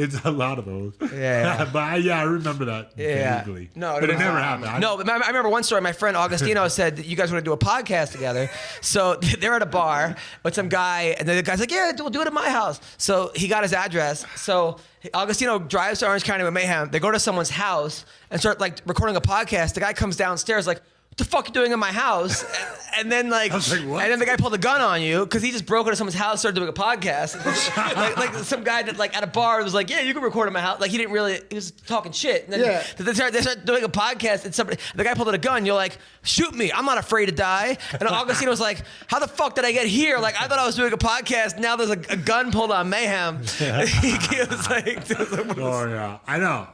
It's a lot of those. Yeah. But I remember that vaguely. No, but it never happened. No, but I remember one story. My friend Augustino said that you guys want to do a podcast together. So they're at a bar with some guy, and the guy's like, yeah, we'll do it at my house. So he got his address. So Augustino drives to Orange County with Mayhem. They go to someone's house and start like recording a podcast. The guy comes downstairs like, what the fuck you doing in my house? And then like, what? and then the guy pulled a gun on you because he just broke into someone's house, started doing a podcast. like some guy that like at a bar was like, yeah, you can record in my house. Like he was talking shit. And then they start doing a podcast, and the guy pulled out a gun. You're like, shoot me, I'm not afraid to die. And Augustino was like, how the fuck did I get here? Like I thought I was doing a podcast. Now there's a gun pulled on Mayhem. He was like, oh yeah, I know.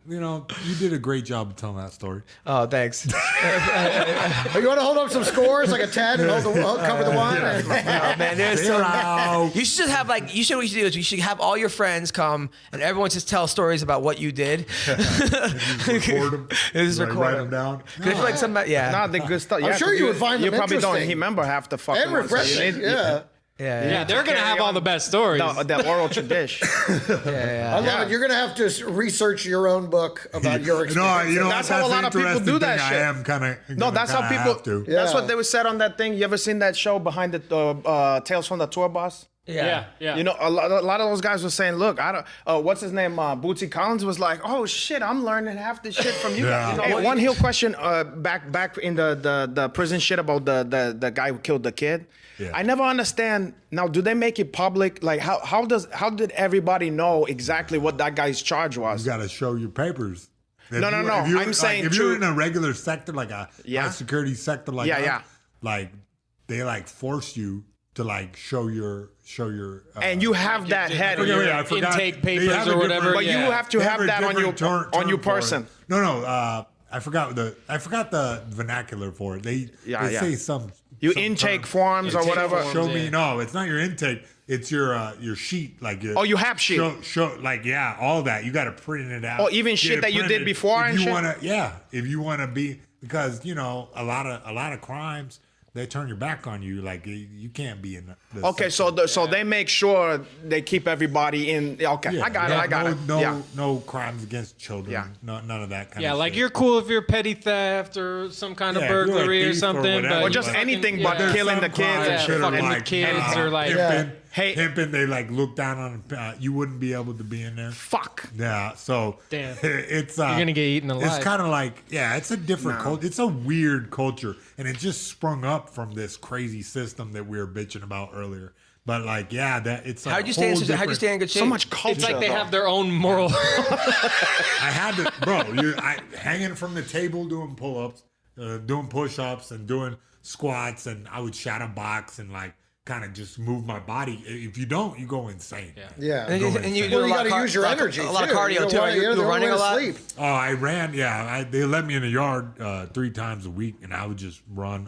You did a great job of telling that story. oh, thanks. You want to hold up some scores like a 10 and cover the one? Oh, man, there's you should just have like what you should do is you should have all your friends come and everyone just tell stories about what you did. Record them. Just record write them. them down. I feel like somebody, Nah, the good stuff. I'm sure you would find them You probably don't interesting. remember half the fucking And ones, so you refreshing. need- Yeah, they're gonna have all the best stories. The oral tradition. I love it. You're going to have to research your own book about your experience. That's how a lot of people do that shit. I am kind of. No, that's how people. That's what they were said on that thing. You ever seen that show Behind the Tales from the Tour Bus? Yeah. You know, a lot of those guys were saying, "Look, I don't. What's his name? Bootsy Collins was like, oh shit, I'm learning half this shit from you." Yeah. Hey, one heel question. Back in the prison shit about the guy who killed the kid. Yeah. I never understand. Now, do they make it public? Like, how did everybody know exactly what that guy's charge was? You got to show your papers. No. I'm saying if you're in a regular sector, like a high security sector, like that, like they like force you to like show your. And you have that head. I forgot. Intake papers or whatever. But you have to have that on your person. No. I forgot the vernacular for it. They say some. Your some intake term. forms or whatever. Show me. No, it's not your intake. It's your sheet. Like your hap sheet. Show all that. You got to print it out. Oh, even shit that you did before and shit. If you wanna be, because a lot of crimes. They turn your back on you, like you can't be in the okay, so they make sure they keep everybody in. Okay, I got it. No crimes against children. Yeah. None of that kind of Yeah, like shit. you're cool if you're petty theft or some kind of burglary or thief or something, whatever, but Or just But anything yeah. but There's killing some the kids crimes and shit. that are fucking with like, kids or like pimping, they like look down on. You wouldn't be able to be in there. Fuck. Yeah, so Damn. it's You're gonna get eaten alive. It's kind of like it's a different culture. It's a weird culture, and it just sprung up from this crazy system that we were bitching about earlier. But like, it's How'd you stay in good shape? So much culture. It's like they though. have their own moral. I had to, bro. Hanging from the table, doing pull-ups, doing push-ups, and doing squats, and I would shadow box and like kind of just move my body. If you don't, you go insane. Yeah. And you Well, you got to use your energy. A lot of cardio too. You're running a lot. Oh, I ran. Yeah, they let me in the yard 3 times a week, and I would just run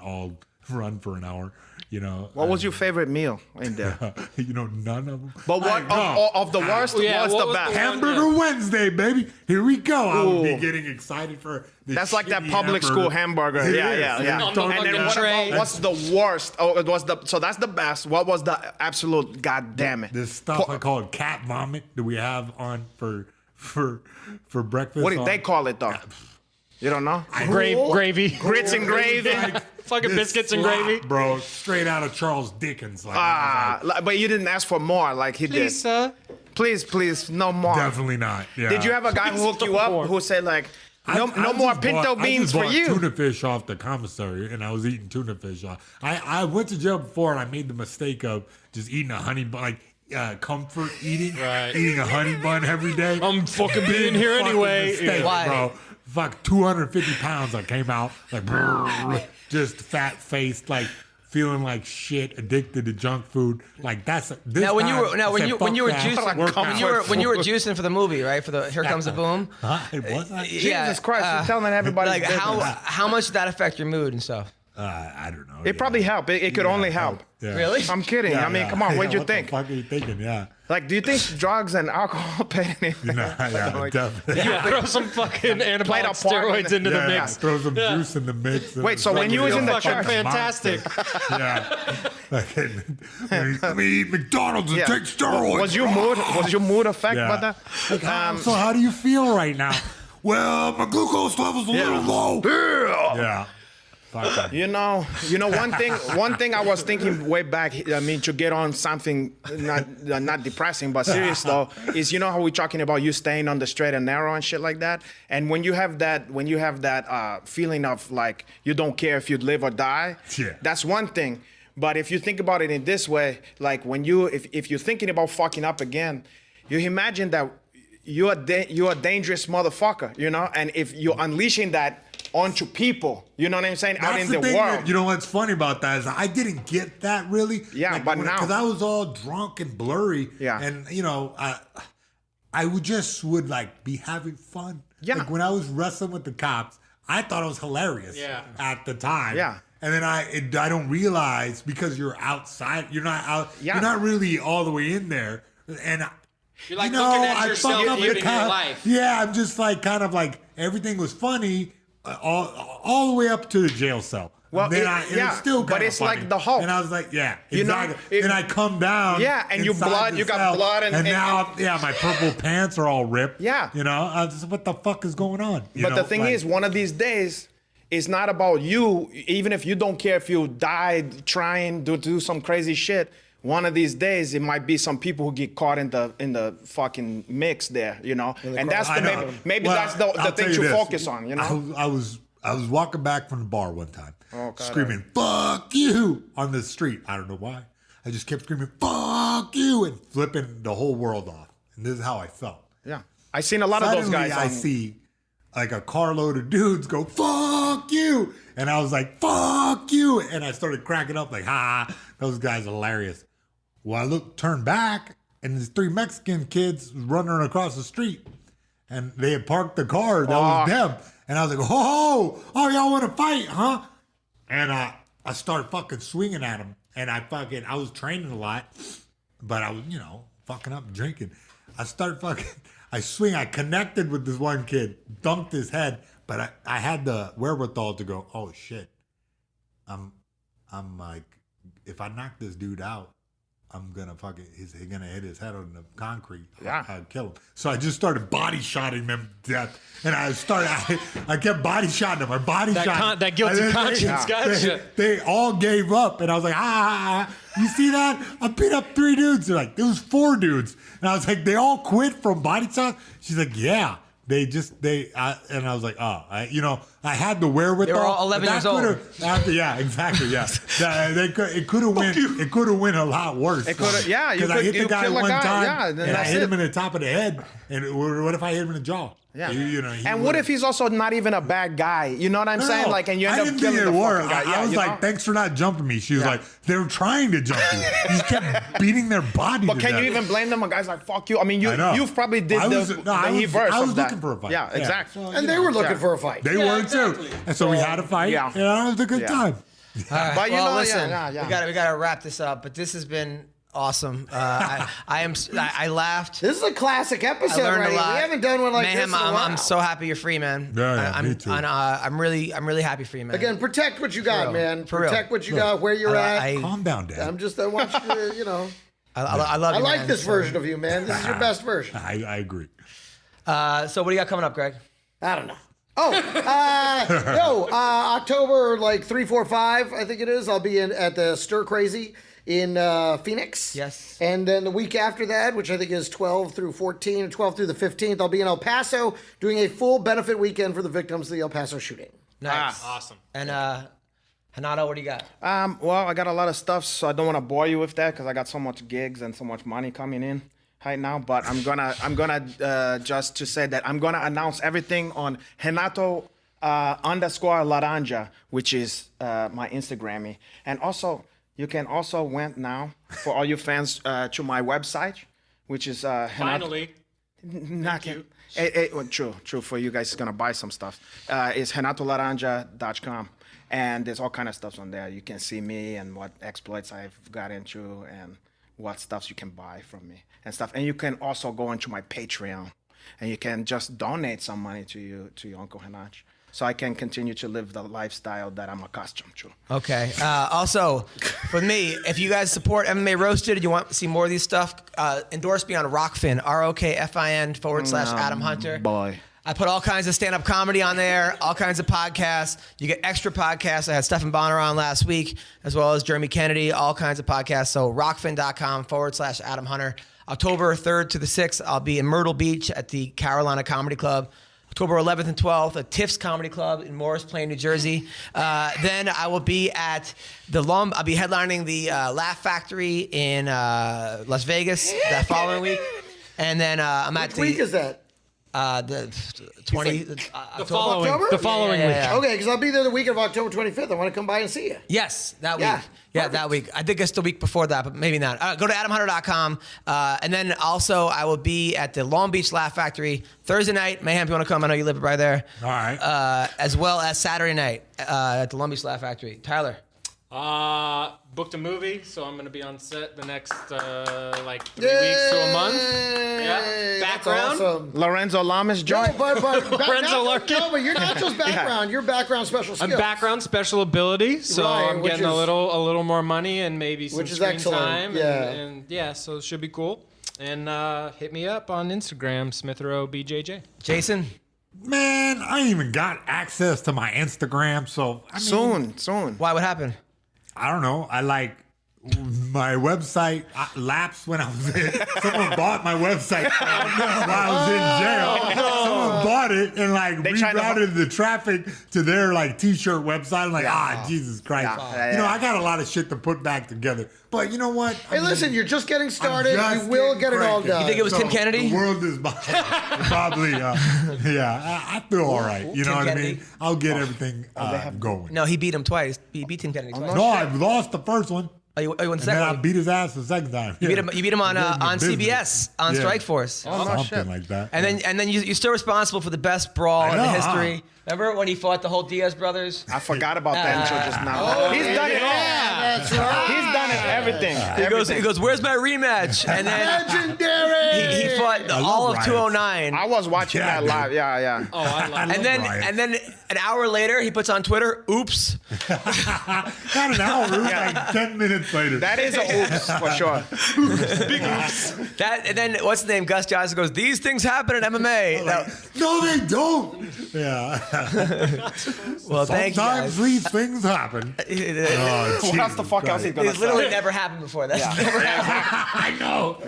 for an hour. What was your favorite meal in there? None of them. But what of the worst? What's the best? Hamburger Wednesday, baby. Here we go. I would be getting excited for this. That's like that shitty public school hamburger. It Yeah. is. On the And then fucking tray. what's the worst? Oh, it was so that's the best. What was the absolute goddamn it? This stuff I called cat vomit that we have on for breakfast. What did they call it though? You don't know? Gravy. Grits and gravy. Fucking This biscuits and slop, gravy. bro. Straight out of Charles Dickens. Like, But you didn't ask for more like he did. Please, sir. Please, no more. definitely not. Yeah. Did you have a guy who hooked you up who said like, no I more just pinto bought- beans I for just you? bought tuna fish off the commissary, and I was eating tuna fish. I went to jail before, and I made the mistake of just eating a honey bun, like comfort eating, Right. eating a honey bun every day. I'm fucking Big being here fucking anyway. mistake, Why? bro? Fuck, 250 pounds. I came out like just fat faced, like feeling like shit, addicted to junk food. Like that's this Now, when you time, were I said, when you were "Fuck that." juicing Work out. when you were juicing for the movie, right? For the Here Comes the Boom. Huh? It was that? Jesus Christ, you're telling everybody. Like how much did that affect your mood and stuff? I don't know. It probably helped. It could only help. Yeah. Really? I'm kidding. I mean, come on. What'd you What think? the fuck are you thinking? Yeah. Like, do you think drugs and alcohol play anything? Yeah, Like- definitely. Yeah, throw some fucking Played anabolic a part in steroids it. into the Yeah, mix. throw some juice in the mix. Wait, so when you was in the Fucking church, fantastic. Yeah. Let me eat McDonald's and Yeah. take steroids. was your mood affected by Yeah. that? Like, so how do you feel right now? Well, my glucose level's a little low. Yeah. Fuck that. You know, one thing I was thinking way back, I mean, to get on something not depressing, but serious though, is you know how we're talking about you staying on the straight and narrow and shit like that? And when you have that feeling of like, you don't care if you live or die, Yeah. that's one thing. But if you think about it in this way, like when if you're thinking about fucking up again, you imagine that you're a dangerous motherfucker, you know? And if you're unleashing that onto people, you know what I'm saying, out That's in the thing world. that- you know what's funny about that is I didn't get that really. Yeah, but now- because I was all drunk and blurry. Yeah. and you know I would like be having fun. Yeah. like when I was wrestling with the cops, I thought it was hilarious. Yeah. at the time. Yeah. And then I don't realize because you're outside, you're not out, Yeah. you're not really all the way in there, and. You're like you know, looking at I yourself fuck up living the your cop. life. Yeah, I'm just like kind of like everything was funny all the way up to the jail cell. Well, And then it- it yeah, was still but kinda it's like funny. the Hulk. And I was like, yeah, You know, exactly. it- and I come down. Yeah, and you inside the got cell, blood and- now, my purple pants are all ripped. Yeah. You know, I was just, what the fuck is going on? You But know, the thing like- is, one of these days, it's not about you. Even if you don't care if you died trying to do some crazy shit, one of these days it might be some people who get caught in the fucking mix there, you know. And that's I the know. maybe Well, that's the I'll thing tell to this. focus on, you know. I was walking back from the bar one time, God, screaming "fuck you" on the street. I don't know why. I just kept screaming "fuck you" and flipping the whole world off. And this is how I felt. Yeah, I seen a lot of those Suddenly, guys. I see like a carload of dudes go "fuck you," and I was like "fuck you," and I started cracking up like, "Ha, those guys are hilarious." Well, I turned back, and there's 3 Mexican kids running across the street, and they had parked the car. That was them, and I was like, "Oh, y'all want to fight, huh?" And I started fucking swinging at them, and I was training a lot, but I was, fucking up and drinking. I swing, I connected with this one kid, dunked his head, but I had the wherewithal to go, oh shit. I'm like, if I knock this dude out, I'm gonna he's gonna hit his head on the concrete. Yeah. I'd kill him. So I just started body shotting them to death. And I kept body shotting them. That guilty And then conscience, gotcha. They all gave up. And I was like, you see that? I beat up 3 dudes. They're like, there was 4 dudes. And I was like, they all quit from body shots? She's like, yeah. And I was like, I had the wherewithal. They were all 11 years old. Yeah, exactly. Yeah, it could have went. It could have went a lot worse. It coulda- yeah, you because I could- hit the you guy kill a one guy, time, yeah, then and I that's hit it. him in the top of the head. And what if I hit him in the jaw? Yeah. He what if he's also not even a bad guy? You know what I'm saying? Like, and you end I up didn't killing think the it fucking worked. guy. I was you like, know? thanks for not jumping me. She was like, they were trying to jump you. You kept beating their body. But to can death. you even blame them? A guy's like, fuck you. I mean, I know. you've probably did I was- the no, I was- reverse I was of that. looking for a fight. Yeah, Yeah. exactly. So, And they were looking for a fight. They were exactly. too. And so we had a fight. Yeah. And it was a good time. But you well, know, listen, yeah. we gotta wrap this up. But this has been awesome. I laughed. This is a classic I episode learned right a here. lot. We haven't done one like Mayhem, this in a while. I'm so happy you're free, man. Yeah, me too. I'm really happy for you, man. Again, protect what you got, real. man. For real. Protect what you got, where you're at. Calm down, Dad. I want you to, I love I you, like man. this version of you, man. This is your best version. I agree. So what do you got coming up, Greg? I don't know. October like 3, 4, 5, I think it is. I'll be at the Stir Crazy in Phoenix. Yes. And then the week after that, which I think is 12 through 14, or 12 through the 15th, I'll be in El Paso doing a full benefit weekend for the victims of the El Paso shooting. Nice. Awesome. And Renato, what do you got? Well, I got a lot of stuff, so I don't want to bore you with that because I got so much gigs and so much money coming in right now. But I'm gonna just to say that I'm gonna announce everything on Renato _Laranja, which is my Instagrammy, and also you can also went now for all you fans to my website, which is Finally. True for you guys gonna buy some stuff. It's renatolaranja.com. And there's all kind of stuff on there. You can see me and what exploits I've got into and what stuffs you can buy from me and stuff. And you can also go into my Patreon and you can just donate some money to your Uncle Henach, so I can continue to live the lifestyle that I'm accustomed to. Okay. Also, for me, if you guys support MMA Roasted, you want to see more of these stuff, endorse me on Rockfin, ROKFIN /Adam Hunter. Boy. I put all kinds of stand-up comedy on there, all kinds of podcasts. You get extra podcasts. I had Stephan Bonner on last week, as well as Jeremy Kennedy, all kinds of podcasts. So rockfin.com /Adam Hunter. October 3rd to the 6th, I'll be in Myrtle Beach at the Carolina Comedy Club. October 11th and 12th at Tiff's Comedy Club in Morris Plain, New Jersey. Then I will be at I'll be headlining the Laugh Factory in Las Vegas that following week. And then I'm at Which week is that? The 20. The October? following week. Yeah. Okay, because I'll be there the week of October 25th. I want to come by and see you. Yes, that Yeah, week. Yeah, that week. I think it's the week before that, but maybe not. Go to adamhunter.com. And then also I will be at the Long Beach Laugh Factory Thursday night. Mayhem, if you want to come, I know you live right there. All right. As well as Saturday night at the Long Beach Laugh Factory. Tyler. Booked a movie, so I'm gonna be on set the next 3 weeks to a month. Yeah. Background. Awesome. Lorenzo Lamas No, joint. but Lorenzo Larkin. No, but you're not just background. Your background special skills. I'm background special ability, so Right, I'm which getting a is- little more money and maybe some Which is screen excellent, time. yeah. And yeah, so it should be cool. And hit me up on Instagram, SmithRowBJJ. Jason. Man, I ain't even got access to my Instagram, so I mean, Soon. Why? What happened? I don't know. My website lapsed when I was in. Someone bought my website while I was in jail. Someone bought it and rerouted the traffic to their t-shirt website. I'm Jesus Christ. I got a lot of shit to put back together. But you know what? Hey, listen, you're just getting started. just You will getting get it all cranking. done. You think it was Tim Kennedy? The world is probably, I feel all right. You know Tim what I Kennedy? mean? I'll get everything going. No, he beat him twice. He beat Tim Kennedy twice. No, I lost the first one. Oh, you won the And second then I one? beat his ass the second time. You beat him on CBS on Yeah. Strikeforce. Something like that. And then you're still responsible for the best brawl in know, the huh? history. Remember when he fought the whole Diaz brothers? I forgot about that until just now. He's done it all. That's right. He's done it everything. He goes, where's my rematch? And then Legendary. he fought all of riots. 209. I was watching Yeah, that dude. live. Yeah. Oh, I love And then an hour later, he puts on Twitter, oops. Not an hour, it was 10 minutes later. That is a oops for sure. And then what's his name? Gus Johnson goes, these things happen in MMA. No, they don't. Yeah. Well, thank you Sometimes guys. these things happen. What else the fuck else he's gonna It's say? literally never happened before. That's never happened. I know.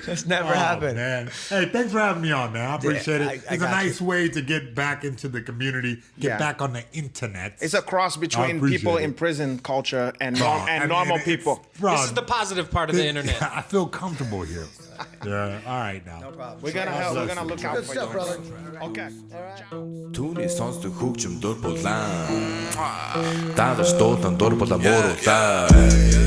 That's never Oh, happened. man. Hey, thanks for having me on, man. I appreciate it. I It's a got nice way to get back into the community, get Yeah. back on the internet. It's a cross I between appreciate people it. in prison culture and I normal mean, people. Bro, This is the positive part of the internet. I feel comfortable here. Yeah. All right now. We're gonna help. We're gonna look out Good for stuff, you. brother. Okay. Түүний сонсдог хөгжим дур булаа. Даадаж дуудан дур булаа мууруулаа.